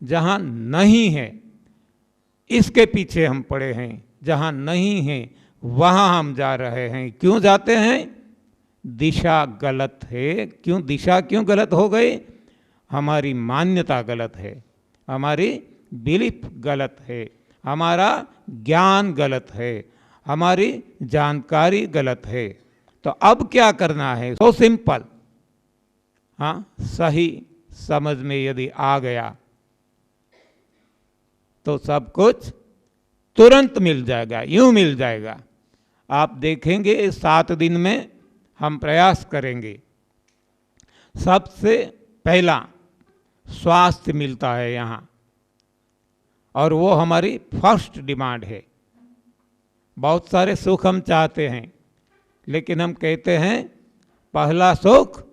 जहाँ नहीं है इसके पीछे हम पड़े हैं, जहाँ नहीं है वहाँ हम जा रहे हैं। क्यों जाते हैं? दिशा गलत है। क्यों दिशा क्यों गलत हो गई? हमारी मान्यता गलत है, हमारी बिलीफ गलत है, हमारा ज्ञान गलत है, हमारी जानकारी गलत है। तो अब क्या करना है? So simple. हाँ, सही समझ में यदि आ गया तो सब कुछ तुरंत मिल जाएगा, यूं मिल जाएगा। आप देखेंगे 7 दिन में हम प्रयास करेंगे। सबसे पहला स्वास्थ्य मिलता है यहाँ, और वो हमारी फर्स्ट डिमांड है। बहुत सारे सुख हम चाहते हैं, लेकिन हम कहते हैं पहला सुख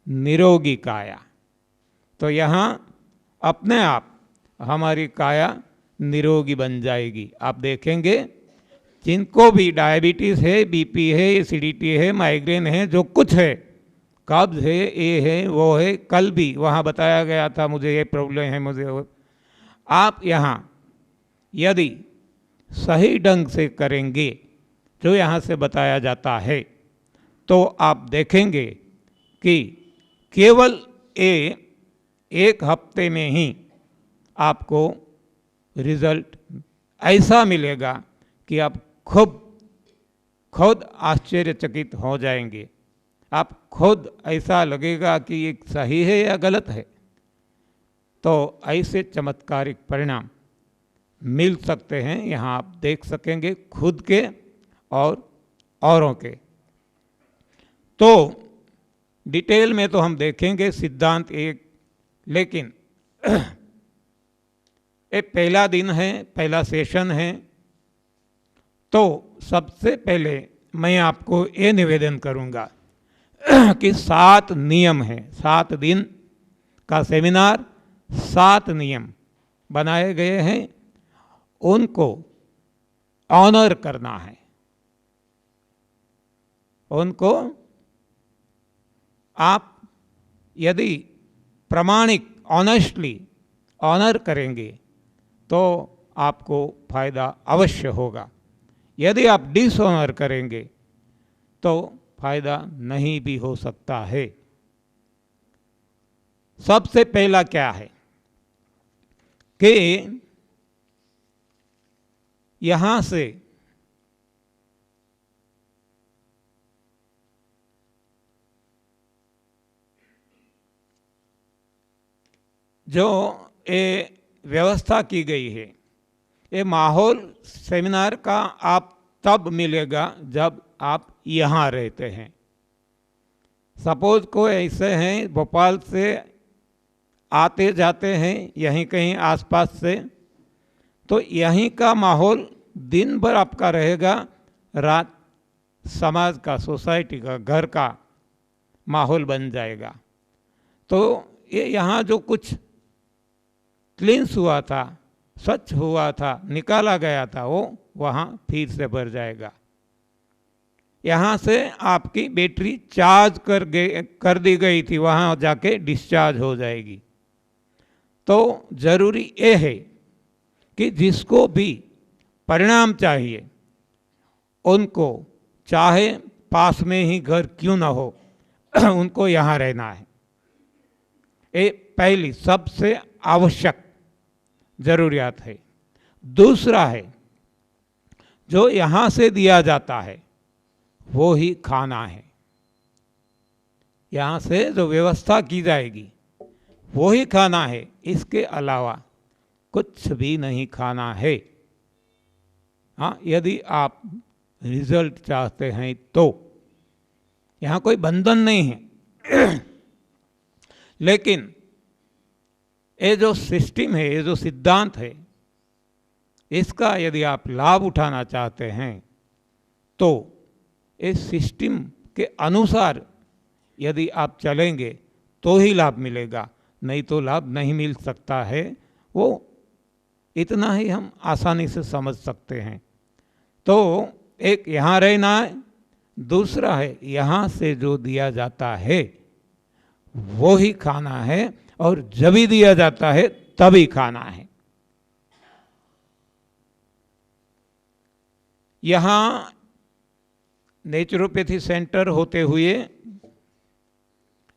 निरोगी काया। तो यहाँ अपने आप हमारी काया निरोगी बन जाएगी। आप देखेंगे जिनको भी डायबिटीज़ है, बीपी है, एसिडिटी है, माइग्रेन है, जो कुछ है, कब्ज है, ये है, वो है, कल भी वहाँ बताया गया था मुझे ये प्रॉब्लम है, मुझे वो। आप यहाँ यदि सही ढंग से करेंगे जो यहाँ से बताया जाता है, तो आप देखेंगे कि केवल एक हफ्ते में ही आपको रिजल्ट ऐसा मिलेगा कि आप खुद आश्चर्यचकित हो जाएंगे। आप खुद ऐसा लगेगा कि ये सही है या गलत है। तो ऐसे चमत्कारिक परिणाम मिल सकते हैं, यहाँ आप देख सकेंगे खुद के और औरों के। तो डिटेल में तो हम देखेंगे, सिद्धांत एक लेकिन ये पहला दिन है, पहला सेशन है, तो सबसे पहले मैं आपको ये निवेदन करूंगा कि 7 नियम हैं। 7 दिन का सेमिनार, 7 नियम बनाए गए हैं, उनको ऑनर करना है। उनको आप यदि प्रामाणिक ऑनेस्टली ऑनर करेंगे तो आपको फायदा अवश्य होगा। यदि आप डिसऑनर करेंगे तो फायदा नहीं भी हो सकता है। सबसे पहला क्या है कि यहां से जो ये व्यवस्था की गई है, ये माहौल सेमिनार का आप तब मिलेगा जब आप यहाँ रहते हैं। सपोज कोई ऐसे हैं भोपाल से आते जाते हैं यहीं कहीं आसपास से, तो यहीं का माहौल दिन भर आपका रहेगा, रात समाज का, सोसाइटी का, घर का माहौल बन जाएगा। तो ये यहाँ जो कुछ क्लींस हुआ था, स्वच्छ हुआ था, निकाला गया था, वो वहाँ फिर से भर जाएगा। यहाँ से आपकी बैटरी चार्ज कर दी गई थी, वहाँ जाके डिस्चार्ज हो जाएगी। तो जरूरी ये है कि जिसको भी परिणाम चाहिए उनको, चाहे पास में ही घर क्यों ना हो, उनको यहाँ रहना है। ये पहली सबसे आवश्यक जरूरियात है। दूसरा है, जो यहाँ से दिया जाता है वो ही खाना है। यहाँ से जो व्यवस्था की जाएगी वो ही खाना है, इसके अलावा कुछ भी नहीं खाना है। हाँ, यदि आप रिजल्ट चाहते हैं तो यहाँ कोई बंधन नहीं है। लेकिन ये जो सिस्टम है, ये जो सिद्धांत है, इसका यदि आप लाभ उठाना चाहते हैं तो इस सिस्टम के अनुसार यदि आप चलेंगे तो ही लाभ मिलेगा, नहीं तो लाभ नहीं मिल सकता है। वो इतना ही हम आसानी से समझ सकते हैं। तो एक यहाँ रहना है, दूसरा है यहाँ से जो दिया जाता है वो ही खाना है, और जब ही दिया जाता है तभी खाना है। यहाँ नेचुरोपैथी सेंटर होते हुए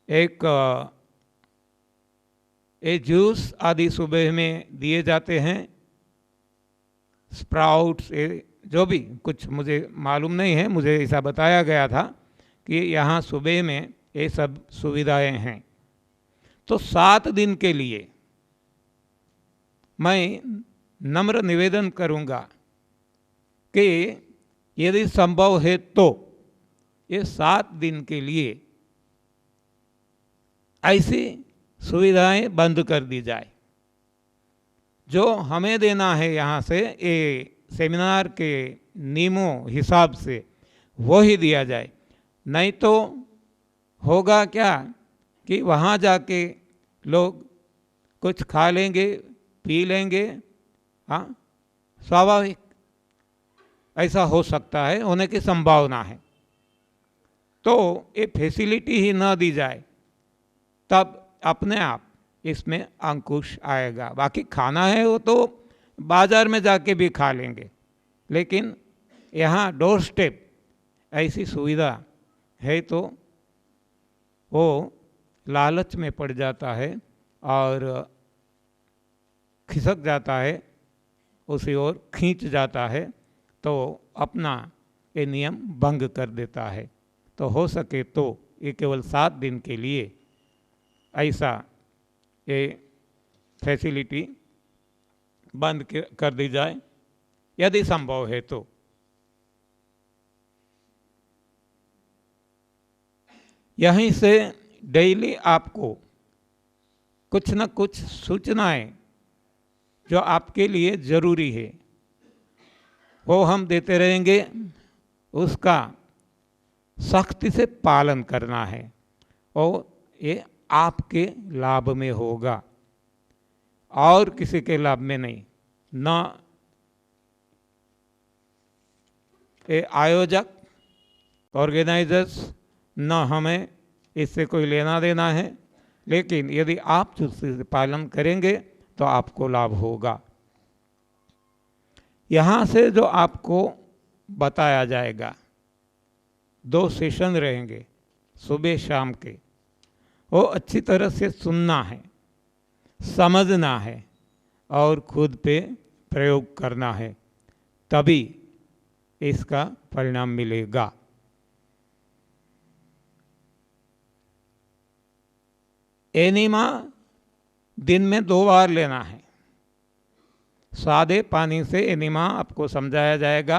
एक जूस आदि सुबह में दिए जाते हैं, स्प्राउट्स, जो भी कुछ मुझे मालूम नहीं है, मुझे ऐसा बताया गया था कि यहाँ सुबह में ये सब सुविधाएं हैं। तो 7 दिन के लिए मैं नम्र निवेदन करूँगा कि यदि संभव है तो ये 7 दिन के लिए ऐसी सुविधाएं बंद कर दी जाए। जो हमें देना है यहाँ से, ये सेमिनार के नियमों हिसाब से वो ही दिया जाए। नहीं तो होगा क्या कि वहाँ जाके लोग कुछ खा लेंगे, पी लेंगे। हाँ, स्वाभाविक ऐसा हो सकता है, होने की संभावना है। तो ये फैसिलिटी ही ना दी जाए तब अपने आप इसमें अंकुश आएगा। बाकी खाना है वो तो बाजार में जाके भी खा लेंगे, लेकिन यहाँ डोर स्टेप ऐसी सुविधा है तो वो लालच में पड़ जाता है और खिसक जाता है, उसी ओर खींच जाता है, तो अपना ये नियम भंग कर देता है। तो हो सके तो ये केवल 7 दिन के लिए ऐसा ये फैसिलिटी बंद कर दी जाए, यदि संभव है तो। यहीं से डेली आपको कुछ न कुछ सूचनाएं जो आपके लिए ज़रूरी है वो हम देते रहेंगे, उसका सख्ती से पालन करना है और ये आपके लाभ में होगा और किसी के लाभ में नहीं। ना ये आयोजक ऑर्गेनाइजर्स ना हमें इससे कोई लेना देना है, लेकिन यदि आप उससे पालन करेंगे तो आपको लाभ होगा। यहाँ से जो आपको बताया जाएगा, 2 सेशन रहेंगे सुबह शाम के, वो अच्छी तरह से सुनना है, समझना है और खुद पे प्रयोग करना है, तभी इसका परिणाम मिलेगा। एनिमा दिन में 2 बार लेना है। सादे पानी से एनिमा आपको समझाया जाएगा।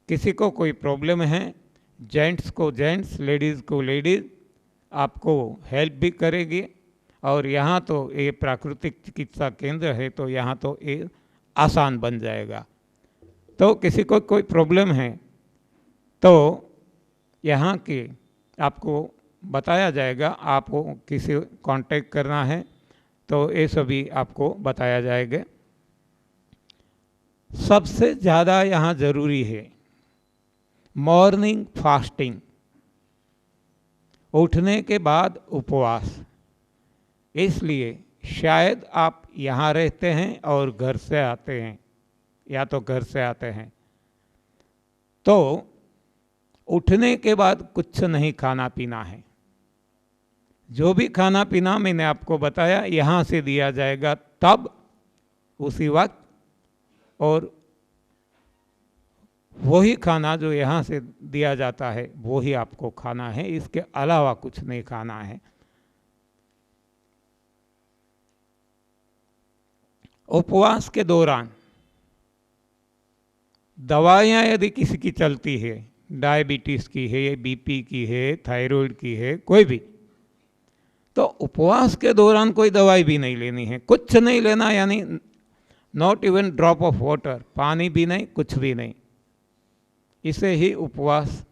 किसी को कोई प्रॉब्लम है, जेंट्स को जेंट्स, लेडीज़ को लेडीज़, आपको हेल्प भी करेगी। और यहाँ तो ये प्राकृतिक चिकित्सा केंद्र है तो यहाँ तो ये आसान बन जाएगा। तो किसी को कोई प्रॉब्लम है तो यहाँ के आपको बताया जाएगा, आपको किसी कांटेक्ट करना है तो ये सभी आपको बताया जाएगा। सबसे ज़्यादा यहाँ ज़रूरी है मॉर्निंग फास्टिंग, उठने के बाद उपवास। इसलिए शायद आप यहाँ रहते हैं और घर से आते हैं, या तो घर से आते हैं, तो उठने के बाद कुछ नहीं खाना पीना है। जो भी खाना पीना मैंने आपको बताया यहाँ से दिया जाएगा तब उसी वक्त, और वही खाना जो यहाँ से दिया जाता है वही आपको खाना है, इसके अलावा कुछ नहीं खाना है। उपवास के दौरान दवाइयाँ यदि किसी की चलती है, डायबिटीज़ की है, बीपी की है, थायराइड की है, कोई भी, तो उपवास के दौरान कोई दवाई भी नहीं लेनी है, कुछ नहीं लेना, यानी not even drop of water, पानी भी नहीं, कुछ भी नहीं। इसे ही उपवास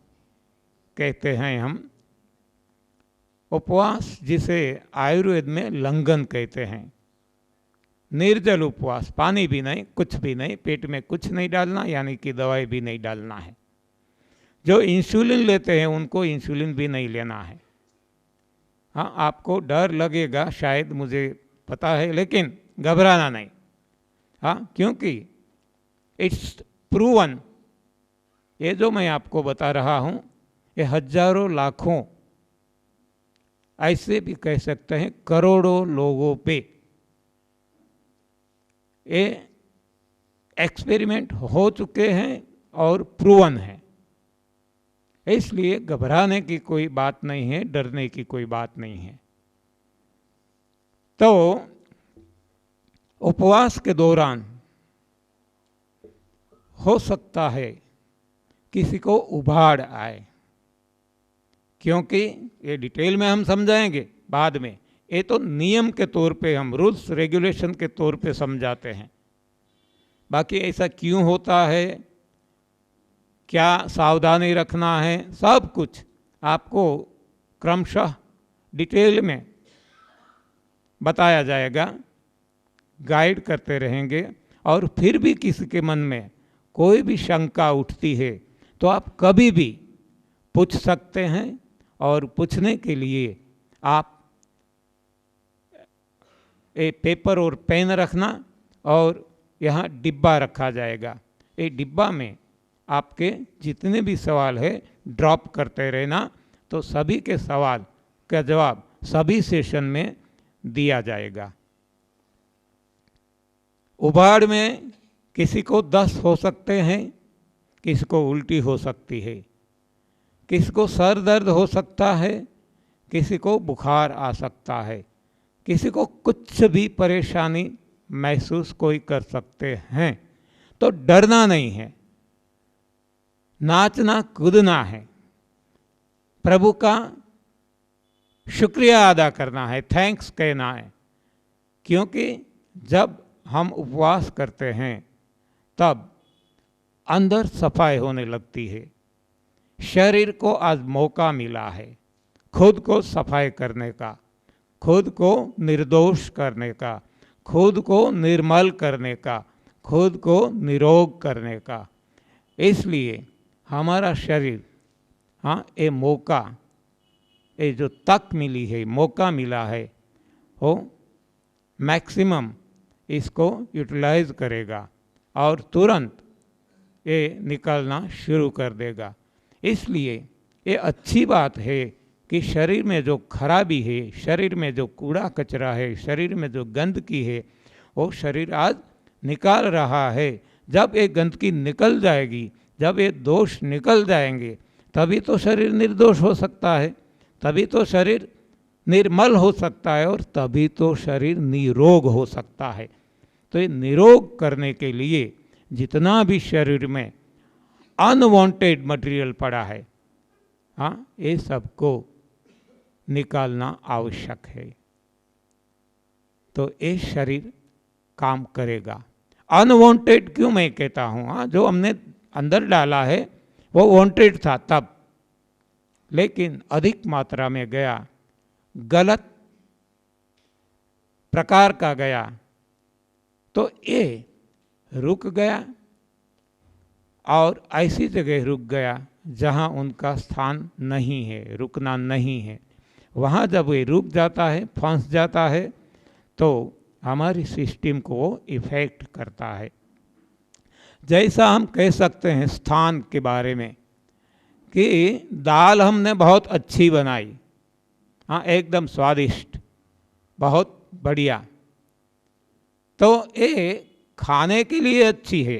कहते हैं हम। उपवास जिसे आयुर्वेद में लंघन कहते हैं। निर्जल उपवास, पानी भी नहीं, कुछ भी नहीं, पेट में कुछ नहीं डालना, यानी कि दवाई भी नहीं डालना है। जो इंसुलिन लेते हैं उनको इंसुलिन भी नहीं लेना है। हाँ, आपको डर लगेगा शायद, मुझे पता है, लेकिन घबराना नहीं। हाँ, क्योंकि इट्स प्रूवन, ये जो मैं आपको बता रहा हूँ ये हजारों लाखों, ऐसे भी कह सकते हैं करोड़ों लोगों पे ये एक्सपेरिमेंट हो चुके हैं और प्रूवन है। इसलिए घबराने की कोई बात नहीं है, डरने की कोई बात नहीं है। तो उपवास के दौरान हो सकता है किसी को उबाड़ आए, क्योंकि ये डिटेल में हम समझाएंगे बाद में। ये तो नियम के तौर पे हम रूल्स रेगुलेशन के तौर पे समझाते हैं। बाकी ऐसा क्यों होता है, क्या सावधानी रखना है, सब कुछ आपको क्रमशः डिटेल में बताया जाएगा, गाइड करते रहेंगे। और फिर भी किसी के मन में कोई भी शंका उठती है तो आप कभी भी पूछ सकते हैं, और पूछने के लिए आप एक पेपर और पेन रखना, और यहाँ डिब्बा रखा जाएगा। ये डिब्बा में आपके जितने भी सवाल है ड्रॉप करते रहना, तो सभी के सवाल का जवाब सभी सेशन में दिया जाएगा। उबाड़ में किसी को दस्त हो सकते हैं, किसी को उल्टी हो सकती है, किसी को सर दर्द हो सकता है, किसी को बुखार आ सकता है, किसी को कुछ भी परेशानी महसूस कोई कर सकते हैं। तो डरना नहीं है, नाचना कूदना है, प्रभु का शुक्रिया अदा करना है, थैंक्स कहना है। क्योंकि जब हम उपवास करते हैं तब अंदर सफाई होने लगती है। शरीर को आज मौका मिला है खुद को सफाई करने का, खुद को निर्दोष करने का, खुद को निर्मल करने का, खुद को निरोग करने का। इसलिए हमारा शरीर, हाँ, ये मौका, ये जो तक मिली है, मौका मिला है, वो मैक्सिमम इसको यूटिलाइज करेगा और तुरंत ये निकलना शुरू कर देगा। इसलिए ये अच्छी बात है कि शरीर में जो खराबी है, शरीर में जो कूड़ा कचरा है, शरीर में जो गंदगी है, वो शरीर आज निकाल रहा है। जब ये गंदगी निकल जाएगी, जब ये दोष निकल जाएंगे, तभी तो शरीर निर्दोष हो सकता है, तभी तो शरीर निर्मल हो सकता है और तभी तो शरीर निरोग हो सकता है। तो ये निरोग करने के लिए जितना भी शरीर में अनवांटेड मटेरियल पड़ा है, हाँ, ये सबको निकालना आवश्यक है, तो ये शरीर काम करेगा। अनवांटेड क्यों मैं कहता हूँ, हाँ, जो हमने अंदर डाला है वो वांटेड था तब, लेकिन अधिक मात्रा में गया, गलत प्रकार का गया, तो ये रुक गया और ऐसी जगह रुक गया जहाँ उनका स्थान नहीं है, रुकना नहीं है। वहाँ जब ये रुक जाता है, फंस जाता है, तो हमारी सिस्टम को वो इफेक्ट करता है। जैसा हम कह सकते हैं स्थान के बारे में कि दाल हमने बहुत अच्छी बनाई, हाँ, एकदम स्वादिष्ट, बहुत बढ़िया, तो ये खाने के लिए अच्छी है,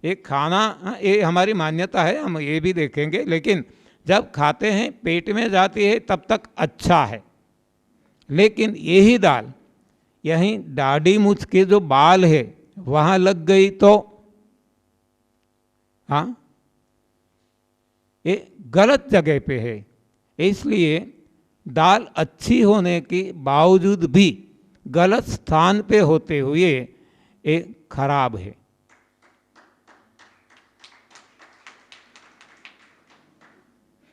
ये खाना, ये हमारी मान्यता है, हम ये भी देखेंगे, लेकिन जब खाते हैं पेट में जाती है तब तक अच्छा है। लेकिन यही दाल यहीं दाढ़ी मूछ के जो बाल है वहाँ लग गई तो, हाँ, ये गलत जगह पे है। इसलिए दाल अच्छी होने के बावजूद भी गलत स्थान पे होते हुए ये खराब है।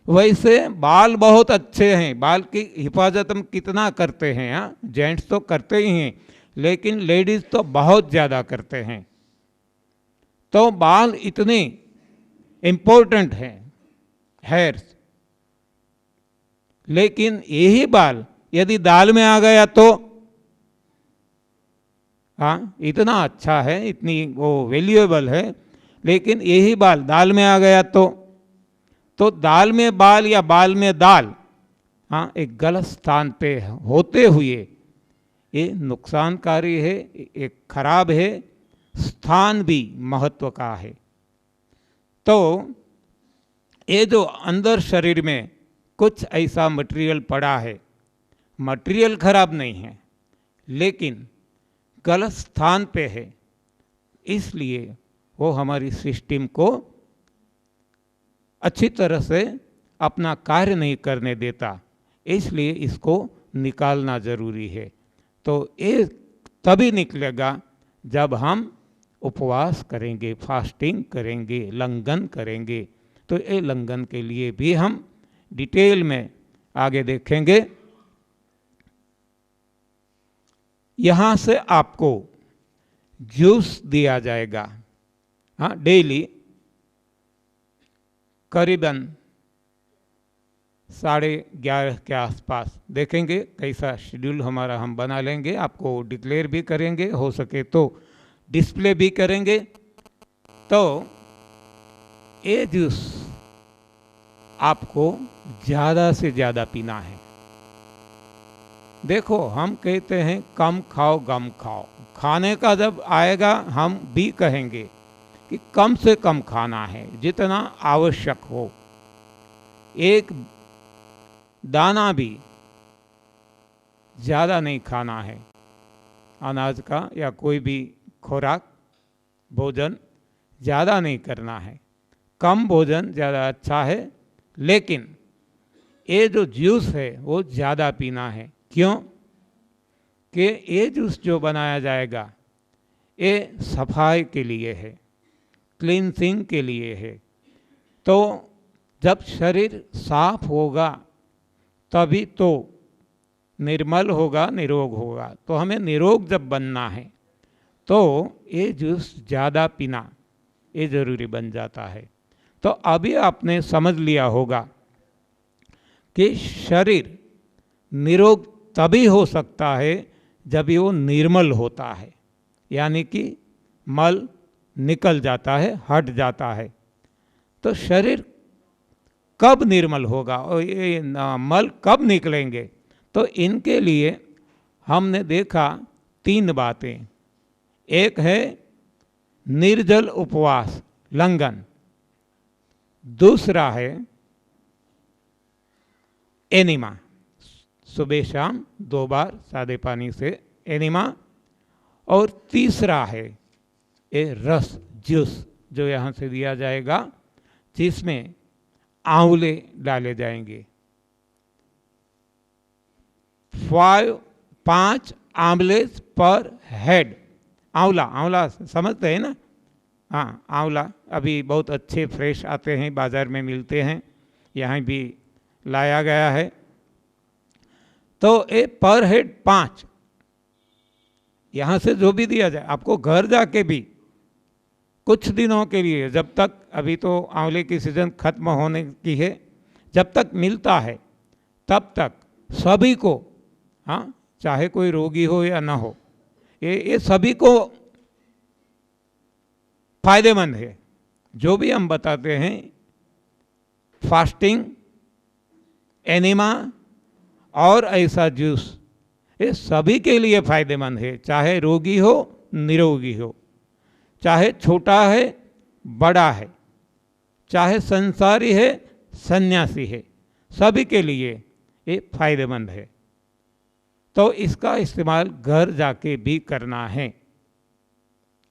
वैसे बाल बहुत अच्छे हैं, बाल की हिफाजत हम कितना करते हैं, हाँ, जेंट्स तो करते ही हैं, लेकिन लेडीज तो बहुत ज़्यादा करते हैं। तो बाल इतने इम्पोर्टेंट हैं, हेयर्स, लेकिन यही बाल यदि दाल में आ गया तो, हाँ, इतना अच्छा है, इतनी वो वैल्यूएबल है, लेकिन यही बाल दाल में आ गया तो दाल में बाल या बाल में दाल, हाँ, एक गलत स्थान पे होते हुए ये नुकसानकारी है, एक खराब है, स्थान भी महत्व का है। तो ये जो अंदर शरीर में कुछ ऐसा मटेरियल पड़ा है, मटेरियल खराब नहीं है, लेकिन गलत स्थान पे है, इसलिए वो हमारी सिस्टम को अच्छी तरह से अपना कार्य नहीं करने देता, इसलिए इसको निकालना जरूरी है। तो ये तभी निकलेगा जब हम उपवास करेंगे, फास्टिंग करेंगे, लंघन करेंगे। तो ये लंघन के लिए भी हम डिटेल में आगे देखेंगे। यहाँ से आपको जूस दिया जाएगा, हाँ, डेली करीबन 11:30 के आसपास देखेंगे कैसा शेड्यूल हमारा हम बना लेंगे, आपको डिक्लेयर भी करेंगे, हो सके तो डिस्प्ले भी करेंगे। तो ये जूस आपको ज़्यादा से ज़्यादा पीना है। देखो, हम कहते हैं कम खाओ गम खाओ, खाने का जब आएगा हम भी कहेंगे कि कम से कम खाना है, जितना आवश्यक हो। एक दाना भी ज़्यादा नहीं खाना है, अनाज का या कोई भी खुराक भोजन ज़्यादा नहीं करना है, कम भोजन ज़्यादा अच्छा है। लेकिन ये जो जूस है वो ज़्यादा पीना है। क्यों? कि ये जूस जो बनाया जाएगा ये सफाई के लिए है, क्लींसिंग के लिए है। तो जब शरीर साफ होगा तभी तो निर्मल होगा, निरोग होगा। तो हमें निरोग जब बनना है तो ये जूस ज़्यादा पीना ये ज़रूरी बन जाता है। तो अभी आपने समझ लिया होगा कि शरीर निरोग तभी हो सकता है जब वो निर्मल होता है, यानी कि मल निकल जाता है, हट जाता है। तो शरीर कब निर्मल होगा और ये मल कब निकलेंगे? तो इनके लिए हमने देखा 3 बातें। एक है निर्जल उपवास, लंघन। दूसरा है एनिमा, सुबह शाम 2 बार सादे पानी से एनिमा। और तीसरा है ये रस, जूस जो यहाँ से दिया जाएगा, जिसमें आंवले डाले जाएंगे। 5 आंवले पर हेड। आंवला समझते हैं ना? हाँ, आंवला अभी बहुत अच्छे फ्रेश आते हैं, बाज़ार में मिलते हैं, यहाँ भी लाया गया है। तो ये पर हेड 5, यहाँ से जो भी दिया जाए, आपको घर जाके भी कुछ दिनों के लिए, जब तक, अभी तो आंवले की सीज़न खत्म होने की है, जब तक मिलता है तब तक सभी को, हाँ, चाहे कोई रोगी हो या ना हो, ये सभी को फायदेमंद है। जो भी हम बताते हैं, फास्टिंग, एनिमा और ऐसा जूस, ये सभी के लिए फायदेमंद है, चाहे रोगी हो, निरोगी हो, चाहे छोटा है, बड़ा है, चाहे संसारी है, सन्यासी है, सभी के लिए ये फायदेमंद है। तो इसका इस्तेमाल घर जाके भी करना है।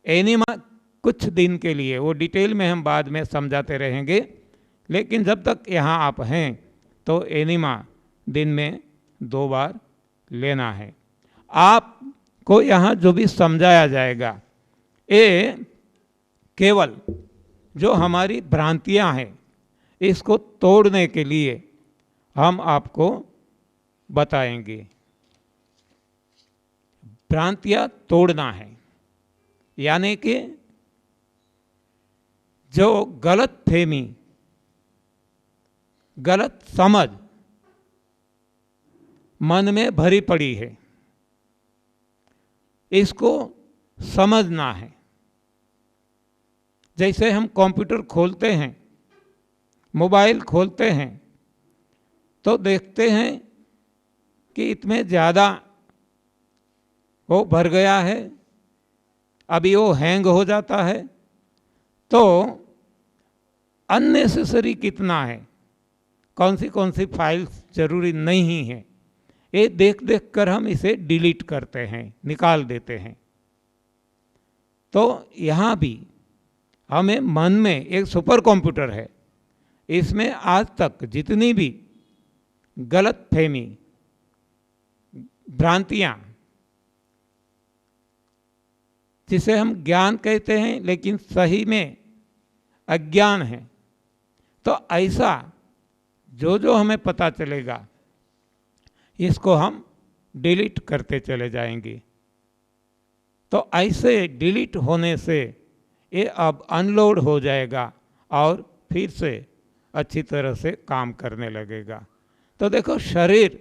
एनिमा कुछ दिन के लिए, वो डिटेल में हम बाद में समझाते रहेंगे, लेकिन जब तक यहाँ आप हैं तो एनिमा दिन में 2 बार लेना है। आपको यहाँ जो भी समझाया जाएगा, ये केवल जो हमारी भ्रांतियाँ हैं इसको तोड़ने के लिए हम आपको बताएंगे। भ्रांतियाँ तोड़ना है, यानी कि जो गलत फहमी, गलत समझ मन में भरी पड़ी है, इसको समझना है। जैसे हम कंप्यूटर खोलते हैं, मोबाइल खोलते हैं, तो देखते हैं कि इतने ज़्यादा वो भर गया है, अभी वो हैंग हो जाता है। तो अननेसेसरी कितना है, कौन सी फाइल्स जरूरी नहीं है, ये देख देख कर हम इसे डिलीट करते हैं, निकाल देते हैं। तो यहाँ भी हमें मन में एक सुपर कंप्यूटर है, इसमें आज तक जितनी भी गलत फहमी, भ्रांतियाँ, जिसे हम ज्ञान कहते हैं लेकिन सही में अज्ञान है, तो ऐसा जो जो हमें पता चलेगा इसको हम डिलीट करते चले जाएंगे। तो ऐसे डिलीट होने से ये अब अनलोड हो जाएगा और फिर से अच्छी तरह से काम करने लगेगा। तो देखो, शरीर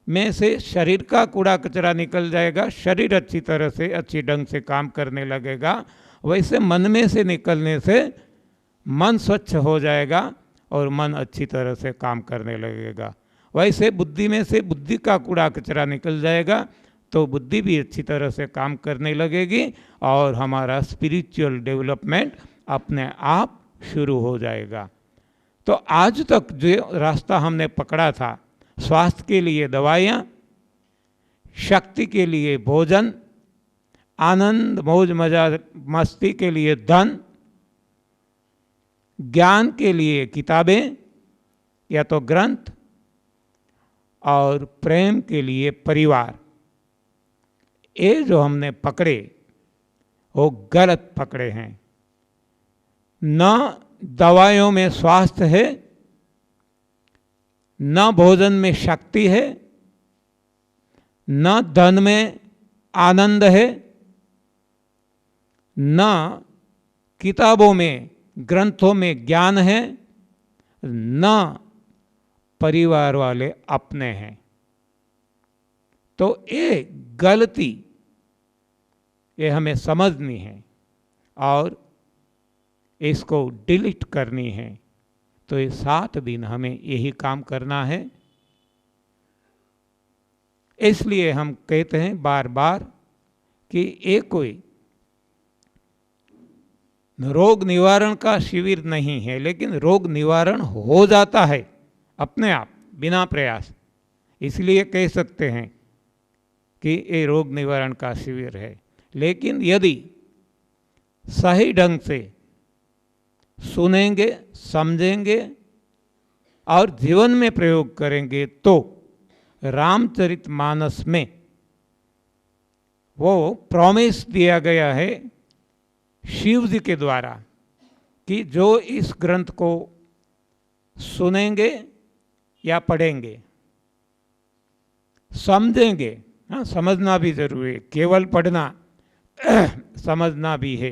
में से शरीर का कूड़ा कचरा निकल जाएगा, शरीर अच्छी तरह से, अच्छी ढंग से काम करने लगेगा। वैसे मन में से निकलने से मन स्वच्छ हो जाएगा और मन अच्छी तरह से काम करने लगेगा। वैसे बुद्धि में से बुद्धि का कूड़ा कचरा निकल जाएगा तो बुद्धि भी अच्छी तरह से काम करने लगेगी और हमारा स्पिरिचुअल डेवलपमेंट अपने आप शुरू हो जाएगा। तो आज तक जो रास्ता हमने पकड़ा था, स्वास्थ्य के लिए दवाइयाँ, शक्ति के लिए भोजन, आनंद मौज मजा मस्ती के लिए धन, ज्ञान के लिए किताबें या तो ग्रंथ, और प्रेम के लिए परिवार, ये जो हमने पकड़े वो गलत पकड़े हैं। न दवाइयों में स्वास्थ्य है, न भोजन में शक्ति है, न धन में आनंद है, न किताबों में ग्रंथों में ज्ञान है, न परिवार वाले अपने हैं। तो ये गलती ये हमें समझनी है और इसको डिलीट करनी है। तो ये 7 दिन हमें यही काम करना है। इसलिए हम कहते हैं बार बार कि ये कोई रोग निवारण का शिविर नहीं है, लेकिन रोग निवारण हो जाता है अपने आप बिना प्रयास। इसलिए कह सकते हैं कि ये रोग निवारण का शिविर है। लेकिन यदि सही ढंग से सुनेंगे, समझेंगे और जीवन में प्रयोग करेंगे तो रामचरितमानस में वो प्रॉमिस दिया गया है शिव जी के द्वारा कि जो इस ग्रंथ को सुनेंगे या पढ़ेंगे, समझेंगे, हाँ समझना भी जरूरी है, केवल पढ़ना समझना भी है,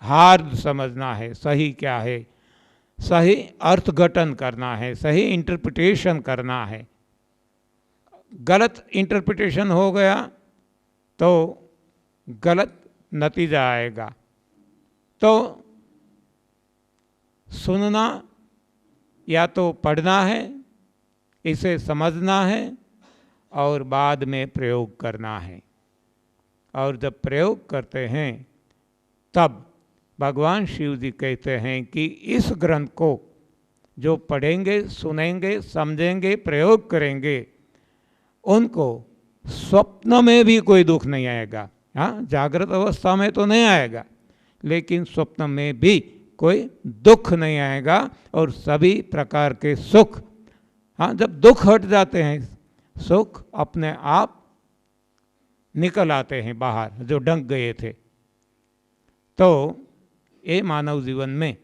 हार्द समझना है, सही क्या है, सही अर्थघटन करना है, सही इंटरप्रिटेशन करना है। गलत इंटरप्रिटेशन हो गया तो गलत नतीजा आएगा। तो सुनना या तो पढ़ना है, इसे समझना है और बाद में प्रयोग करना है। और जब प्रयोग करते हैं तब भगवान शिव जी कहते हैं कि इस ग्रंथ को जो पढ़ेंगे, सुनेंगे, समझेंगे, प्रयोग करेंगे, उनको स्वप्न में भी कोई दुख नहीं आएगा। हाँ, जागृत अवस्था में तो नहीं आएगा, लेकिन स्वप्न में भी कोई दुख नहीं आएगा और सभी प्रकार के सुख, हाँ जब दुख हट जाते हैं सुख अपने आप निकल आते हैं बाहर जो डंक गए थे। तो ये मानव जीवन में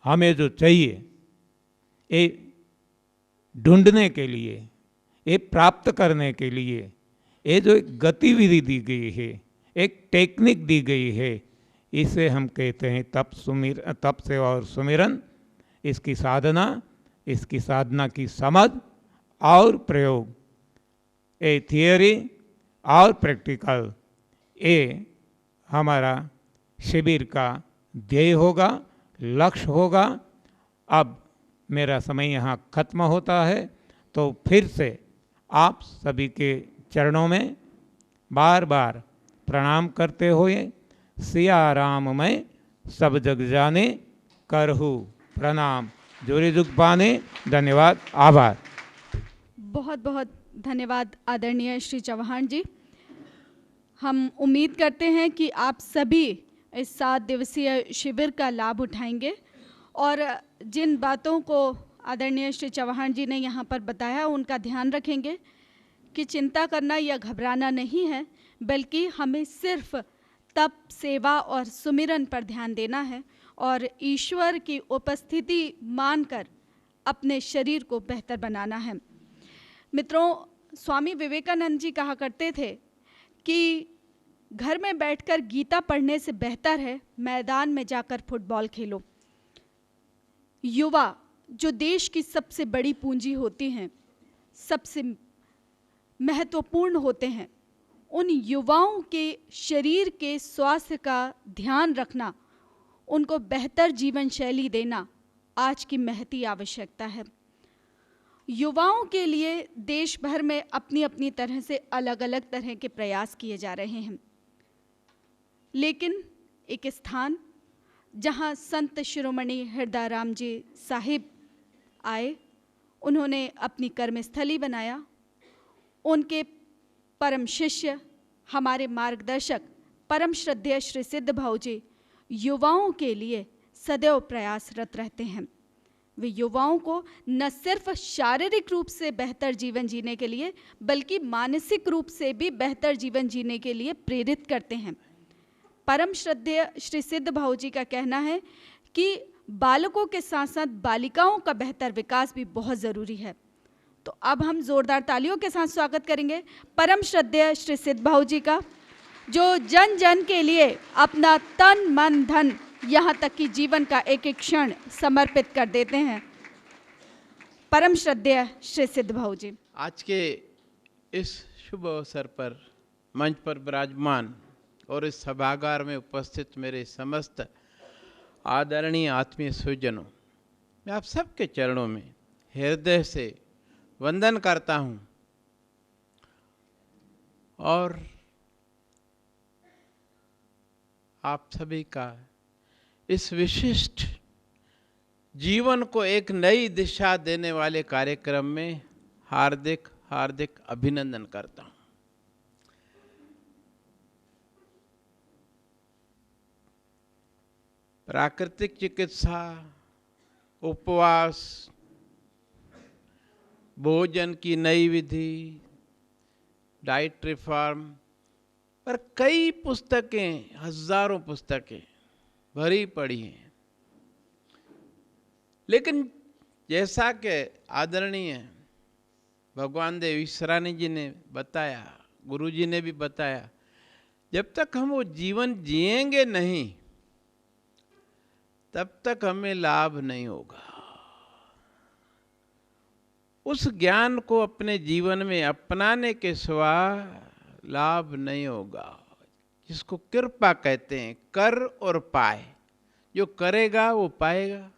हमें जो चाहिए, ये ढूंढने के लिए, ये प्राप्त करने के लिए, ये जो एक गतिविधि दी गई है, एक टेक्निक दी गई है, इसे हम कहते हैं तप से और सुमिरन। इसकी साधना, इसकी साधना की समझ और प्रयोग, ये थियोरी और प्रैक्टिकल, ये हमारा शिविर का ध्येय होगा, लक्ष्य होगा। अब मेरा समय यहाँ खत्म होता है, तो फिर से आप सभी के चरणों में बार बार प्रणाम करते हुए सिया राम मैं सब जग जाने करहु प्रणाम जोरी जुग पाने। धन्यवाद, आभार। बहुत बहुत धन्यवाद आदरणीय श्री चौहान जी। हम उम्मीद करते हैं कि आप सभी इस 7 दिवसीय शिविर का लाभ उठाएंगे और जिन बातों को आदरणीय श्री चौहान जी ने यहाँ पर बताया उनका ध्यान रखेंगे कि चिंता करना या घबराना नहीं है, बल्कि हमें सिर्फ तप, सेवा और सुमिरन पर ध्यान देना है और ईश्वर की उपस्थिति मानकर अपने शरीर को बेहतर बनाना है। मित्रों, स्वामी विवेकानंद जी कहा करते थे कि घर में बैठकर गीता पढ़ने से बेहतर है मैदान में जाकर फुटबॉल खेलो। युवा जो देश की सबसे बड़ी पूंजी होती हैं, सबसे महत्वपूर्ण होते हैं, उन युवाओं के शरीर के स्वास्थ्य का ध्यान रखना, उनको बेहतर जीवन शैली देना आज की महती आवश्यकता है। युवाओं के लिए देश भर में अपनी अपनी तरह से अलग अलग तरह के प्रयास किए जा रहे हैं, लेकिन एक स्थान जहां संत शिरोमणि हृदयराम जी साहिब आए, उन्होंने अपनी कर्मस्थली बनाया। उनके परम शिष्य, हमारे मार्गदर्शक, परम श्रद्धेय श्री सिद्ध भाऊ जी युवाओं के लिए सदैव प्रयासरत रहते हैं। वे युवाओं को न सिर्फ शारीरिक रूप से बेहतर जीवन जीने के लिए बल्कि मानसिक रूप से भी बेहतर जीवन जीने के लिए प्रेरित करते हैं। परम श्रद्धेय श्री सिद्ध भाऊ जी का कहना है कि बालकों के साथ साथ बालिकाओं का बेहतर विकास भी बहुत ज़रूरी है। तो अब हम जोरदार तालियों के साथ स्वागत करेंगे परम श्रद्धेय श्री सिद्ध भाऊ जी का, जो जन जन के लिए अपना तन मन धन यहाँ तक कि जीवन का एक एक क्षण समर्पित कर देते हैं। परम श्रद्धेय श्री सिद्ध भाऊ जी, आज के इस शुभ अवसर पर मंच पर विराजमान और इस सभागार में उपस्थित मेरे समस्त आदरणीय आत्मीय स्वजनों, मैं आप सबके चरणों में हृदय से वंदन करता हूँ और आप सभी का इस विशिष्ट जीवन को एक नई दिशा देने वाले कार्यक्रम में हार्दिक हार्दिक अभिनंदन करता हूँ। प्राकृतिक चिकित्सा, उपवास, भोजन की नई विधि, डाइट रिफॉर्म पर कई पुस्तकें, हजारों पुस्तकें भरी पड़ी हैं। लेकिन जैसा कि आदरणीय भगवान देव ईश्वरानी जी ने बताया, गुरु जी ने भी बताया, जब तक हम वो जीवन जिएंगे नहीं तब तक हमें लाभ नहीं होगा। उस ज्ञान को अपने जीवन में अपनाने के सिवा लाभ नहीं होगा, जिसको कृपा कहते हैं, कर और पाए। जो करेगा वो पाएगा।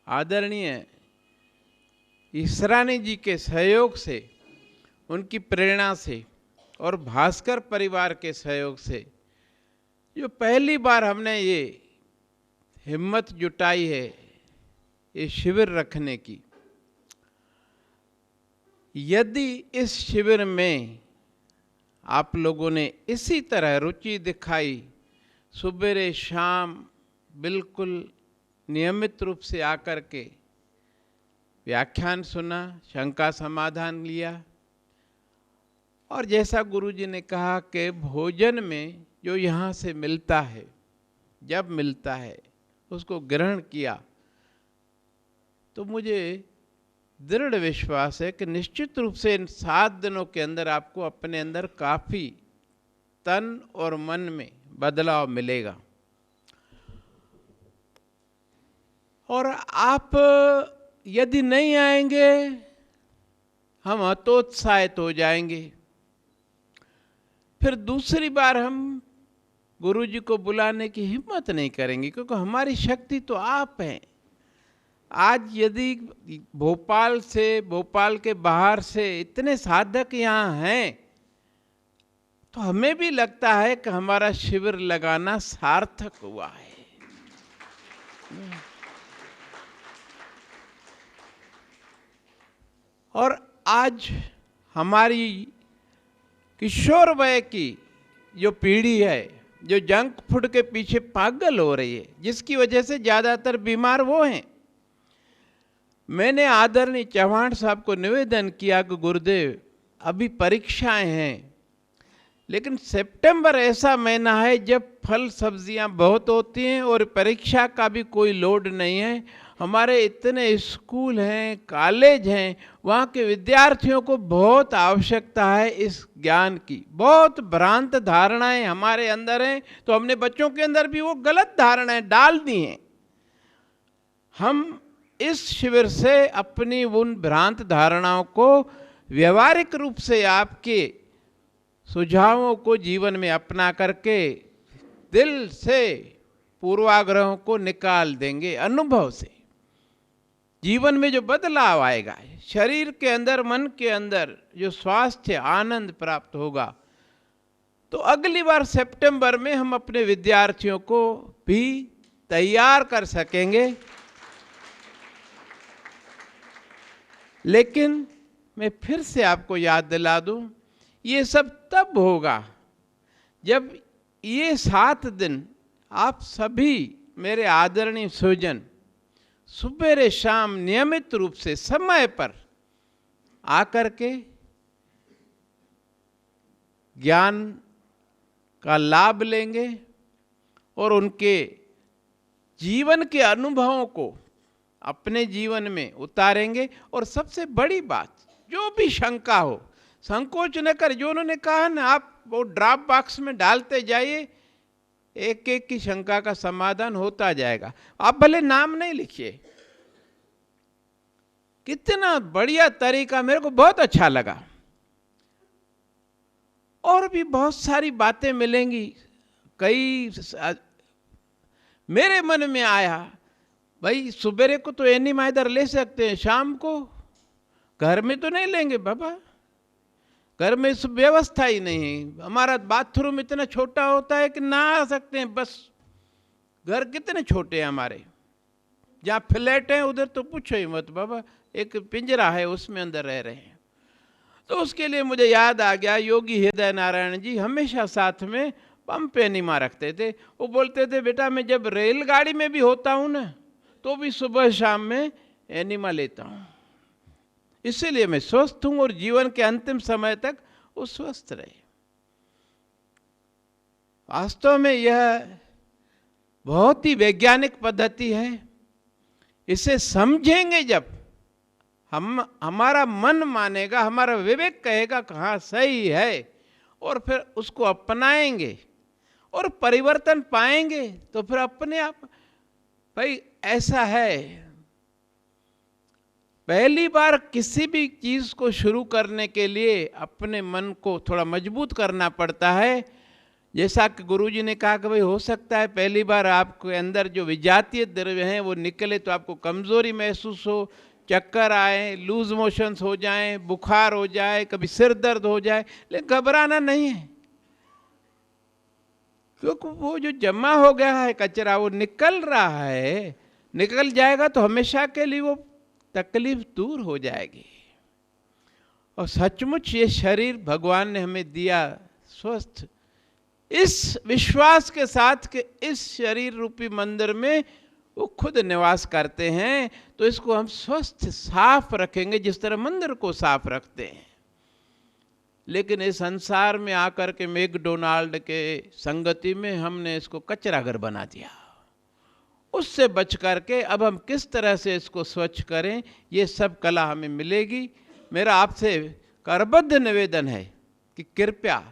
आदरणीय ईश्वरानी जी के सहयोग से, उनकी प्रेरणा से और भास्कर परिवार के सहयोग से जो पहली बार हमने ये हिम्मत जुटाई है ये शिविर रखने की, यदि इस शिविर में आप लोगों ने इसी तरह रुचि दिखाई, सुबह शाम बिल्कुल नियमित रूप से आकर के व्याख्यान सुना, शंका समाधान लिया, और जैसा गुरुजी ने कहा कि भोजन में जो यहाँ से मिलता है, जब मिलता है उसको ग्रहण किया, तो मुझे दृढ़ विश्वास है कि निश्चित रूप से इन 7 दिनों के अंदर आपको अपने अंदर काफ़ी तन और मन में बदलाव मिलेगा। और आप यदि नहीं आएंगे, हम हतोत्साहित हो जाएंगे। फिर दूसरी बार हम गुरुजी को बुलाने की हिम्मत नहीं करेंगे, क्योंकि हमारी शक्ति तो आप हैं। आज यदि भोपाल के बाहर से इतने साधक यहाँ हैं, तो हमें भी लगता है कि हमारा शिविर लगाना सार्थक हुआ है। और आज हमारी किशोर वय की जो पीढ़ी है, जो जंक फूड के पीछे पागल हो रही है, जिसकी वजह से ज़्यादातर बीमार वो हैं। मैंने आदरणीय चौहान साहब को निवेदन किया कि गुरुदेव अभी परीक्षाएं हैं, लेकिन सितंबर ऐसा महीना है जब फल सब्जियां बहुत होती हैं और परीक्षा का भी कोई लोड नहीं है। हमारे इतने स्कूल हैं, कॉलेज हैं, वहाँ के विद्यार्थियों को बहुत आवश्यकता है इस ज्ञान की। बहुत भ्रांत धारणाएं हमारे अंदर हैं, तो हमने बच्चों के अंदर भी वो गलत धारणाएं डाल दी हैं। हम इस शिविर से अपनी उन भ्रांत धारणाओं को व्यवहारिक रूप से आपके सुझावों को जीवन में अपना करके दिल से पूर्वाग्रहों को निकाल देंगे। अनुभव से जीवन में जो बदलाव आएगा, शरीर के अंदर, मन के अंदर जो स्वास्थ्य आनंद प्राप्त होगा, तो अगली बार सितंबर में हम अपने विद्यार्थियों को भी तैयार कर सकेंगे। लेकिन मैं फिर से आपको याद दिला दूं, ये सब तब होगा जब ये 7 दिन आप सभी मेरे आदरणीय सुजन सुबेरे शाम नियमित रूप से समय पर आकर के ज्ञान का लाभ लेंगे और उनके जीवन के अनुभवों को अपने जीवन में उतारेंगे। और सबसे बड़ी बात, जो भी शंका हो संकोच न कर, जो उन्होंने कहा ना, आप वो ड्रॉप बॉक्स में डालते जाइए, एक एक की शंका का समाधान होता जाएगा। आप भले नाम नहीं लिखिए। कितना बढ़िया तरीका, मेरे को बहुत अच्छा लगा। और भी बहुत सारी बातें मिलेंगी। कई मेरे मन में आया, भाई सुबेरे को तो एनिमा इधर ले सकते हैं, शाम को घर में तो नहीं लेंगे बाबा, घर में इस व्यवस्था ही नहीं है। हमारा बाथरूम इतना छोटा होता है कि ना आ सकते हैं, बस घर कितने छोटे हैं हमारे। जहाँ फ्लैट हैं उधर तो पूछो ही मत बाबा, एक पिंजरा है उसमें अंदर रह रहे हैं। तो उसके लिए मुझे याद आ गया, योगी हृदय नारायण जी हमेशा साथ में पंप एनिमा रखते थे। वो बोलते थे, बेटा मैं जब रेलगाड़ी में भी होता हूँ ना, तो भी सुबह शाम में एनिमा लेता हूँ, इसीलिए मैं स्वस्थ हूँ और जीवन के अंतिम समय तक वो स्वस्थ रहे। वास्तव में यह बहुत ही वैज्ञानिक पद्धति है। इसे समझेंगे जब हमारा मन मानेगा, हमारा विवेक कहेगा कहाँ सही है, और फिर उसको अपनाएंगे और परिवर्तन पाएंगे, तो फिर अपने आप भाई ऐसा है। पहली बार किसी भी चीज को शुरू करने के लिए अपने मन को थोड़ा मजबूत करना पड़ता है। जैसा कि गुरुजी ने कहा कि भाई हो सकता है पहली बार आपके अंदर जो विजातीय द्रव्य हैं वो निकले तो आपको कमजोरी महसूस हो, चक्कर आए, लूज मोशंस हो जाएं, बुखार हो जाए, कभी सिर दर्द हो जाए, लेकिन घबराना नहीं है, क्योंकि वो जो जमा हो गया है कचरा वो निकल रहा है, निकल जाएगा तो हमेशा के लिए वो तकलीफ दूर हो जाएगी। और सचमुच ये शरीर भगवान ने हमें दिया स्वस्थ, इस विश्वास के साथ कि इस शरीर रूपी मंदिर में वो खुद निवास करते हैं, तो इसको हम स्वस्थ साफ रखेंगे जिस तरह मंदिर को साफ रखते हैं। लेकिन इस संसार में आकर के मैकडोनाल्ड के संगति में हमने इसको कचरा घर बना दिया। उससे बच करके अब हम किस तरह से इसको स्वच्छ करें, ये सब कला हमें मिलेगी। मेरा आपसे करबद्ध निवेदन है कि कृपया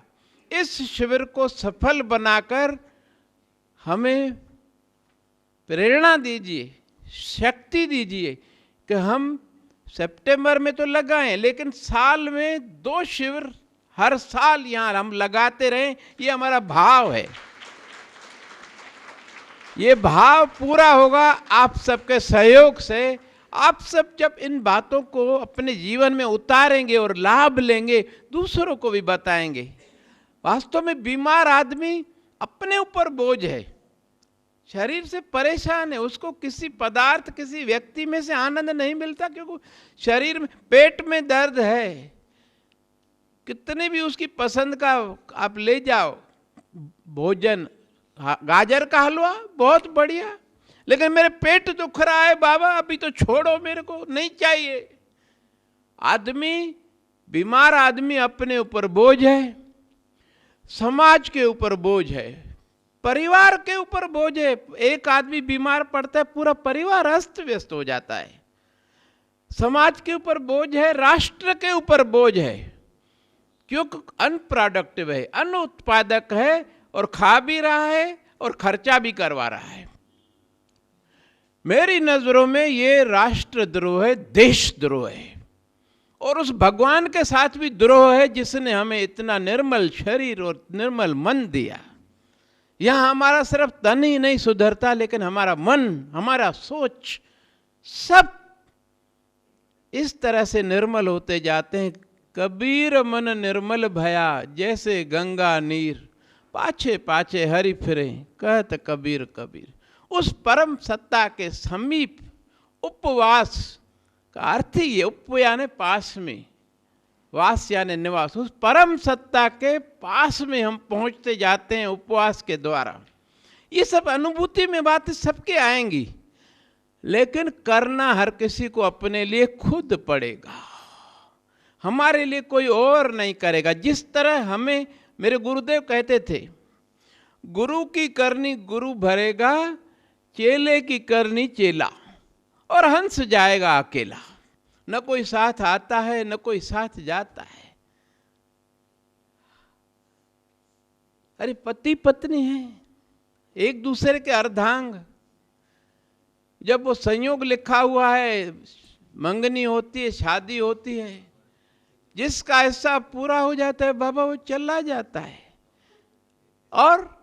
इस शिविर को सफल बनाकर हमें प्रेरणा दीजिए, शक्ति दीजिए कि हम सितंबर में तो लगाएं, लेकिन साल में 2 शिविर हर साल यहाँ हम लगाते रहें। ये हमारा भाव है। ये भाव पूरा होगा आप सबके सहयोग से। आप सब जब इन बातों को अपने जीवन में उतारेंगे और लाभ लेंगे, दूसरों को भी बताएंगे। वास्तव में बीमार आदमी अपने ऊपर बोझ है, शरीर से परेशान है, उसको किसी पदार्थ, किसी व्यक्ति में से आनंद नहीं मिलता, क्योंकि शरीर में, पेट में दर्द है। कितने भी उसकी पसंद का आप ले जाओ भोजन, गाजर का हलवा बहुत बढ़िया, लेकिन मेरे पेट दुख रहा है बाबा, अभी तो छोड़ो, मेरे को नहीं चाहिए। आदमी, बीमार आदमी अपने ऊपर बोझ है, समाज के ऊपर बोझ है, परिवार के ऊपर बोझ है। एक आदमी बीमार पड़ता है, पूरा परिवार अस्त व्यस्त हो जाता है। समाज के ऊपर बोझ है, राष्ट्र के ऊपर बोझ है, क्योंकि अनप्रोडक्टिव है, अनुत्पादक है, और खा भी रहा है और खर्चा भी करवा रहा है। मेरी नजरों में ये राष्ट्रद्रोह है, देशद्रोह है, और उस भगवान के साथ भी द्रोह है जिसने हमें इतना निर्मल शरीर और निर्मल मन दिया। यहां हमारा सिर्फ तन ही नहीं सुधरता, लेकिन हमारा मन, हमारा सोच, सब इस तरह से निर्मल होते जाते हैं। कबीर मन निर्मल भया, जैसे गंगा नीर, पाछे पाछे हरि फिरे, कहत कबीर कबीर। उस परम सत्ता के समीप उपवास का अर्थ ही है, उप यानी पास में, वास यानी निवास। उस परम सत्ता के पास में हम पहुंचते जाते हैं उपवास के द्वारा। ये सब अनुभूति में बातें सबके आएंगी, लेकिन करना हर किसी को अपने लिए खुद पड़ेगा। हमारे लिए कोई और नहीं करेगा। जिस तरह हमें मेरे गुरुदेव कहते थे, गुरु की करनी गुरु भरेगा, चेले की करनी चेला, और हंस जाएगा अकेला। न कोई साथ आता है न कोई साथ जाता है। अरे पति पत्नी है, एक दूसरे के अर्धांग। जब वो संयोग लिखा हुआ है, मंगनी होती है, शादी होती है, जिसका हिस्सा पूरा हो जाता है बाबा वो चला जाता है। और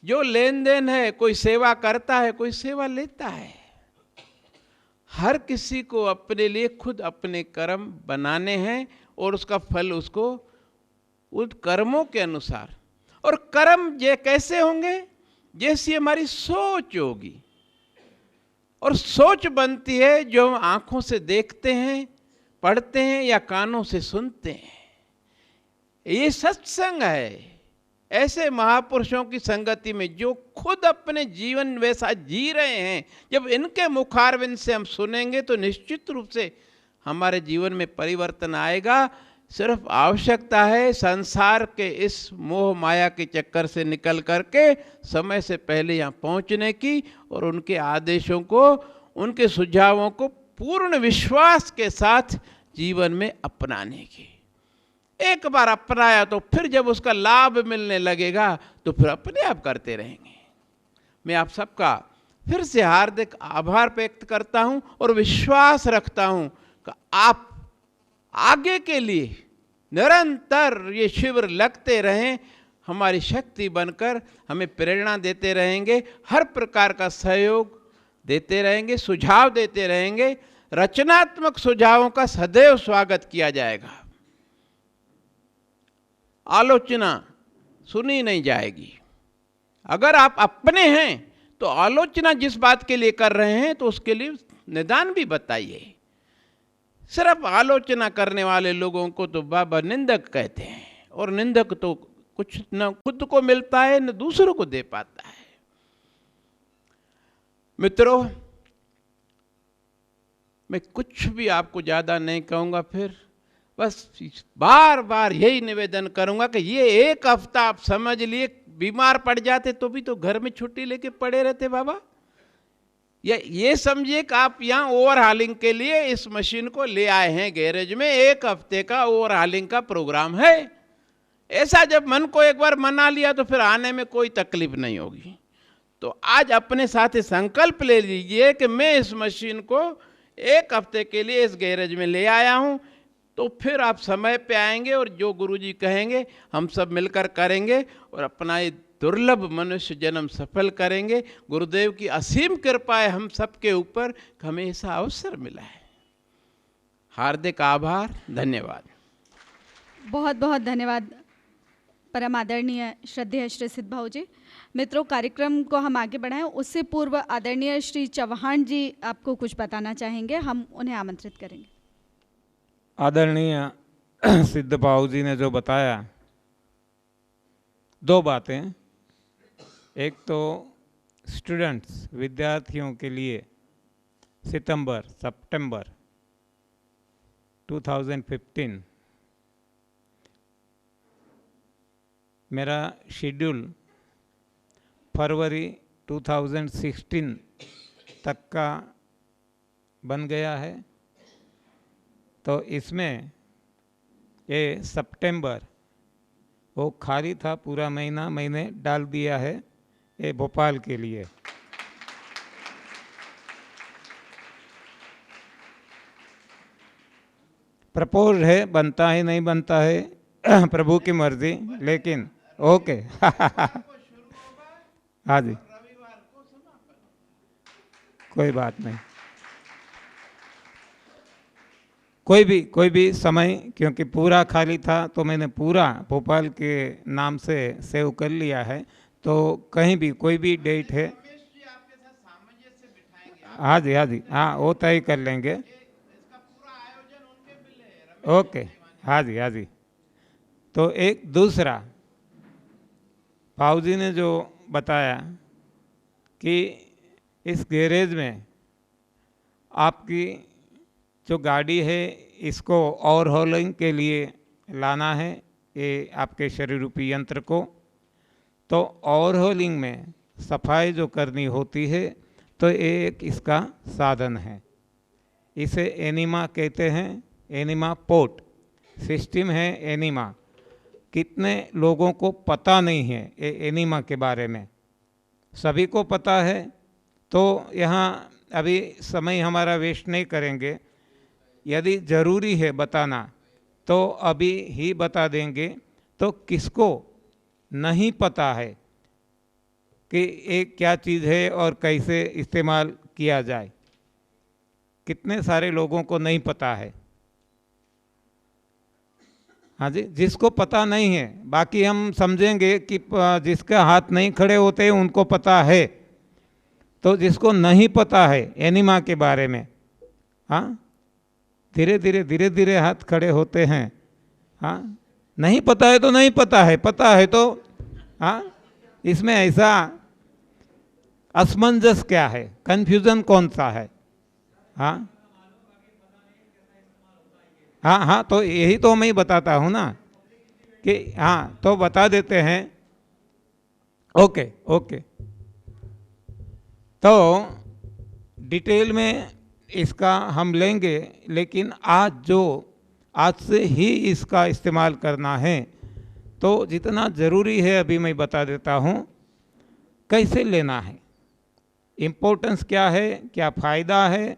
जो लेन देन है, कोई सेवा करता है, कोई सेवा लेता है। हर किसी को अपने लिए खुद अपने कर्म बनाने हैं और उसका फल उसको उन कर्मों के अनुसार। और कर्म ये कैसे होंगे? जैसी हमारी सोच होगी। और सोच बनती है जो हम आंखों से देखते हैं, पढ़ते हैं या कानों से सुनते हैं। ये सत्संग है। ऐसे महापुरुषों की संगति में जो खुद अपने जीवन वैसा जी रहे हैं, जब इनके मुखारविंद से हम सुनेंगे तो निश्चित रूप से हमारे जीवन में परिवर्तन आएगा। सिर्फ आवश्यकता है संसार के इस मोह माया के चक्कर से निकल करके समय से पहले यहाँ पहुँचने की और उनके आदेशों को, उनके सुझावों को पूर्ण विश्वास के साथ जीवन में अपनाने की। एक बार अपनाया तो फिर जब उसका लाभ मिलने लगेगा तो फिर अपने आप करते रहेंगे। मैं आप सबका फिर से हार्दिक आभार व्यक्त करता हूं और विश्वास रखता हूं कि आप आगे के लिए निरंतर ये शिविर लगते रहें, हमारी शक्ति बनकर हमें प्रेरणा देते रहेंगे, हर प्रकार का सहयोग देते रहेंगे, सुझाव देते रहेंगे। रचनात्मक सुझावों का सदैव स्वागत किया जाएगा। आलोचना सुनी नहीं जाएगी। अगर आप अपने हैं तो आलोचना जिस बात के लिए कर रहे हैं तो उसके लिए निदान भी बताइए। सिर्फ आलोचना करने वाले लोगों को तो बाबा निंदक कहते हैं, और निंदक तो कुछ न खुद को मिलता है न दूसरों को दे पाता है। मित्रों, मैं कुछ भी आपको ज़्यादा नहीं कहूँगा, फिर बस बार बार यही निवेदन करूँगा कि ये एक हफ्ता आप समझ लिए, बीमार पड़ जाते तो भी तो घर में छुट्टी लेके पड़े रहते बाबा। या ये समझिए कि आप यहाँ ओवरहालिंग के लिए इस मशीन को ले आए हैं गैरेज में, एक हफ्ते का ओवरहालिंग का प्रोग्राम है। ऐसा जब मन को एक बार मना लिया तो फिर आने में कोई तकलीफ नहीं होगी। तो आज अपने साथ संकल्प ले लीजिए कि मैं इस मशीन को एक हफ्ते के लिए इस गैरेज में ले आया हूँ। तो फिर आप समय पे आएंगे और जो गुरुजी कहेंगे हम सब मिलकर करेंगे और अपना ये दुर्लभ मनुष्य जन्म सफल करेंगे। गुरुदेव की असीम कृपा है हम सबके ऊपर कि हमें ऐसा अवसर मिला है। हार्दिक आभार, धन्यवाद। बहुत बहुत धन्यवाद परम आदरणीय श्रद्धेय श्री सिद्ध भाऊ जी। मित्रों, कार्यक्रम को हम आगे बढ़ाएं उससे पूर्व आदरणीय श्री चौहान जी आपको कुछ बताना चाहेंगे, हम उन्हें आमंत्रित करेंगे। आदरणीय सिद्ध भाऊ जी ने जो बताया, दो बातें। एक तो स्टूडेंट्स, विद्यार्थियों के लिए सितंबर 2015 मेरा शेड्यूल फरवरी 2016 तक का बन गया है। तो इसमें ये सितंबर वो खाली था, पूरा महीना मैंने डाल दिया है ये भोपाल के लिए। प्रपोज है, बनता है नहीं बनता है प्रभु की मर्जी, लेकिन ओके हाँ जी, कोई बात नहीं। कोई भी समय, क्योंकि पूरा खाली था तो मैंने पूरा भोपाल के नाम से सेव कर लिया है। तो कहीं भी कोई भी डेट है, हाँ जी हाँ, वो तय कर लेंगे। ओके, हाँ जी। तो एक दूसरा भाऊ जी ने जो बताया कि इस गैरेज में आपकी जो गाड़ी है इसको ओवरहॉलिंग के लिए लाना है, ये आपके शरीर रूपी यंत्र को। तो ओवरहॉलिंग में सफाई जो करनी होती है तो ये एक इसका साधन है। इसे एनिमा कहते हैं, एनिमा पोर्ट सिस्टम है एनिमा। कितने लोगों को पता नहीं है ये एनिमा के बारे में, सभी को पता है। तो यहाँ अभी समय हमारा वेस्ट नहीं करेंगे, यदि ज़रूरी है बताना तो अभी ही बता देंगे। तो किसको नहीं पता है कि ये क्या चीज़ है और कैसे इस्तेमाल किया जाए, कितने सारे लोगों को नहीं पता है। हाँ जी, जिसको पता नहीं है, बाकी हम समझेंगे कि जिसके हाथ नहीं खड़े होते उनको पता है। तो जिसको नहीं पता है एनिमा के बारे में, हाँ, धीरे धीरे हाथ खड़े होते हैं। हाँ, नहीं पता है तो नहीं पता है, पता है तो हाँ, इसमें ऐसा असमंजस क्या है, कंफ्यूजन कौन सा है? हाँ हाँ हाँ, तो यही तो मैं ही बताता हूँ ना कि हाँ, तो बता देते हैं। ओके ओके, तो डिटेल में इसका हम लेंगे, लेकिन आज से ही इसका इस्तेमाल करना है। तो जितना ज़रूरी है अभी मैं बता देता हूँ, कैसे लेना है, इम्पोर्टेंस क्या है, क्या फ़ायदा है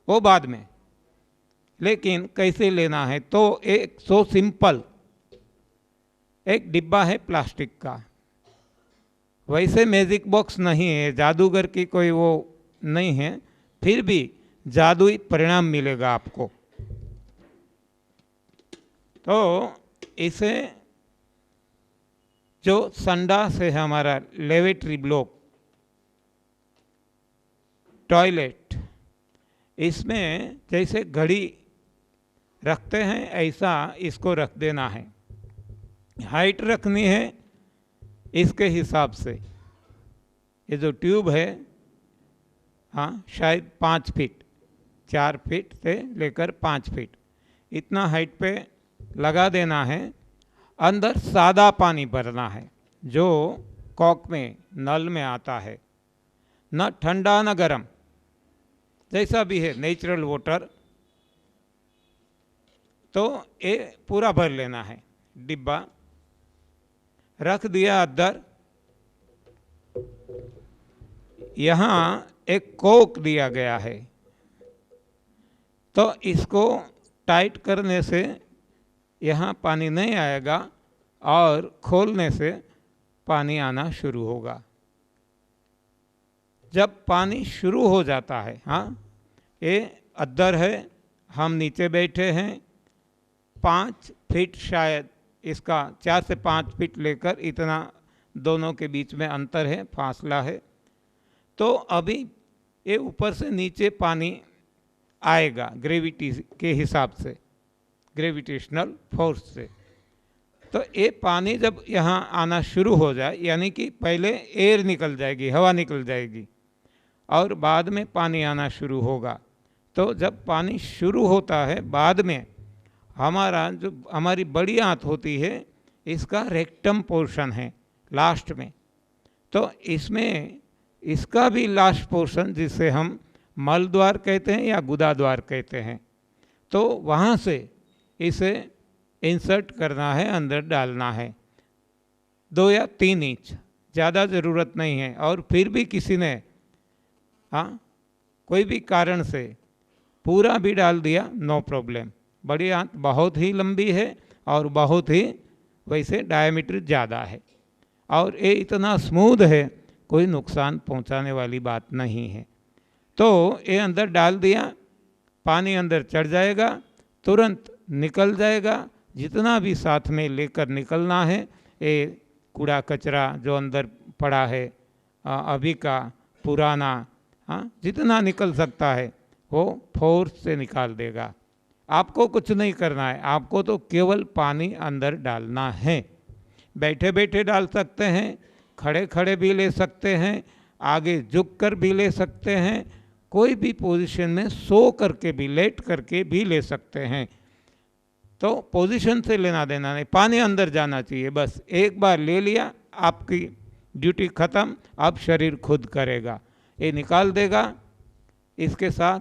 वो बाद में, लेकिन कैसे लेना है तो एक सो सिंपल एक डिब्बा है प्लास्टिक का। वैसे मैजिक बॉक्स नहीं है, जादूगर की कोई वो नहीं है, फिर भी जादुई परिणाम मिलेगा आपको। तो इसे जो संडास है हमारा लेवेटरी ब्लॉक, टॉयलेट, इसमें जैसे घड़ी रखते हैं ऐसा इसको रख देना है। हाइट रखनी है इसके हिसाब से। ये जो ट्यूब है, हाँ, शायद 5 फीट, 4 फीट से लेकर 5 फीट इतना हाइट पे लगा देना है। अंदर सादा पानी भरना है जो कॉक में नल में आता है, न ठंडा न गर्म, जैसा भी है नेचुरल वाटर। तो ये पूरा भर लेना है, डिब्बा रख दिया अंदर। यहाँ एक कोक दिया गया है, तो इसको टाइट करने से यहाँ पानी नहीं आएगा और खोलने से पानी आना शुरू होगा। जब पानी शुरू हो जाता है, हाँ, ये अंदर है, हम नीचे बैठे हैं, 5 फीट शायद इसका, 4 से 5 फीट लेकर इतना दोनों के बीच में अंतर है, फासला है। तो अभी ये ऊपर से नीचे पानी आएगा ग्रेविटी के हिसाब से, ग्रेविटेशनल फोर्स से। तो ये पानी जब यहाँ आना शुरू हो जाए, यानी कि पहले एयर निकल जाएगी, हवा निकल जाएगी और बाद में पानी आना शुरू होगा। तो जब पानी शुरू होता है, बाद में हमारा जो हमारी बड़ी आंत होती है, इसका रेक्टम पोर्शन है लास्ट में। तो इसमें इसका भी लास्ट पोर्शन, जिसे हम मल द्वार कहते हैं या गुदा द्वार कहते हैं, तो वहाँ से इसे इंसर्ट करना है, अंदर डालना है। 2 या 3 इंच, ज़्यादा ज़रूरत नहीं है। और फिर भी किसी ने, हाँ, कोई भी कारण से पूरा भी डाल दिया, नो प्रॉब्लम। बड़ी आंत बहुत ही लंबी है और बहुत ही वैसे डायमीटर ज़्यादा है और ये इतना स्मूथ है, कोई नुकसान पहुंचाने वाली बात नहीं है। तो ये अंदर डाल दिया, पानी अंदर चढ़ जाएगा, तुरंत निकल जाएगा। जितना भी साथ में लेकर निकलना है, ये कूड़ा कचरा जो अंदर पड़ा है अभी का पुराना, हाँ, जितना निकल सकता है वो फोर्स से निकाल देगा। आपको कुछ नहीं करना है, आपको तो केवल पानी अंदर डालना है। बैठे बैठे डाल सकते हैं, खड़े खड़े भी ले सकते हैं, आगे झुक कर भी ले सकते हैं, कोई भी पोजीशन में सो करके भी, लेट करके भी ले सकते हैं। तो पोजीशन से लेना देना नहीं, पानी अंदर जाना चाहिए बस। एक बार ले लिया, आपकी ड्यूटी ख़त्म, अब शरीर खुद करेगा, ये निकाल देगा। इसके साथ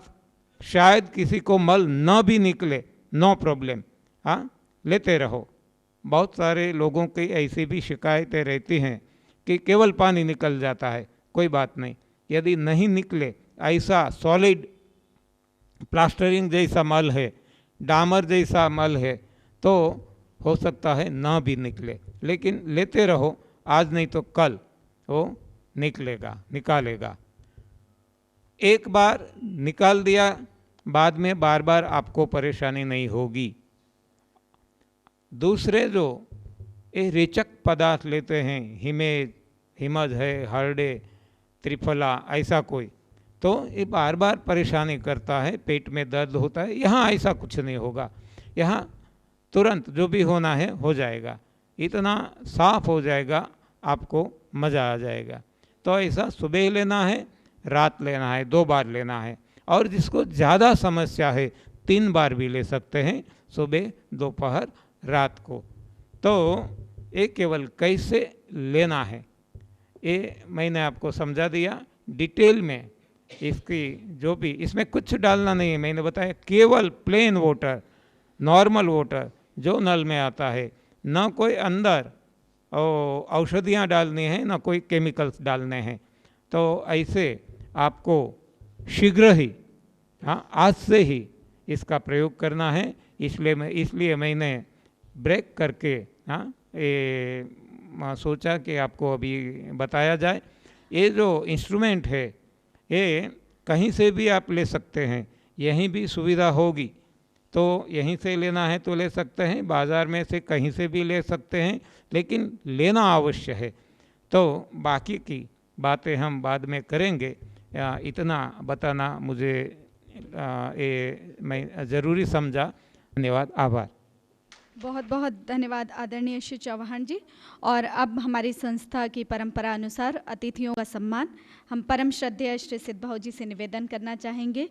शायद किसी को मल न भी निकले, नो प्रॉब्लम, हाँ लेते रहो। बहुत सारे लोगों की ऐसी भी शिकायतें रहती हैं कि केवल पानी निकल जाता है, कोई बात नहीं। यदि नहीं निकले, ऐसा सॉलिड प्लास्टरिंग जैसा मल है, डामर जैसा मल है, तो हो सकता है ना भी निकले, लेकिन लेते रहो, आज नहीं तो कल वो निकलेगा, निकालेगा। एक बार निकाल दिया, बाद में बार बार आपको परेशानी नहीं होगी। दूसरे जो ये रेचक पदार्थ लेते हैं, हिमज है, हरडे, त्रिफला, ऐसा कोई, तो ये बार बार परेशानी करता है, पेट में दर्द होता है। यहाँ ऐसा कुछ नहीं होगा, यहाँ तुरंत जो भी होना है हो जाएगा, इतना साफ हो जाएगा, आपको मज़ा आ जाएगा। तो ऐसा सुबह लेना है, रात लेना है, 2 बार लेना है। और जिसको ज़्यादा समस्या है 3 बार भी ले सकते हैं, सुबह, दोपहर, रात को। तो ये केवल कैसे लेना है ये मैंने आपको समझा दिया डिटेल में। इसकी जो भी, इसमें कुछ डालना नहीं है, मैंने बताया केवल प्लेन वाटर, नॉर्मल वाटर जो नल में आता है, ना कोई अंदर औषधियाँ डालनी है, ना कोई केमिकल्स डालने हैं। तो ऐसे आपको शीघ्र ही, हाँ आज से ही इसका प्रयोग करना है। इसलिए मैंने ब्रेक करके सोचा कि आपको अभी बताया जाए। ये जो इंस्ट्रूमेंट है ये कहीं से भी आप ले सकते हैं, यहीं भी सुविधा होगी तो यहीं से लेना है तो ले सकते हैं, बाज़ार में से कहीं से भी ले सकते हैं, लेकिन लेना अवश्य है। तो बाकी की बातें हम बाद में करेंगे, इतना बताना मुझे मैं ज़रूरी समझा। धन्यवाद, आभार। बहुत बहुत धन्यवाद आदरणीय श्री चौहान जी। और अब हमारी संस्था की परंपरा अनुसार अतिथियों का सम्मान हम परम श्रद्धेय श्री सिद्ध भाऊ जी से निवेदन करना चाहेंगे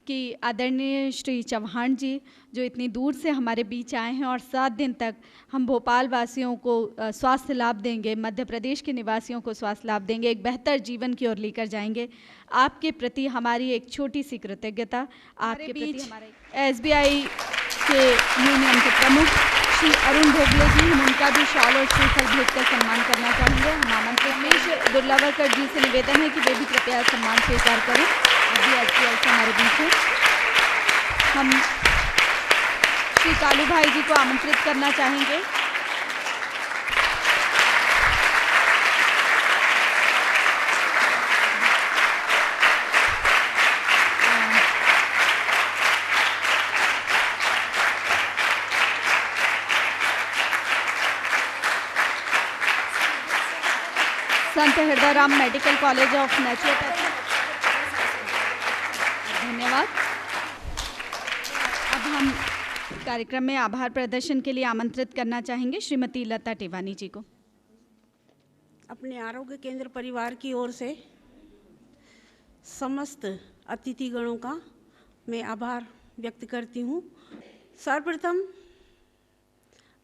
कि आदरणीय श्री चौहान जी जो इतनी दूर से हमारे बीच आए हैं और 7 दिन तक हम भोपाल वासियों को स्वास्थ्य लाभ देंगे, मध्य प्रदेश के निवासियों को स्वास्थ्य लाभ देंगे, एक बेहतर जीवन की ओर लेकर जाएंगे। आपके प्रति हमारी एक छोटी सी कृतज्ञता। आपके प्रति हमारे SBI के यूनियन के प्रमुख श्री अरुण भोगले जी, हम उनका भी शाल और श्रीफल भेंट कर सम्मान करना चाहेंगे। हम आमंत्रित रमेश दुर्लावरकर जी से निवेदन है कि वे भी कृपया सम्मान स्वीकार करें। अभी SBI से हमारे बीच हैं। हम श्री कालू भाई जी को आमंत्रित करना चाहेंगे। संत Hirdaram medical college of naturopathy, धन्यवाद। अब हम कार्यक्रम में आभार प्रदर्शन के लिए आमंत्रित करना चाहेंगे श्रीमती लता टिवानी जी को। अपने आरोग्य केंद्र परिवार की ओर से समस्त अतिथिगणों का मैं आभार व्यक्त करती हूँ। सर्वप्रथम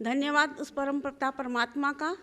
धन्यवाद उस परम पिता परमात्मा का